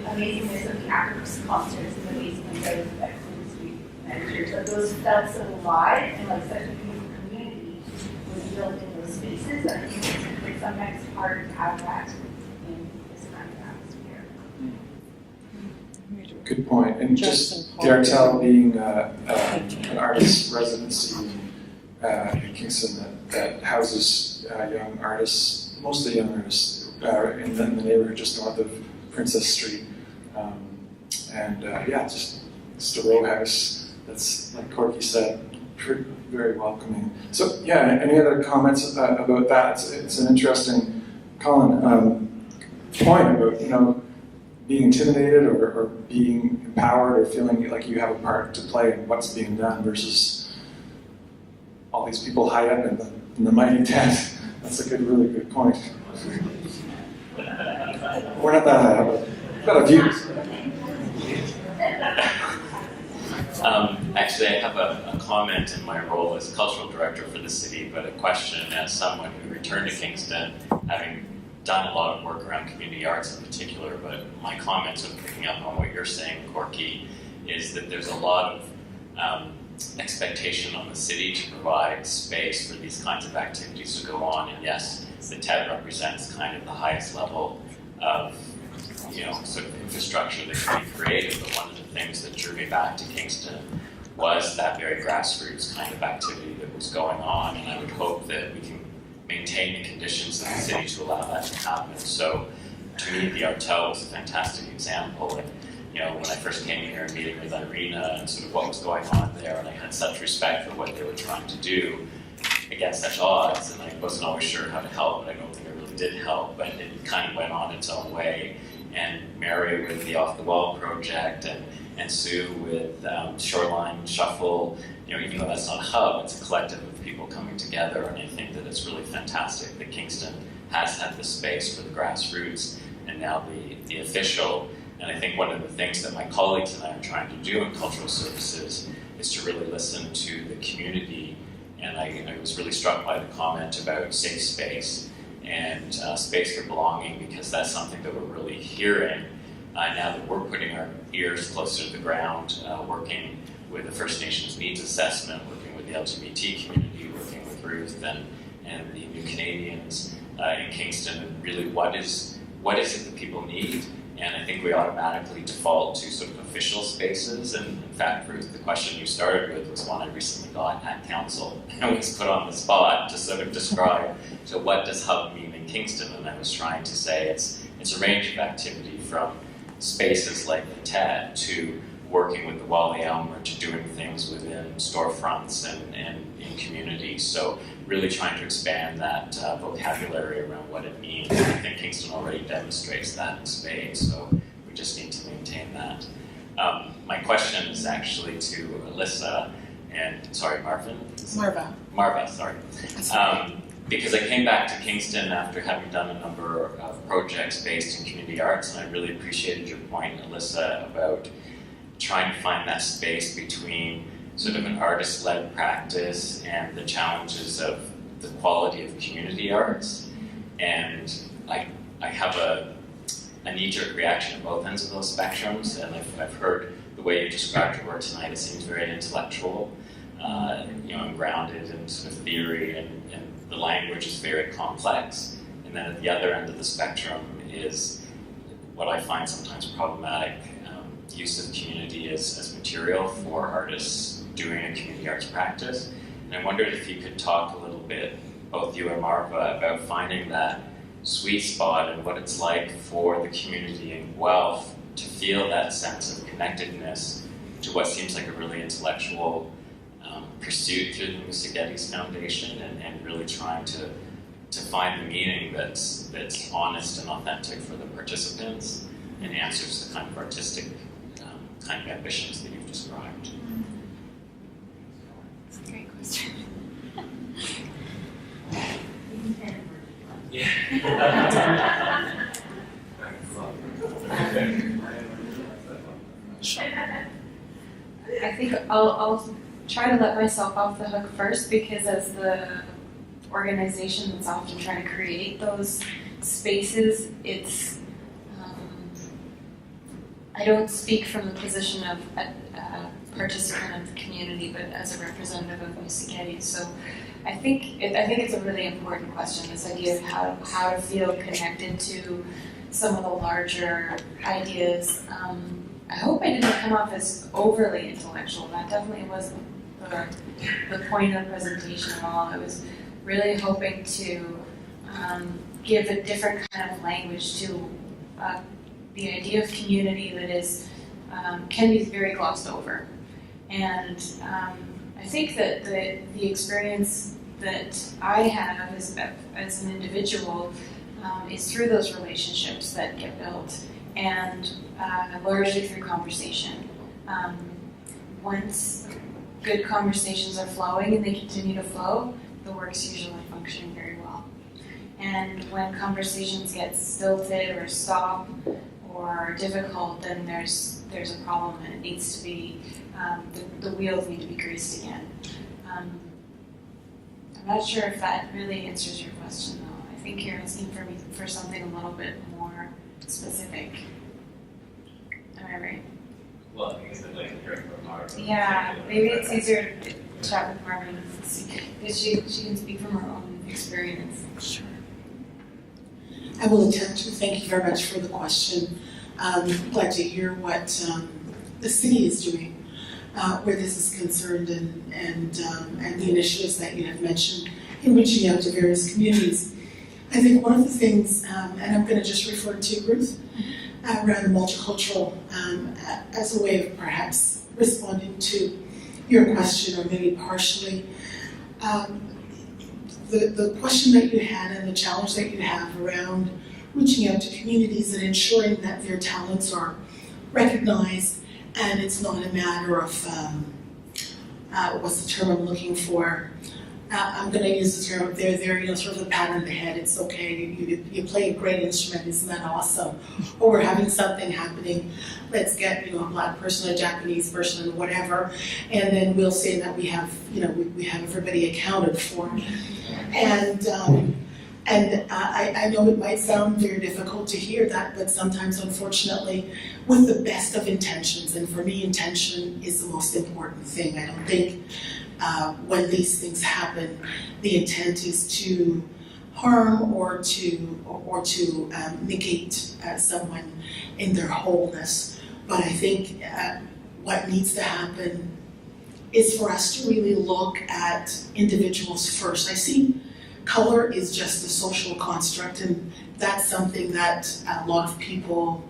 amazingness of the actors concerts in the basement of Queen Street and Church. Those felt so alive and such a beautiful community was built in those spaces. I think it's sometimes hard to have that in this kind of atmosphere. Good point. And just the Artel being an artist residency in Kingston that houses young artists, mostly young artists, in the neighborhood just north of Princess Street. Just a row house that's, like Corky said, very welcoming. So any other comments about that? It's an interesting, Colin, point about being intimidated or being empowered or feeling like you have a part to play in what's being done versus all these people high up in the mighty tent. That's a really good point. We're not that high up, but we've got a view. Actually, I have a comment in my role as cultural director for the city, but a question as someone who returned to Kingston, having done a lot of work around community arts in particular, but my comments of picking up on what you're saying, Corky, is that there's a lot of expectation on the city to provide space for these kinds of activities to go on, and yes, the Tett represents kind of the highest level of sort of infrastructure that can be created, but one of the things that drew me back to Kingston was that very grassroots kind of activity that was going on, and I would hope that we can maintain the conditions in the city to allow that to happen. So to me, the Artel was a fantastic example. And when I first came here and meeting with Irina and sort of what was going on there, and I had such respect for what they were trying to do against such odds, and I wasn't always sure how to help, but I don't think I really did help, but it kind of went on its own way. And Mary with the Off the Wall project, and Sue with Shoreline Shuffle, even though that's not a hub, it's a collective of people coming together, and I think that it's really fantastic that Kingston has had this space for the grassroots and now the official. And I think one of the things that my colleagues and I are trying to do in cultural services is to really listen to the community. And I was really struck by the comment about safe space and space for belonging, because that's something that we're really hearing now that we're putting our ears closer to the ground, working with the First Nations needs assessment, working with the LGBT community, working with Ruth and the New Canadians in Kingston, and really what is it that people need? And I think we automatically default to sort of official spaces. And in fact, Ruth, the question you started with was one I recently got at council. I was put on the spot to sort of describe, so what does hub mean in Kingston? And I was trying to say it's a range of activity, from spaces like the Tett to working with the Wally Elmer to doing things within storefronts and in communities. So really trying to expand that vocabulary around what it means. I think Kingston already demonstrates that in spades, so we just need to maintain that. My question is actually to Alyssa and, sorry, Marvin? Marva, sorry. Because I came back to Kingston after having done a number of projects based in community arts, and I really appreciated your point, Alyssa, about trying to find that space between sort of an artist-led practice and the challenges of the quality of community arts. And I have a knee-jerk reaction at both ends of those spectrums, and I've heard the way you described your work tonight. It seems very intellectual, and grounded in sort of theory, and the language is very complex. And then at the other end of the spectrum is what I find sometimes problematic, use of community as material for artists doing a community arts practice. And I wondered if you could talk a little bit, both you and Marva, about finding that sweet spot and what it's like for the community in Guelph to feel that sense of connectedness to what seems like a really intellectual pursuit through the Musagetes Foundation, and really trying to find the meaning that's honest and authentic for the participants and answers the kind of artistic kind of ambitions that you've described. That's a great question. I think I'll try to let myself off the hook first, because as the organization that's often trying to create those spaces, it's I don't speak from the position of a participant of the community, but as a representative of Musagetes. So I think it's a really important question, this idea of how to feel connected to some of the larger ideas. I hope I didn't come off as overly intellectual. That definitely wasn't the point of the presentation at all. I was really hoping to give a different kind of language to the idea of community that is can be very glossed over. And I think that the experience that I have as an individual is through those relationships that get built, and largely through conversation. Once good conversations are flowing and they continue to flow, the work's usually functioning very well. And when conversations get stilted or stop or difficult, then there's a problem, and it needs to be, the wheels need to be greased again. I'm not sure if that really answers your question, though. I think you're asking for something a little bit more specific. Am I right? Well, I think it's like hearing from Marvin. Yeah, maybe it's easier to chat with Marvin, because she can speak from her own experience. Sure. I will attempt to. Thank you very much for the question. I'm glad to hear what the city is doing where this is concerned and the initiatives that you have mentioned in reaching out to various communities. I think one of the things, and I'm going to just refer to Ruth, around multicultural as a way of perhaps responding to your question, or maybe partially. The question that you had and the challenge that you have around reaching out to communities and ensuring that their talents are recognized, and it's not a matter of, what's the term I'm looking for? I'm going to use the term, they're sort of the pat on the head, it's okay, you play a great instrument, isn't that awesome? Or we're having something happening, let's get a Black person, a Japanese person, whatever, and then we'll say that we have, we have everybody accounted for. And I know it might sound very difficult to hear that, but sometimes, unfortunately, with the best of intentions, and for me, intention is the most important thing. I don't think when these things happen, the intent is to harm or to negate someone in their wholeness. But I think what needs to happen is for us to really look at individuals first. I see color is just a social construct, and that's something that a lot of people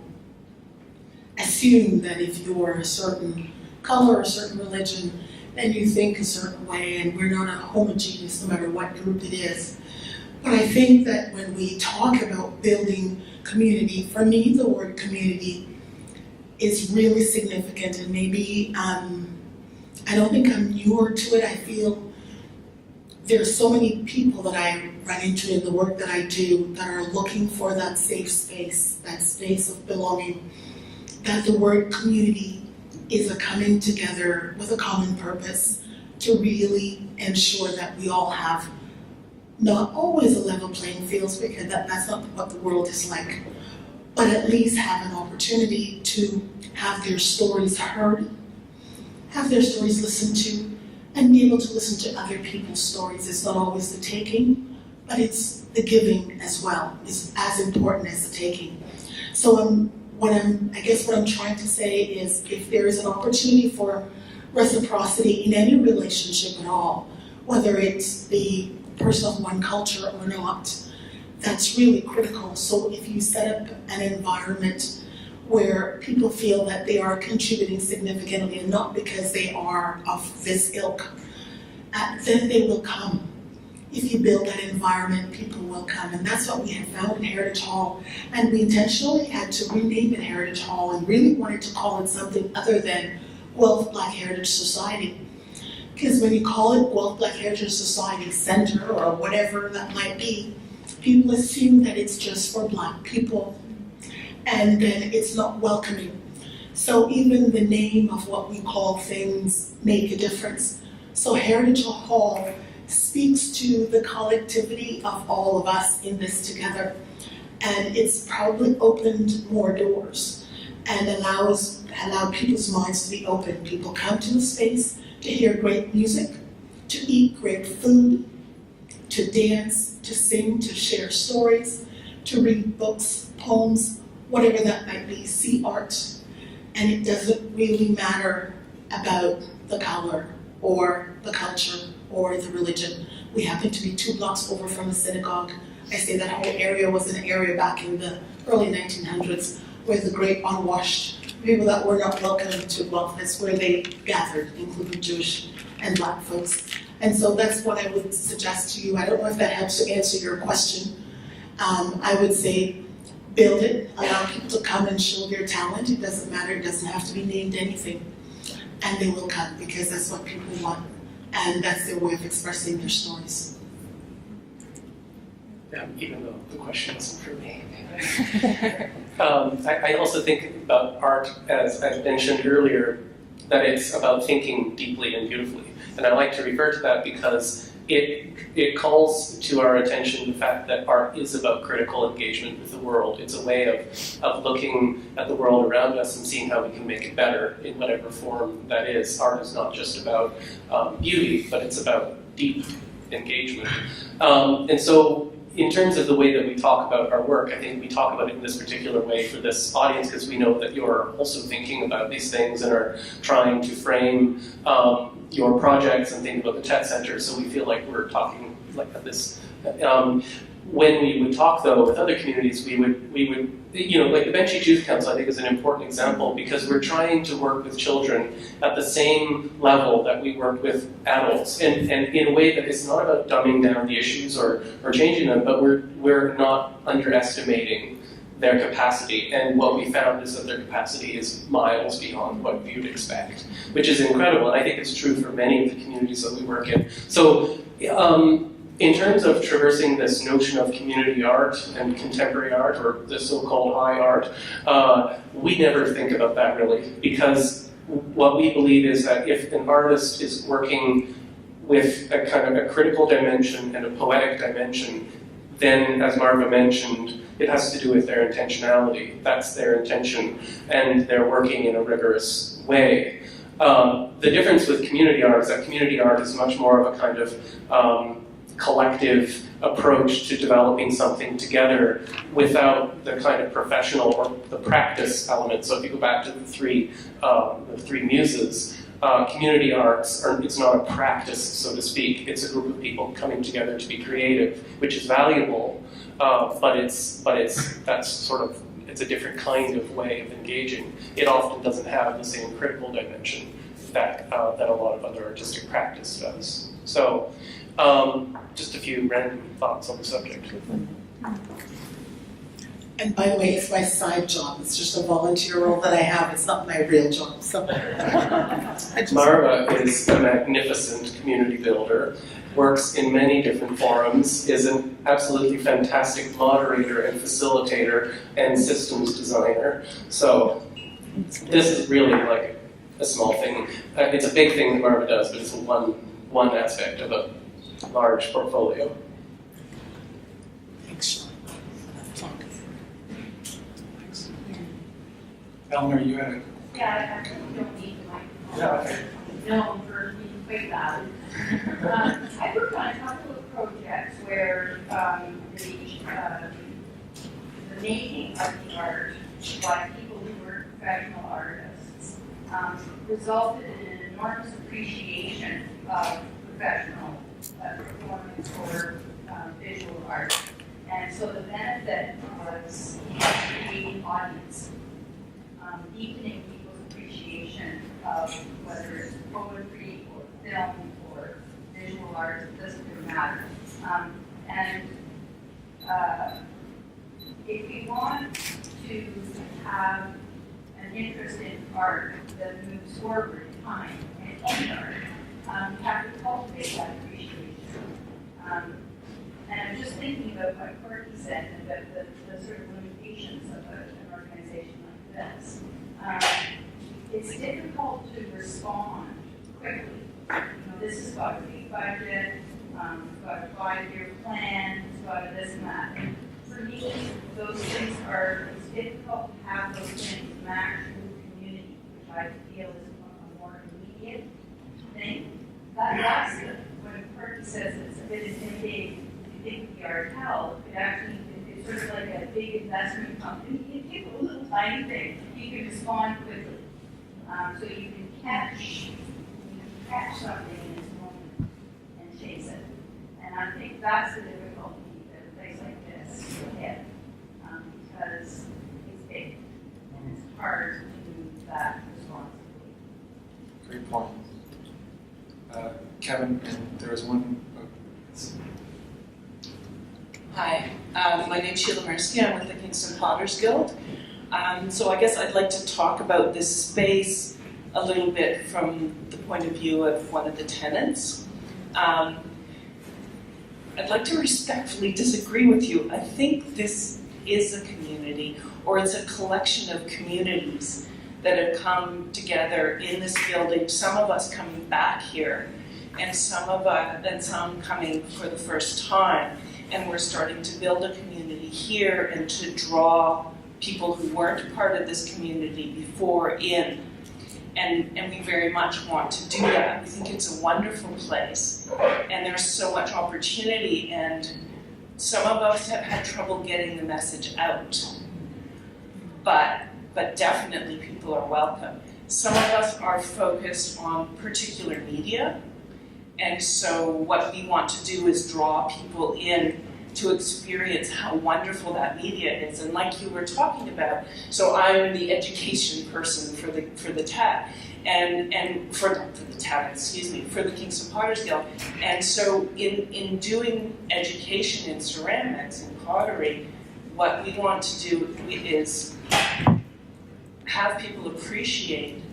assume that if you're a certain color or a certain religion, then you think a certain way, and we're not a homogeneous no matter what group it is. But I think that when we talk about building community, for me the word community is really significant, and maybe I don't think I'm newer to it. I feel there's so many people that I run into in the work that I do that are looking for that safe space, that space of belonging, that the word community is a coming together with a common purpose to really ensure that we all have not always a level playing field, because that's not what the world is like, but at least have an opportunity to have their stories heard, have their stories listened to, and be able to listen to other people's stories. It's not always the taking, but it's the giving as well. It's as important as the taking. So I guess what I'm trying to say is, if there is an opportunity for reciprocity in any relationship at all, whether it's the person of one culture or not, that's really critical. So if you set up an environment where people feel that they are contributing significantly, and not because they are of this ilk, then they will come. If you build that environment, people will come. And that's what we have found in Heritage Hall. And we intentionally had to rename it Heritage Hall and really wanted to call it something other than Guelph Black Heritage Society. Because when you call it Guelph Black Heritage Society Center or whatever that might be, people assume that it's just for Black people, and then it's not welcoming. So even the name of what we call things make a difference. So Heritage Hall speaks to the collectivity of all of us in this together, and it's probably opened more doors and allowed people's minds to be open. People come to the space to hear great music, to eat great food, to dance, to sing, to share stories, to read books, poems, whatever that might be, see art. And it doesn't really matter about the color or the culture or the religion. We happen to be 2 blocks over from a synagogue. I say that whole area was an area back in the early 1900s where the great unwashed people that were not welcome to Guelph, that's where they gathered, including Jewish and Black folks. And so that's what I would suggest to you. I don't know if that helps to answer your question. I would say build it, allow people to come and show their talent. It doesn't matter, it doesn't have to be named anything. And they will come because that's what people want. And that's their way of expressing their stories. Even though the question wasn't for me. I also think about art, as I mentioned earlier, that it's about thinking deeply and beautifully. And I like to refer to that because it calls to our attention the fact that art is about critical engagement with the world. It's a way of looking at the world around us and seeing how we can make it better in whatever form that is. Art is not just about beauty, but it's about deep engagement. And so in terms of the way that we talk about our work, I think we talk about it in this particular way for this audience because we know that you're also thinking about these things and are trying to frame your projects and think about the Tett Center. So we feel like we're talking like this. When we would talk though with other communities, we would like the Bench Youth Council I think is an important example because we're trying to work with children at the same level that we work with adults, and in a way that is not about dumbing down the issues or changing them, but we're not underestimating their capacity. And what we found is that their capacity is miles beyond what you'd expect, which is incredible. And I think it's true for many of the communities that we work in. So. In terms of traversing this notion of community art and contemporary art, or the so-called high art, we never think about that really, because what we believe is that if an artist is working with a kind of a critical dimension and a poetic dimension, then, as Marva mentioned, it has to do with their intentionality. That's their intention, and they're working in a rigorous way. The difference with community art is that community art is much more of a kind of collective approach to developing something together without the kind of professional or the practice element. So if you go back to the three muses, community arts it's not a practice, so to speak. It's a group of people coming together to be creative, which is valuable, but it's a different kind of way of engaging. It often doesn't have the same critical dimension that a lot of other artistic practice does. So. Just a few random thoughts on the subject. And by the way, it's my side job. It's just a volunteer role that I have. It's not my real job. So. Marva is a magnificent community builder, works in many different forums, is an absolutely fantastic moderator and facilitator and systems designer. So this is really like a small thing. It's a big thing that Marva does, but it's one aspect of a large portfolio. Eleanor, you had a... Yeah, I really don't need the microphone. Yeah, okay. No, for being quite loud. I worked on a couple of projects where the making of the art by people who were professional artists resulted in an enormous appreciation of professional performance or visual art. And so the benefit was creating audience, deepening people's appreciation of whether it's poetry or film or visual art, it doesn't really matter. If we want to have an interest in art that moves forward in time, and any art, we have to cultivate that appreciation. And I'm just thinking about what Courtney said and about the sort of limitations of an organization like this. It's difficult to respond quickly. This has got a big budget, it's got a 5-year plan, it's got a this and that. And for me, those things it's difficult to have those things match with community, which I feel is a more immediate thing. That's when Courtney says it's a bit intimidating to think we are held, it's sort of like a big investment company. You give a little tiny thing, you can respond quickly. So you can catch something in its moment and chase it. And I think that's the difficulty that a place like this will hit, because it's big and it's hard to do that responsibly. Great point. Kevin, and there was one. Hi, my name's Sheila Mirsky. I'm with the Kingston Potters Guild. So I guess I'd like to talk about this space a little bit from the point of view of one of the tenants. I'd like to respectfully disagree with you. I think this is a community, or it's a collection of communities that have come together in this building, some of us coming back here, and some coming for the first time. And we're starting to build a community here and to draw people who weren't part of this community before in. And we very much want to do that. We think it's a wonderful place. And there's so much opportunity, and Some of us have had trouble getting the message out, but definitely people are welcome. Some of us are focused on particular media, and so what we want to do is draw people in to experience how wonderful that media is. And like you were talking about, so I'm the education person for the Tett, and for the Tett, for the Kingston Potters Guild. And so in doing education in ceramics and pottery, what we want to do is have people appreciate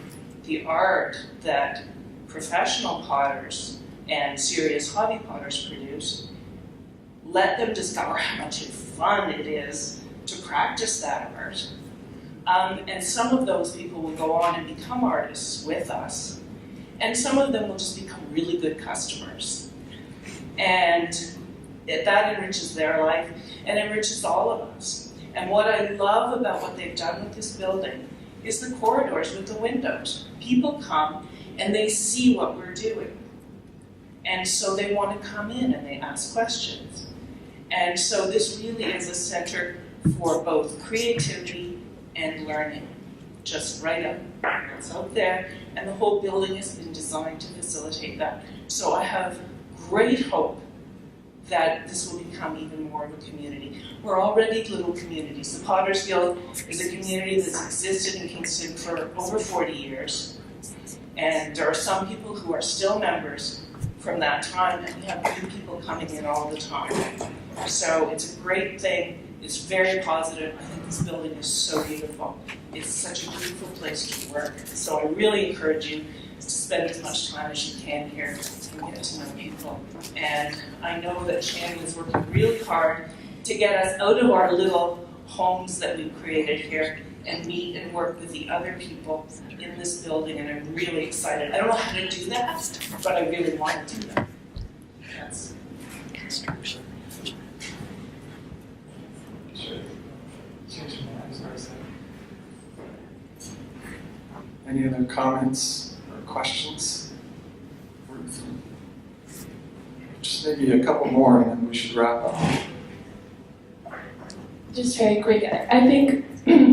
the art that professional potters and serious hobby potters produce. Let them discover how much fun it is to practice that art. And some of those people will go on and become artists with us. And some of them will just become really good customers. And that enriches their life and enriches all of us. And what I love about what they've done with this building is the corridors with the windows. People come and they see what we're doing. And so they want to come in and they ask questions. And so this really is a center for both creativity and learning. Just right up, it's out there, and the whole building has been designed to facilitate that. So I have great hope that this will become even more of a community. We're already little communities. The Potters Guild is a community that's existed in Kingston for over 40 years. And there are some people who are still members from that time, and we have new people coming in all the time. So it's a great thing. It's very positive. I think this building is so beautiful. It's such a beautiful place to work. So I really encourage you to spend as much time as you can here and get to know people. And I know that Shannon is working really hard to get us out of our little homes that we've created here and meet and work with the other people in this building, and I'm really excited. I don't know how to do that, but I really want to do that. That's construction. Any other comments or questions? Just maybe a couple more and then we should wrap up. Just very quick, I think,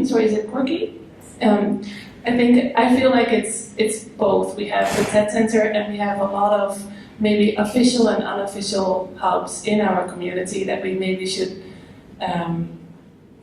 sorry, is it Porky? I feel like it's both. We have the Tett Center and we have a lot of maybe official and unofficial hubs in our community that we maybe should,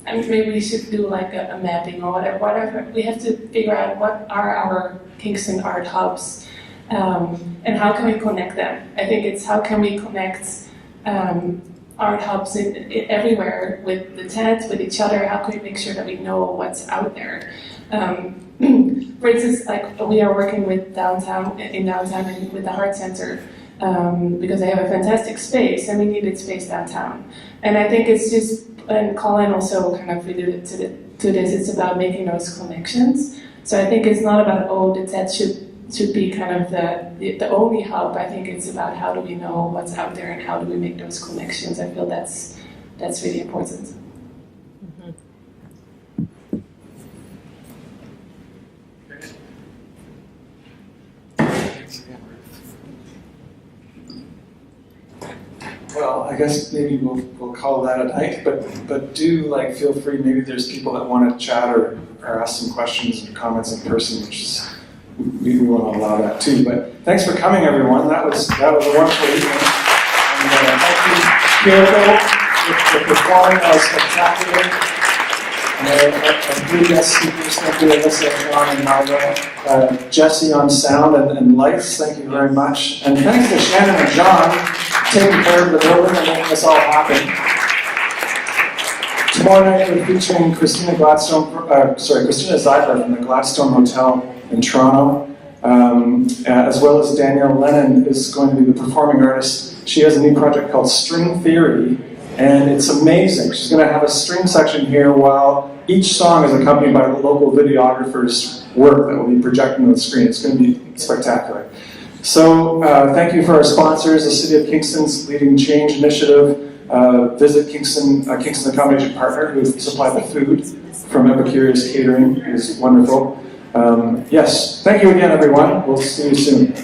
maybe we should do like a mapping or whatever. We have to figure out what are our Kingston art hubs and how can we connect them. I think it's how can we connect art hubs everywhere with the Tett, with each other. How can we make sure that we know what's out there? For instance, like we are working with downtown and with the Art Center because they have a fantastic space and we needed space downtown. And I think it's just, and Colin also kind of alluded to this, it's about making those connections. So I think it's not about, the Tett should be kind of the only hub. I think it's about how do we know what's out there and how do we make those connections. I feel that's really important. Well, I guess maybe we'll call that a night, but do feel free. Maybe there's people that want to chat or ask some questions and comments in person, which is we want to allow that too. But thanks for coming, everyone. That was a wonderful evening. And thank you, Kyoko, for performing. That was spectacular. And three guest speakers, thank you, Alyssa, John, and Margo. Jesse on sound and lights, thank you very much. And thanks to Shannon and John taking care of the building and making this all happen. Tomorrow night we're featuring Christina Zeidler from the Gladstone Hotel in Toronto, as well as Danielle Lennon is going to be the performing artist. She has a new project called String Theory, and it's amazing. She's going to have a string section here while each song is accompanied by the local videographer's work that will be projected on the screen. It's going to be spectacular. So thank you for our sponsors, the City of Kingston's Leading Change Initiative, Visit Kingston, Kingston Accommodation Partner, who supplied the food from Epicurious Catering. It is wonderful. Yes, thank you again, everyone. We'll see you soon.